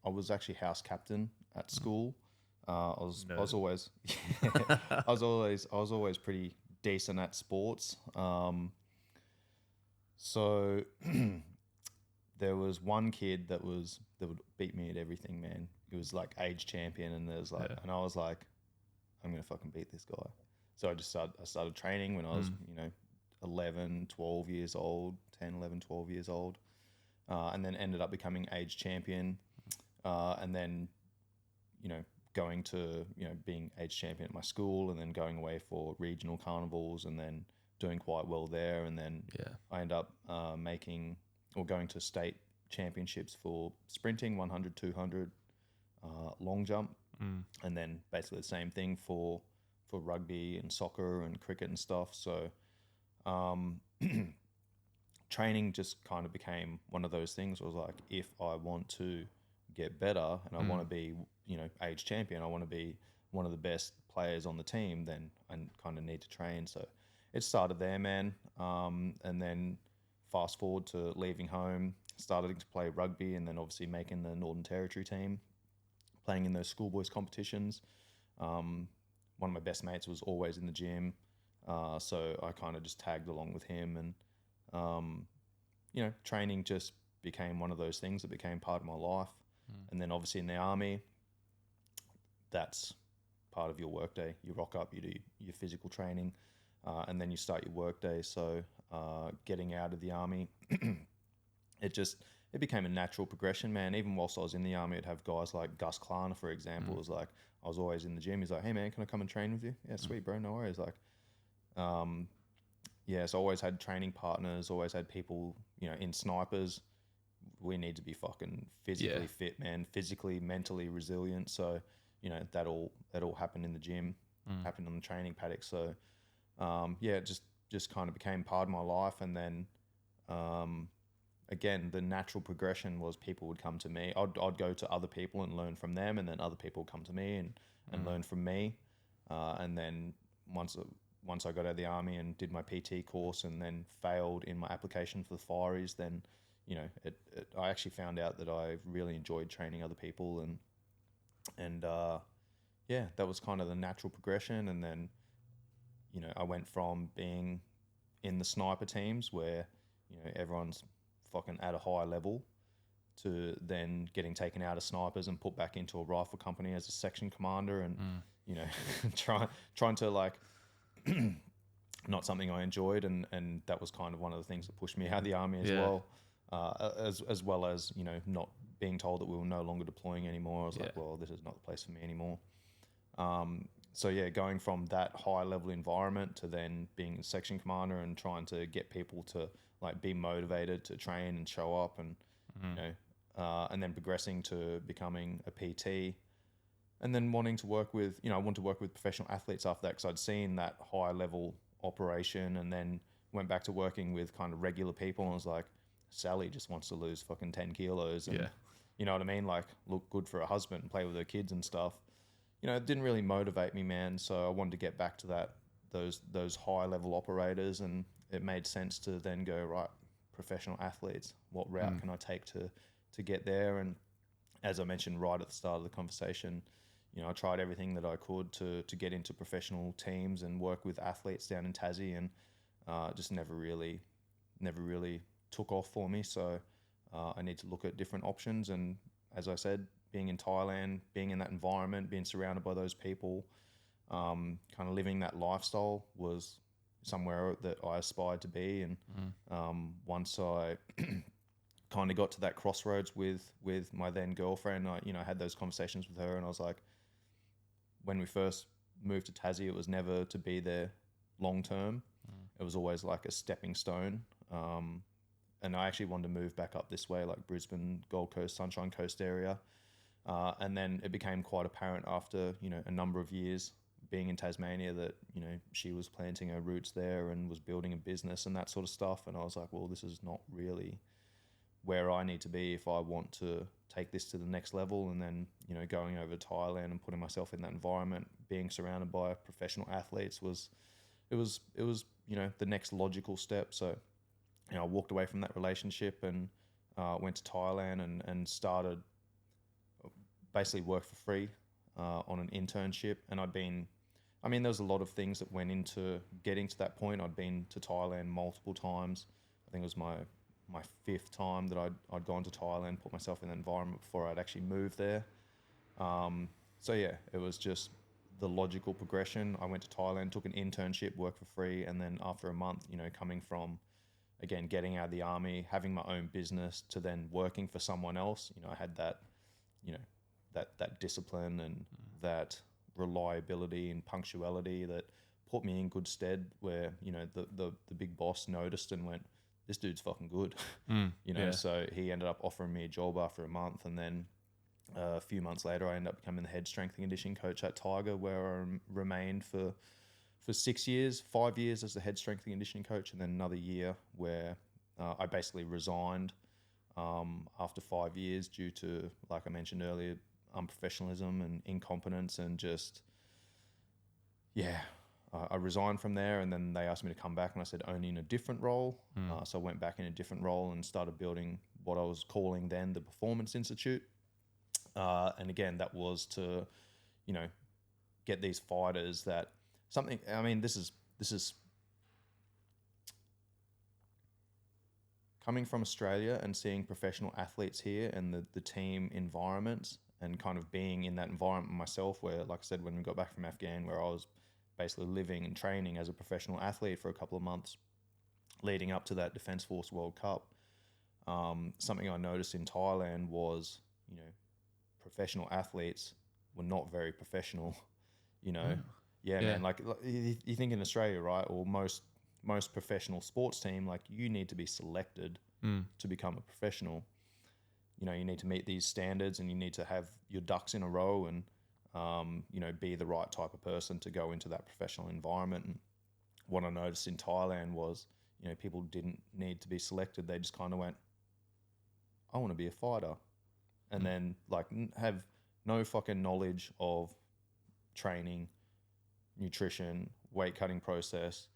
was actually house captain at school. I was always I was always pretty decent at sports. So there was one kid that would beat me at everything, man. He was like age champion, and and I was like, I'm gonna fucking beat this guy. So I started training when I was 11, 12 years old, 10, 11, 12 years old, and then ended up becoming age champion, and then going to being age champion at my school, and then going away for regional carnivals, and then doing quite well there, and then I end up going to state championships for sprinting, 100, 200, long jump, and then basically the same thing for rugby and soccer and cricket and stuff. So training just kind of became one of those things where I was like, if I want to get better and I want to be, age champion, I want to be one of the best players on the team, then I kind of need to train. So it started there, man. And then fast forward to leaving home, starting to play rugby, and then obviously making the Northern Territory team, playing in those schoolboys competitions. One of my best mates was always in the gym. So I kind of just tagged along with him, and, training just became one of those things that became part of my life. And then obviously in the army, that's part of your workday. You rock up, you do your physical training, and then you start your workday. So getting out of the army, it became a natural progression, man. Even whilst I was in the army, I'd have guys like Gus Klarner, for example. It was like, I was always in the gym. He's like, hey man, can I come and train with you? Yeah, sweet, bro, no worries. Like, so I always had training partners, always had people, in snipers. We need to be fucking physically fit, man, physically, mentally resilient. So, that all happened in the gym, happened on the training paddock. So, it just kind of became part of my life. And then, again, the natural progression was people would come to me. I'd go to other people and learn from them, and then other people would come to me and learn from me. And then once I got out of the army and did my PT course and then failed in my application for the Fireys, then I actually found out that I really enjoyed training other people, and that was kind of the natural progression. And then I went from being in the sniper teams where everyone's fucking at a high level to then getting taken out of snipers and put back into a rifle company as a section commander, and trying to like not something I enjoyed, and that was kind of one of the things that pushed me out of the army as well. As well as not being told that we were no longer deploying anymore. I was like, well, this is not the place for me anymore. Going from that high level environment to then being a section commander and trying to get people to like be motivated to train and show up, and and then progressing to becoming a PT, and then wanting to work with I wanted to work with professional athletes after that, because I'd seen that high level operation, and then went back to working with kind of regular people, and I was like, Sally just wants to lose fucking 10 kilos and you know what I mean, like look good for her husband and play with her kids and stuff. It didn't really motivate me, man. So I wanted to get back to those high level operators, and it made sense to then go, right, professional athletes, what route can I take to get there? And as I mentioned right at the start of the conversation, I tried everything that I could to get into professional teams and work with athletes down in Tassie, and just never really took off for me. So I need to look at different options. And as I said, being in Thailand, being in that environment, being surrounded by those people, kind of living that lifestyle was somewhere that I aspired to be. And once I kind of got to that crossroads with my then girlfriend, I had those conversations with her, and I was like, when we first moved to Tassie, it was never to be there long term. It was always like a stepping stone. And I actually wanted to move back up this way, like Brisbane, Gold Coast, Sunshine Coast area. And then it became quite apparent after, a number of years being in Tasmania that, she was planting her roots there and was building a business and that sort of stuff. And I was like, well, this is not really where I need to be if I want to take this to the next level. And then, going over to Thailand and putting myself in that environment, being surrounded by professional athletes was the next logical step. So, I walked away from that relationship and went to Thailand and started basically work for free on an internship. And there was a lot of things that went into getting to that point. I'd been to Thailand multiple times. I think it was my fifth time that I'd gone to Thailand, put myself in that environment before I'd actually moved there. So yeah, it was just the logical progression. I went to Thailand, took an internship, worked for free, and then after a month, you know, coming from, again, getting out of the army, having my own business, to then working for someone else, you know, I had that, you know, that discipline and that reliability and punctuality that put me in good stead, where, you know, the big boss noticed and went, this dude's fucking good. You know, so he ended up offering me a job after a month, and then a few months later I ended up becoming the head strength and conditioning coach at Tiger, where I remained for 6 years, 5 years as the head strength and conditioning coach, and then another year where I basically resigned after 5 years due to, like I mentioned earlier, unprofessionalism and incompetence, and just, I resigned from there, and then they asked me to come back, and I said only in a different role. So I went back in a different role and started building what I was calling then the Performance Institute. And again, that was to, you know, get these fighters that something. I mean, this is coming from Australia and seeing professional athletes here and the team environments, and kind of being in that environment myself, where, like I said, when we got back from Afghan, where I was basically living and training as a professional athlete for a couple of months leading up to that Defence Force World Cup. Something I noticed in Thailand was, you know, professional athletes were not very professional, you know. Man, like you think in Australia, right, or most professional sports team, like, you need to be selected to become a professional. You know, you need to meet these standards, and you need to have your ducks in a row, and you know, be the right type of person to go into that professional environment. And what I noticed in Thailand was, you know, people didn't need to be selected. They just kind of went, I want to be a fighter. And then, like, have no fucking knowledge of training, nutrition, weight cutting process,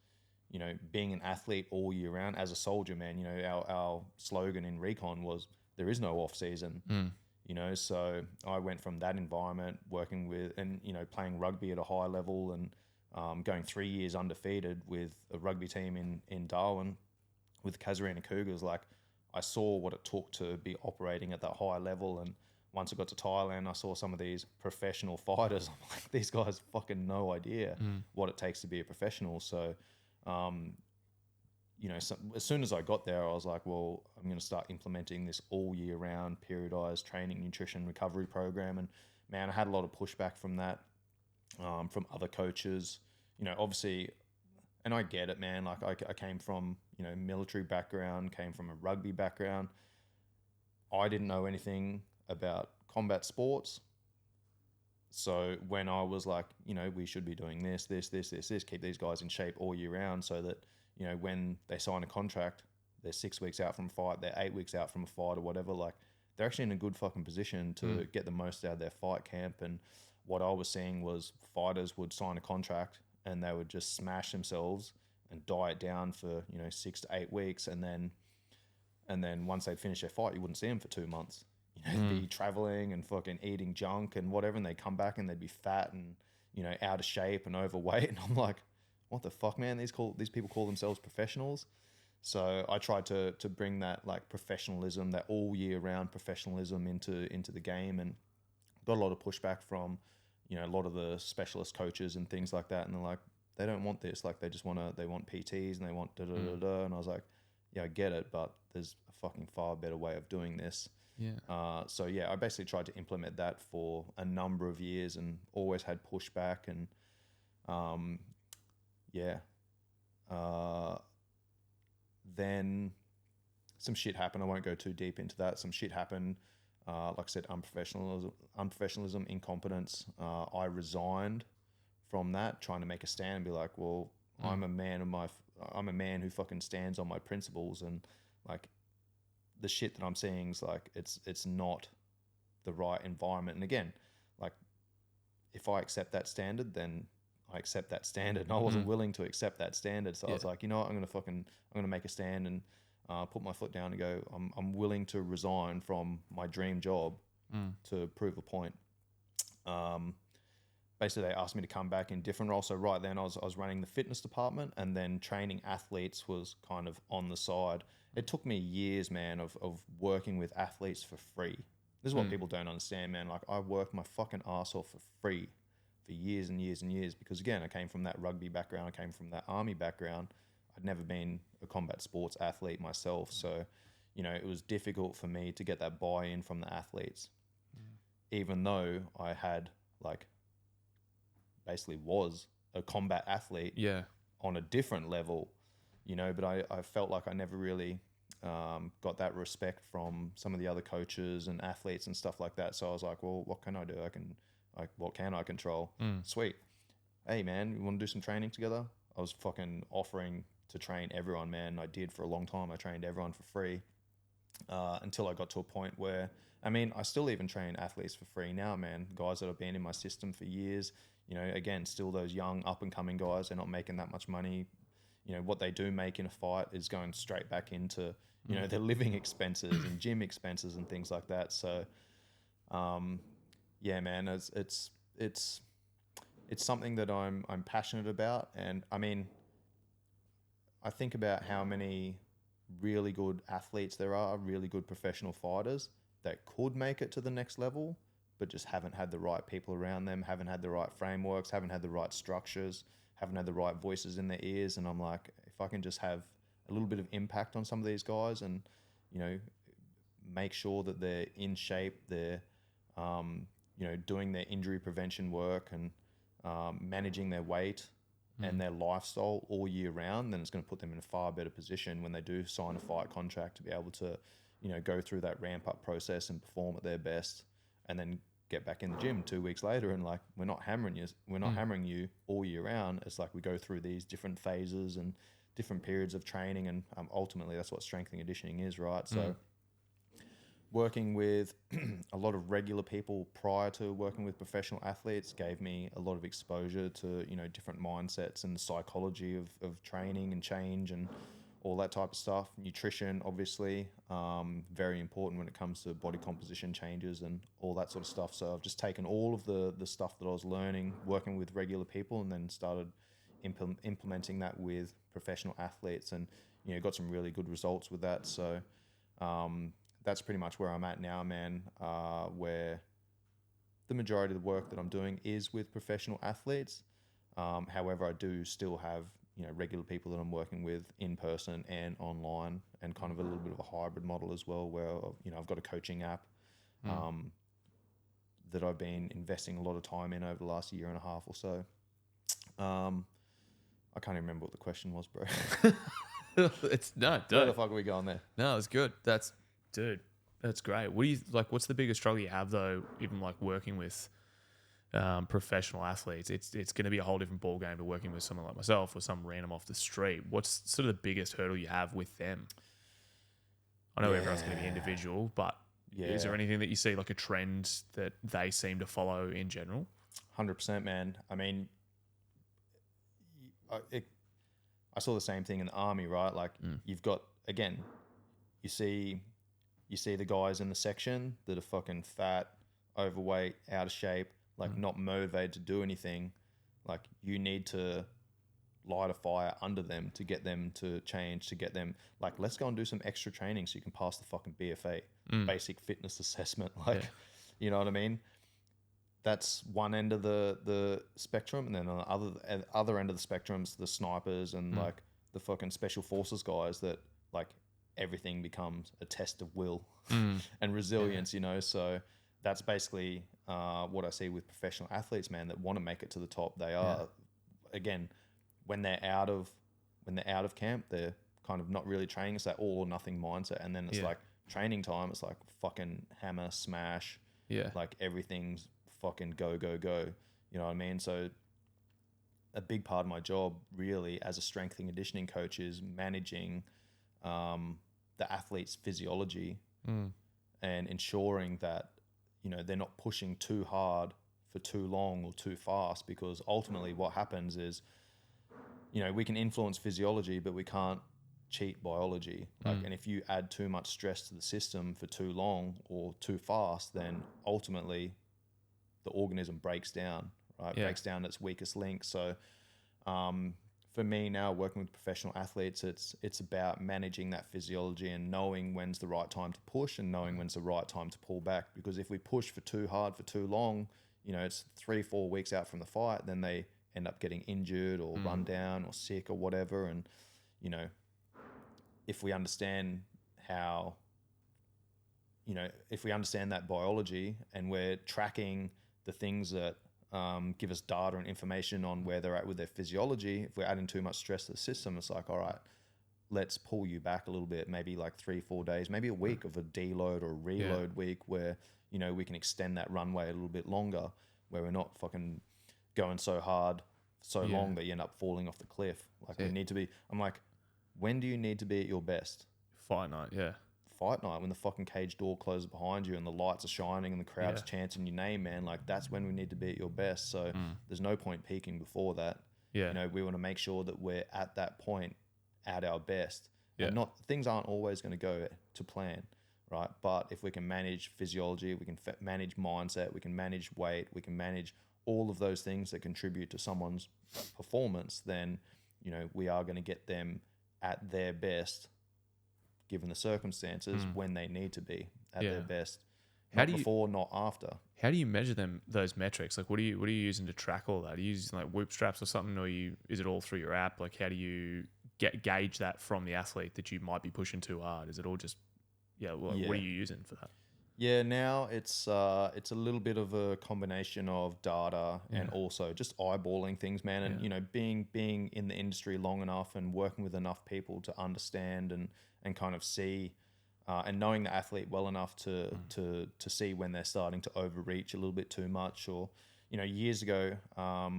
you know, being an athlete all year round as a soldier, man. You know, our slogan in recon was, there is no off season. You know, so I went from that environment, working with, and, you know, playing rugby at a high level, and going 3 years undefeated with a rugby team in Darwin with the Casuarina Cougars. Like, I saw what it took to be operating at that high level. And once I got to Thailand, I saw some of these professional fighters. I'm like, these guys fucking no idea what it takes to be a professional. So, you know, as soon as I got there, I was like, well, I'm going to start implementing this all year round periodized training, nutrition, recovery program. And man, I had a lot of pushback from that, from other coaches, you know, obviously. And I get it, man. Like, I came from, you know, military background, came from a rugby background. I didn't know anything about combat sports. So when I was like, you know, we should be doing this, keep these guys in shape all year round, so that, you know, when they sign a contract, they're 6 weeks out from a fight, they're 8 weeks out from a fight or whatever, like, they're actually in a good fucking position to get the most out of their fight camp. And what I was seeing was fighters would sign a contract and they would just smash themselves and diet down for, you know, 6 to 8 weeks, and then once they'd finish their fight, you wouldn't see them for 2 months. You know, they'd be traveling and fucking eating junk and whatever, and they'd come back and they'd be fat and, you know, out of shape and overweight. And I'm like, what the fuck, man? These people call themselves professionals. So I tried to bring that, like, professionalism, that all year round professionalism into the game, and got a lot of pushback from, you know, a lot of the specialist coaches and things like that. And they're like, they don't want this. Like, they want PTs and they want da da da da. And I was like, yeah, I get it, but there's a fucking far better way of doing this. So I basically tried to implement that for a number of years, and always had pushback. And then some shit happened. I won't go too deep into that. Some shit happened. Like I said, unprofessionalism, incompetence. I resigned from that, trying to make a stand and be like, well, I'm a man who fucking stands on my principles, and, like, the shit that I'm seeing is like, it's not the right environment. And again, like, if I accept that standard, then I accept that standard. And I wasn't willing to accept that standard. So I was like, you know what, I'm going to make a stand and put my foot down and go, I'm willing to resign from my dream job to prove a point. Basically, they asked me to come back in different roles. So right then I was running the fitness department, and then training athletes was kind of on the side. it took me years, man, of working with athletes for free. This is what people don't understand, man. Like, I worked my fucking ass off for free for years and years and years because, again, I came from that rugby background. I came from that army background. I'd never been a combat sports athlete myself. So, you know, it was difficult for me to get that buy-in from the athletes, even though I had, like, basically was a combat athlete on a different level, you know, but I felt like I never really got that respect from some of the other coaches and athletes and stuff like that. So I was like, well, what can I do? What can I control? Sweet. Hey, man, you want to do some training together? I was fucking offering to train everyone, man. I did for a long time. I trained everyone for free until I got to a point where, I mean, I still even train athletes for free now, man. Guys that have been in my system for years, you know, again, still those young up and coming guys, they're not making that much money. You know, what they do make in a fight is going straight back into, you know, their living expenses and gym expenses and things like that. So, yeah, man, it's something that I'm passionate about. And I mean, I think about how many really good athletes there are, really good professional fighters that could make it to the next level, but just haven't had the right people around them, haven't had the right frameworks, haven't had the right structures, haven't had the right voices in their ears. And I'm like, if I can just have a little bit of impact on some of these guys and, you know, make sure that they're in shape, they're, you know, doing their injury prevention work and managing their weight and their lifestyle all year round, then it's going to put them in a far better position when they do sign a fight contract to be able to, you know, go through that ramp up process and perform at their best and then get back in the gym 2 weeks later. And like, we're not hammering you all year round. It's like we go through these different phases and different periods of training. And ultimately that's what strength and conditioning is, right? So working with a lot of regular people prior to working with professional athletes gave me a lot of exposure to, you know, different mindsets and the psychology of training and change and all that type of stuff. Nutrition, obviously, very important when it comes to body composition changes and all that sort of stuff. So I've just taken all of the stuff that I was learning, working with regular people, and then started implementing that with professional athletes and, you know, got some really good results with that. So that's pretty much where I'm at now, man, where the majority of the work that I'm doing is with professional athletes. However, I do still have, you know, regular people that I'm working with in person and online, and kind of a little bit of a hybrid model as well, where, you know, I've got a coaching app that I've been investing a lot of time in over the last year and a half or so. I can't even remember what the question was, bro. It's no, Where the fuck are we going there? No, it's good. Dude, that's great. What do you like? What's the biggest struggle you have though? Even like working with professional athletes, it's going to be a whole different ball game to working with someone like myself or some random off the street. What's sort of the biggest hurdle you have with them? I know everyone's going to be individual, but is there anything that you see like a trend that they seem to follow in general? 100%, man. I mean, I saw the same thing in the army, right? Like you've got, again, you see the guys in the section that are fucking fat, overweight, out of shape, like not motivated to do anything. Like you need to light a fire under them to get them to change, to get them like, let's go and do some extra training so you can pass the fucking BFA, basic fitness assessment. Like, you know what I mean? That's one end of the spectrum. And then on the other end of the spectrum's the snipers and like the fucking special forces guys that like everything becomes a test of will and resilience, you know? So that's basically what I see with professional athletes, man, that want to make it to the top. They are, again, when they're out of camp, they're kind of not really training. It's that all or nothing mindset. And then it's like training time. It's like fucking hammer, smash. Yeah. Like everything's fucking go, go, go. You know what I mean? So a big part of my job really as a strength and conditioning coach is managing the athlete's physiology and ensuring that, you know, they're not pushing too hard for too long or too fast, because ultimately what happens is, you know, we can influence physiology, but we can't cheat biology. Like, and if you add too much stress to the system for too long or too fast, then ultimately the organism breaks down, right? Breaks down its weakest link. So for me now, working with professional athletes, it's about managing that physiology and knowing when's the right time to push and knowing when's the right time to pull back. Because if we push for too hard for too long, it's 3-4 weeks out from the fight, then they end up getting injured or run down or sick or whatever. And if we understand how, if we understand that biology and we're tracking the things that give us data and information on where they're at with their physiology, if we're adding too much stress to the system, it's like, all right, let's pull you back a little bit, maybe like 3-4 days, maybe a week of a deload or a reload week where, we can extend that runway a little bit longer, where we're not fucking going so hard so long that you end up falling off the cliff. Like we need to be, I'm like, when do you need to be at your best? Fight night, Fight night, when the fucking cage door closes behind you and the lights are shining and the crowd's chanting your name, man. Like that's when we need to be at your best. So there's no point peaking before that. We want to make sure that we're at that point at our best. And things aren't always going to go to plan, right? But if we can manage physiology, we can manage mindset, we can manage weight, we can manage all of those things that contribute to someone's performance, then we are going to get them at their best, given the circumstances, when they need to be at their best. Not before, not after. How do you measure those metrics? Like, what are you using to track all that? Are you using like Whoop straps or something, or is it all through your app? Like, how do you gauge that from the athlete that you might be pushing too hard? Is it all just what are you using for that? Yeah, now it's a little bit of a combination of data and also just eyeballing things, man. And being in the industry long enough and working with enough people to understand and kind of see and knowing the athlete well enough to see when they're starting to overreach a little bit too much. Or years ago, I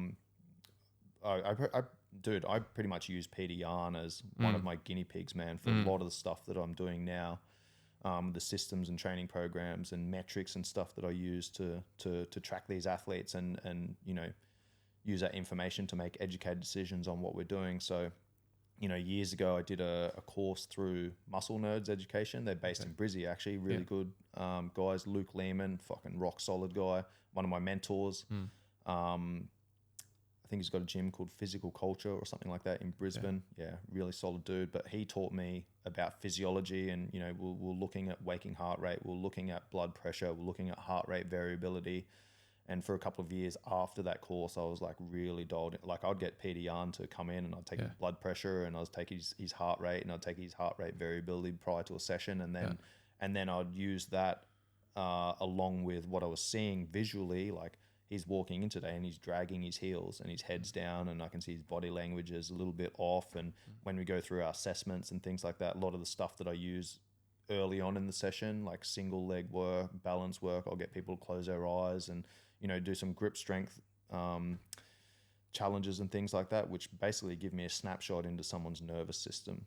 pretty much use Peter Yarn as one of my guinea pigs, man, for a lot of the stuff that I'm doing now. The systems and training programs and metrics and stuff that I use to track these athletes and use that information to make educated decisions on what we're doing. So, years ago I did a course through Muscle Nerds Education. They're based in Brizzy, actually, really good guys. Luke Lehman, fucking rock solid guy, one of my mentors. I think he's got a gym called Physical Culture or something like that in Brisbane. Yeah, really solid dude. But he taught me about physiology and, we're looking at waking heart rate. We're looking at blood pressure. We're looking at heart rate variability. And for a couple of years after that course, I was like really dialed in. Like I'd get Peter Yarn to come in and I'd take his blood pressure and I'd take his heart rate and I'd take his heart rate variability prior to a session. And then I'd use that along with what I was seeing visually, like he's walking in today and he's dragging his heels and his head's down and I can see his body language is a little bit off. And when we go through our assessments and things like that, a lot of the stuff that I use early on in the session, like single leg work, balance work, I'll get people to close their eyes and, do some grip strength challenges and things like that, which basically give me a snapshot into someone's nervous system.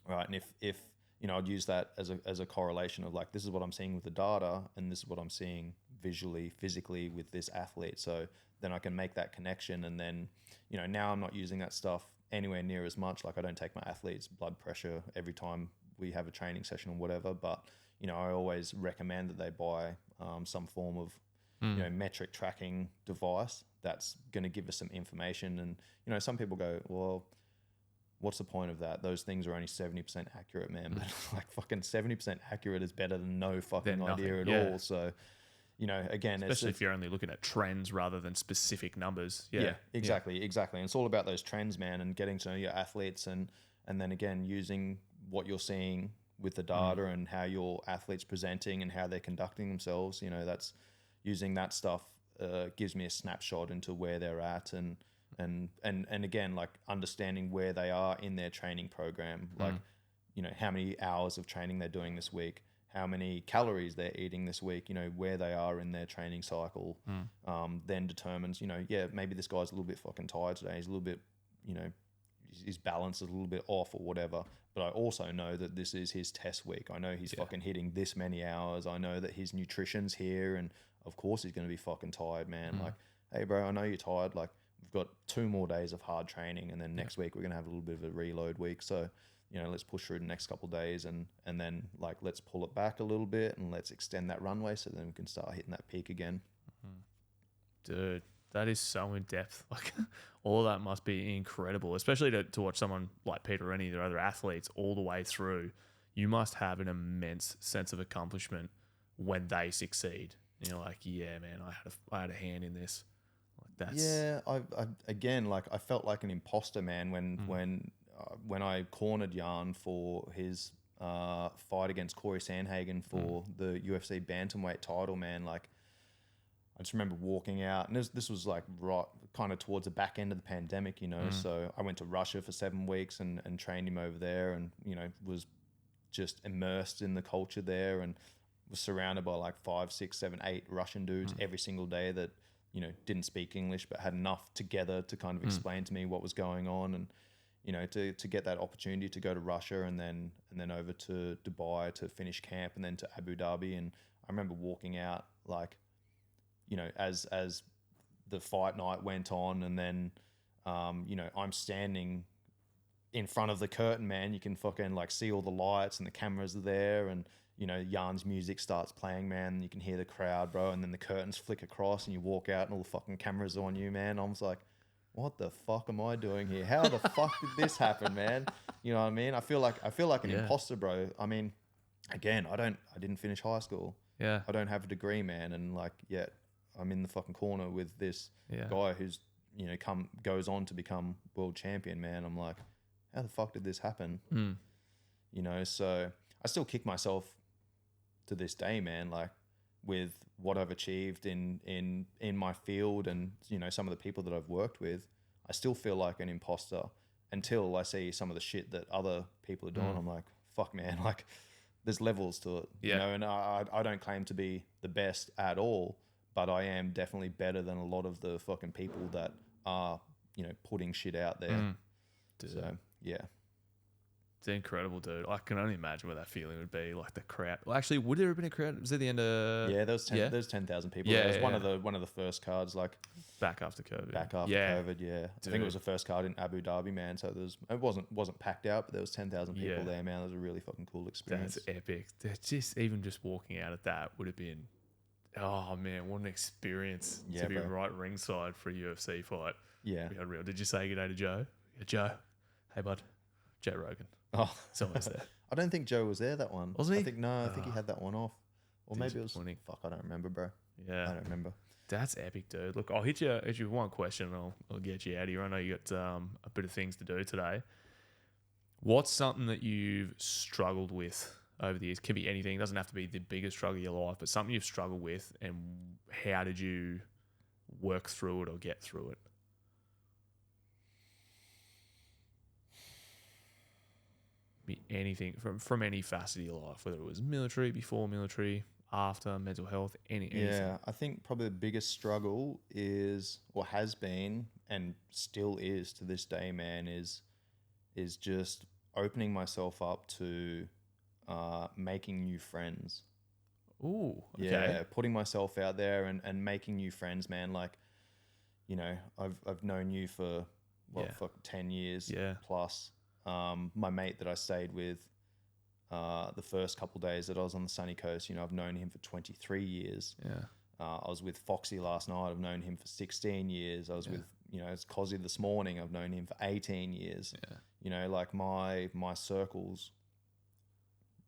Right. And if I'd use that as a correlation of like, this is what I'm seeing with the data and this is what I'm seeing visually, physically with this athlete. So then I can make that connection. And then, now I'm not using that stuff anywhere near as much. Like I don't take my athletes' blood pressure every time we have a training session or whatever. But, I always recommend that they buy some form of, metric tracking device that's going to give us some information. And, some people go, well, what's the point of that? Those things are only 70% accurate, man. But like fucking 70% accurate is better than no fucking idea at all. So, again, especially if you're only looking at trends rather than specific numbers. Yeah, exactly. And it's all about those trends, man, and getting to know your athletes and then again, using what you're seeing with the data and how your athletes presenting and how they're conducting themselves. That's using that stuff gives me a snapshot into where they're at and again, like understanding where they are in their training program, like, how many hours of training they're doing this week, how many calories they're eating this week, where they are in their training cycle, then determines, maybe this guy's a little bit fucking tired today. He's a little bit, his balance is a little bit off or whatever. But I also know that this is his test week. I know he's fucking hitting this many hours. I know that his nutrition's here. And of course he's going to be fucking tired, man. Like, hey bro, I know you're tired. Like we've got 2 more days of hard training. And then next week we're going to have a little bit of a reload week. So, let's push through the next couple of days and then like, let's pull it back a little bit and let's extend that runway so then we can start hitting that peak again. Dude, That is so in depth. Like all of that must be incredible, especially to watch someone like Petr or any of the other athletes all the way through. You must have an immense sense of accomplishment when they succeed. And you're like, yeah, man, I had a hand in this. Like that's Yeah, I again, like I felt like an imposter, man, when I cornered Jan for his fight against Corey Sandhagen for the UFC bantamweight title, man. Like I just remember walking out, and this was like right kind of towards the back end of the pandemic, you know. So I went to Russia for 7 weeks and trained him over there, and you know was just immersed in the culture there, and was surrounded by like 5, 6, 7, 8 Russian dudes every single day that you know didn't speak English but had enough together to kind of explain to me what was going on, and you know to get that opportunity to go to Russia and then over to Dubai to finish camp and then to Abu Dhabi. And I remember walking out like, you know, as the fight night went on, and then you know I'm standing in front of the curtain, man. You can fucking like see all the lights and the cameras are there, and you know Jan's music starts playing, man. You can hear the crowd, bro, and then the curtains flick across and you walk out and all the fucking cameras are on you, man. I was like, what the fuck am I doing here? How the fuck did this happen, man? You know what I mean? I feel like an imposter, bro. I mean, again, I didn't finish high school. Yeah. I don't have a degree, man, and like yet I'm in the fucking corner with this guy who's, you know, goes on to become world champion, man. I'm like, how the fuck did this happen? You know, so I still kick myself to this day, man, like with what I've achieved in my field and, you know, some of the people that I've worked with. I still feel like an imposter until I see some of the shit that other people are doing. I'm like, fuck, man, like there's levels to it, you know, and I don't claim to be the best at all, but I am definitely better than a lot of the fucking people that are, you know, putting shit out there. So, yeah. It's incredible, dude. I can only imagine what that feeling would be. Like the crowd. Well, actually, would there have been a crowd? Was it the end of? Yeah, there was 10,000 people. Yeah, it was one of the first cards, like back after COVID. COVID. Yeah, I think it was the first card in Abu Dhabi, man. So it wasn't packed out, but there was 10,000 people there, man. It was a really fucking cool experience. That's epic. Just even just walking out at that would have been, oh man, what an experience to be right ringside for a UFC fight. Yeah, unreal. Did you say good day to Joe? Yeah, Joe, hey bud, Joe Rogan. Oh, someone's there. I don't think Joe was there that one. Wasn't he? I think he had that one off, or maybe it was. Fuck, I don't remember, bro. Yeah, I don't remember. That's epic, dude. Look, I'll hit you with one question, and I'll get you out of here. I know you got a bit of things to do today. What's something that you've struggled with over the years? Can be anything. It doesn't have to be the biggest struggle of your life, but something you've struggled with, and how did you work through it or get through it? Be anything from any facet of your life, whether it was military, before military, after, mental health, anything. Yeah, I think probably the biggest struggle is, or has been, and still is to this day, man, is just opening myself up to making new friends. Ooh, okay. Yeah, putting myself out there and making new friends, man. Like, you know, I've known you for 10 years plus. My mate that I stayed with the first couple of days that I was on the sunny coast, you know, I've known him for 23 years. Yeah. I was with Foxy last night. I've known him for 16 years. I was with, you know, it's Cozzy this morning. I've known him for 18 years. Yeah. You know, like my circle's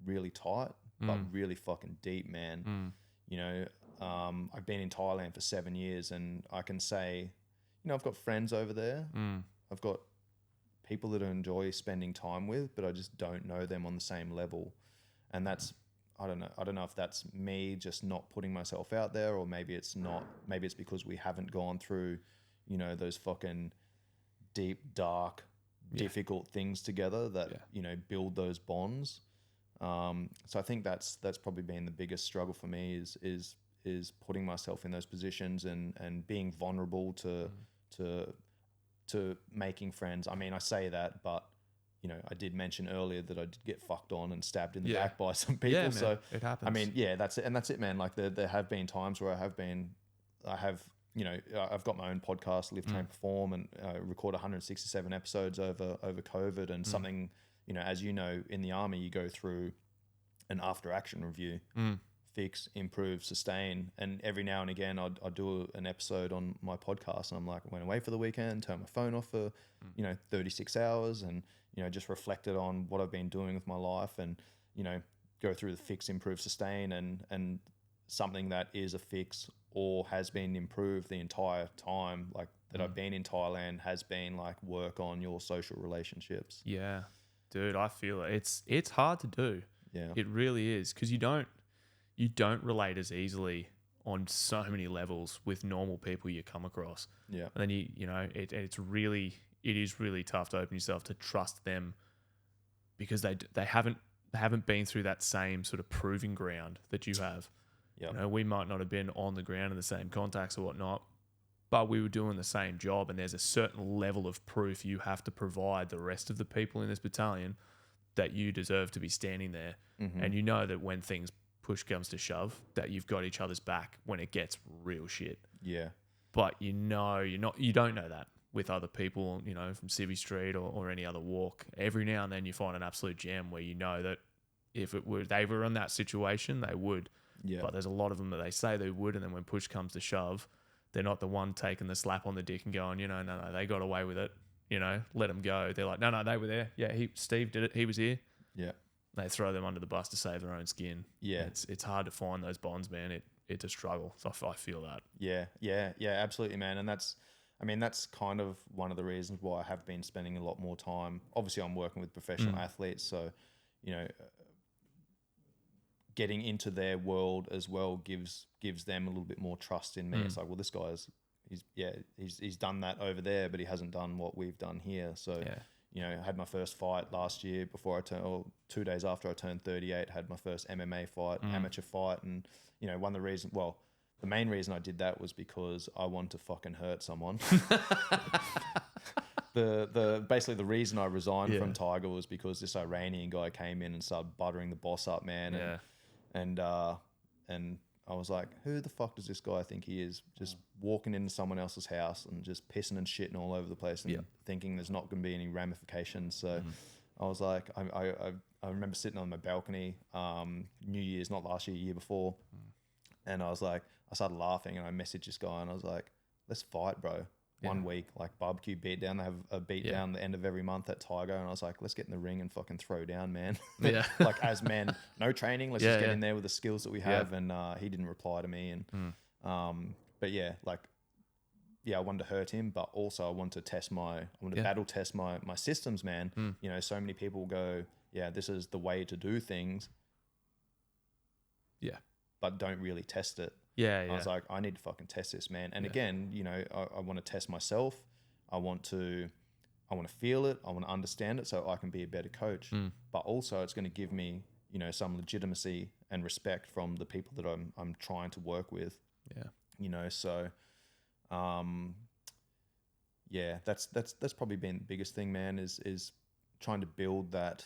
really tight, but really fucking deep, man. You know, I've been in Thailand for 7 years, and I can say, you know, I've got friends over there. I've got people that I enjoy spending time with, but I just don't know them on the same level. And that's, I don't know if that's me just not putting myself out there, or maybe it's not, maybe it's because we haven't gone through, you know, those fucking deep, dark, difficult things together that, you know, build those bonds. So I think that's probably been the biggest struggle for me is putting myself in those positions and being vulnerable to making friends. I mean, I say that, but you know, I did mention earlier that I did get fucked on and stabbed in the back by some people. Yeah, man, so it happens. I mean, that's it. And that's it, man. Like there have been times where you know, I've got my own podcast, Live, Train, Perform, and record 167 episodes over COVID, and something, you know, as you know, in the army, you go through an after action review fix, improve, sustain. And every now and again, I'd do an episode on my podcast, and I'm like, I went away for the weekend, turned my phone off for, 36 hours, and, just reflected on what I've been doing with my life, and, go through the fix, improve, sustain, and something that is a fix or has been improved the entire time, like that I've been in Thailand, has been like work on your social relationships. Yeah, dude, I feel it. It's hard to do. Yeah. It really is, because you don't relate as easily on so many levels with normal people you come across. Yeah. And then it is really tough to open yourself to trust them, because they haven't been through that same sort of proving ground that you have. Yeah. We might not have been on the ground in the same contacts or whatnot, but we were doing the same job, and there's a certain level of proof you have to provide the rest of the people in this battalion that you deserve to be standing there. Mm-hmm. And you know that when things push comes to shove, that you've got each other's back when it gets real shit. Yeah. But you don't know that with other people, from Civvy Street or any other walk. Every now and then you find an absolute gem where you know that if they were in that situation, they would. Yeah. But there's a lot of them that they say they would, and then when push comes to shove, they're not the one taking the slap on the dick and going, no, they got away with it. Let them go. They're like, no, they were there. Yeah, Steve did it. He was here. Yeah. They throw them under the bus to save their own skin. Yeah. It's hard to find those bonds, man. It's a struggle. So I feel that. Yeah, absolutely, man. And that's kind of one of the reasons why I have been spending a lot more time. Obviously, I'm working with professional athletes, so, getting into their world as well gives them a little bit more trust in me. It's like, well, this guy's he's done that over there, but he hasn't done what we've done here. So, I had my first fight last year before I turned, or 2 days after I turned 38, had my first MMA fight, amateur fight. And, the main reason I did that was because I wanted to fucking hurt someone. Basically the reason I resigned from Tiger was because this Iranian guy came in and started buttering the boss up, man. And I was like, who the fuck does this guy think he is? Just walking into someone else's house and just pissing and shitting all over the place and thinking there's not going to be any ramifications. So I was like, I remember sitting on my balcony, New Year's, not last year, year before. And I started laughing, and I messaged this guy, and I was like, let's fight, bro. 1 week, like barbecue beatdown. They have a beatdown the end of every month at Tiger. And I was like, let's get in the ring and fucking throw down, man. Like as men, no training. Let's just get in there with the skills that we have. And he didn't reply to me. And I wanted to hurt him, but also I wanted to battle test my systems, man. So many people go, this is the way to do things. Yeah. But don't really test it. I was like, I need to fucking test this, man. And again, I want to test myself. I want to feel it. I want to understand it so I can be a better coach. But also it's going to give me, some legitimacy and respect from the people that I'm trying to work with. So that's probably been the biggest thing, man, is trying to build that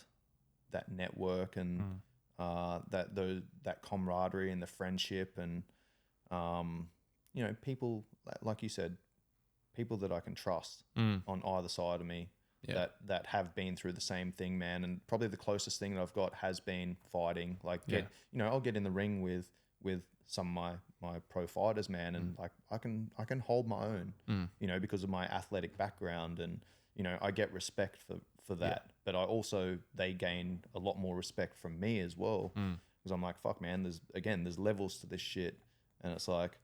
network and that camaraderie and the friendship and people, like you said, people that I can trust on either side of me that have been through the same thing, man. And probably the closest thing that I've got has been fighting. Like, I'll get in the ring with some of my pro fighters, man, and like I can hold my own, because of my athletic background, and I get respect for that. But they gain a lot more respect from me as well, because I'm like, fuck, man, there's levels to this shit. And it's like,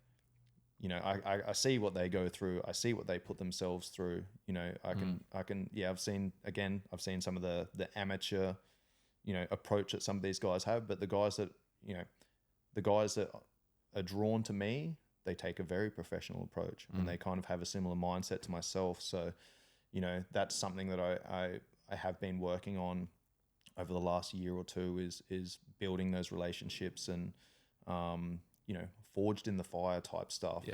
I see what they go through. I see what they put themselves through. I've seen some of the amateur, approach that some of these guys have, but the guys that are drawn to me, they take a very professional approach and they kind of have a similar mindset to myself. So, that's something that I have been working on over the last year or two is building those relationships and, forged in the fire type stuff.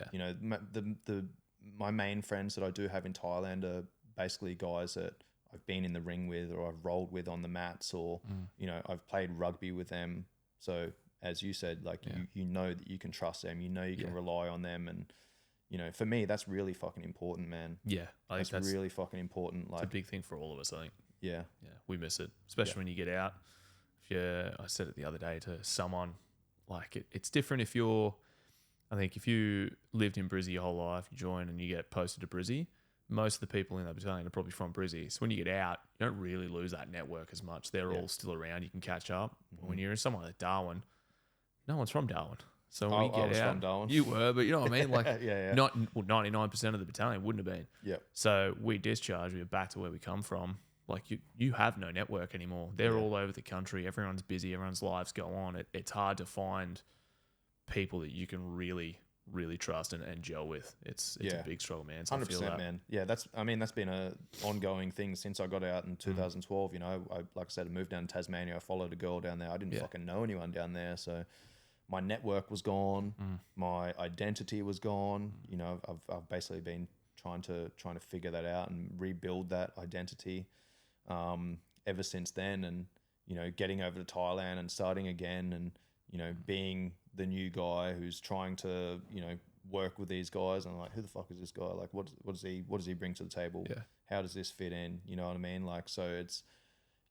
My main friends that I do have in Thailand are basically guys that I've been in the ring with, or I've rolled with on the mats, or I've played rugby with them. So as you said, like you know that you can trust them, you can rely on them, and for me that's really fucking important, man. I think that's really fucking important. Like, it's a big thing for all of us, I think. Yeah, we miss it, especially when you get out. I said it the other day to someone. like it's different if you're, I think if you lived in Brizzy your whole life, you join and you get posted to Brizzy, most of the people in that battalion are probably from Brizzy. So when you get out, you don't really lose that network as much. They're all still around. You can catch up. When you're in somewhere like Darwin, no one's from Darwin. So when you get was out, from Darwin. you were, but you know what I mean? Like, Yeah. 99% of the battalion wouldn't have been. Yep. So we discharged, we were back to where we come from. Like you have no network anymore. They're all over the country. Everyone's busy. Everyone's lives go on. It's hard to find people that you can really trust and gel with. It's a big struggle, man. So 100%, man. Yeah, that's been a ongoing thing since I got out in 2012. You know, like I said, I moved down to Tasmania. I followed a girl down there. I didn't fucking know anyone down there, so my network was gone. My identity was gone. You know, I've basically been trying to figure that out and rebuild that identity ever since then. And you know, getting over to Thailand and starting again, and you know, being the new guy who's trying to, you know, work with these guys, and I'm like, who the fuck is this guy? Like, what does he bring to the table? Yeah. How does this fit in? You know what I mean? Like, so it's,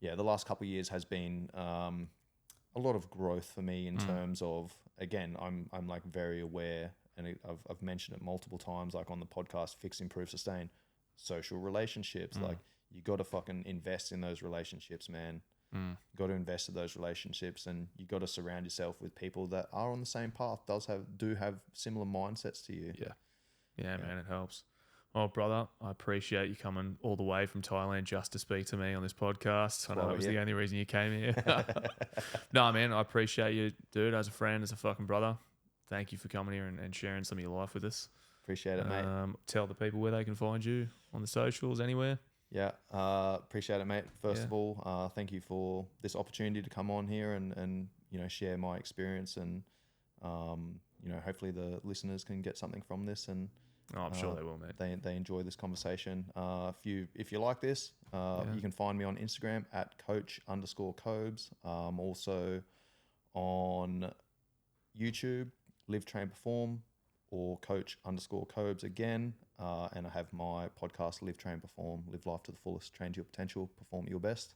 the last couple of years has been a lot of growth for me in terms of, again, I'm like very aware, and I've mentioned it multiple times, like on the podcast, fix, improve, sustain, social relationships. Like, you got to fucking invest in those relationships, man. Got to invest in those relationships, and you got to surround yourself with people that are on the same path, do have similar mindsets to you. Yeah, man, it helps. Well, brother, I appreciate you coming all the way from Thailand just to speak to me on this podcast. I know that was the only reason you came here. No, man, I appreciate you, dude, as a friend, as a fucking brother. Thank you for coming here and sharing some of your life with us. Appreciate it, mate. Tell the people where they can find you on the socials, anywhere. Yeah, appreciate it, mate. First of all, thank you for this opportunity to come on here and you know, share my experience, and you know, hopefully the listeners can get something from this, and I'm sure they will, mate. They enjoy this conversation. If you like this, you can find me on Instagram at coach_Cobes. Also on YouTube, Live Train Perform, or coach_Cobes again. And I have my podcast, Live Train Perform, live life to the fullest, train to your potential, perform at your best.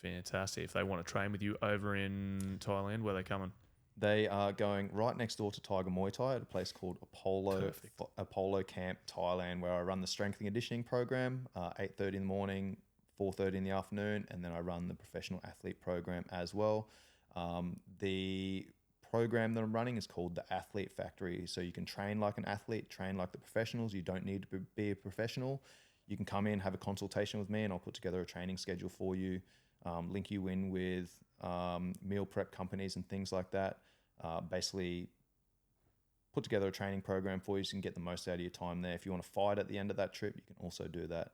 Fantastic. If they want to train with you over in Thailand, where are they coming? They are going right next door to Tiger Muay Thai at a place called Apollo Camp, Thailand, where I run the strength and conditioning program, 8:30 in the morning, 4:30 in the afternoon, and then I run the professional athlete program as well. The program that I'm running is called the Athlete Factory. So you can train like an athlete, train like the professionals. You don't need to be a professional. You can come in, have a consultation with me, and I'll put together a training schedule for you, link you in with meal prep companies and things like that. Basically put together a training program for you so you can get the most out of your time there. If you want to fight at the end of that trip, you can also do that.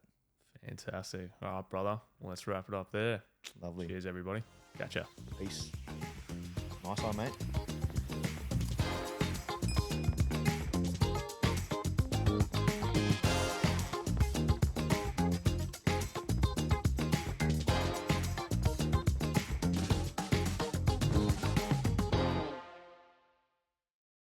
Fantastic. All right, brother. Well, let's wrap it up there. Lovely. Cheers, everybody. Catch ya. Peace. Nice one, mate.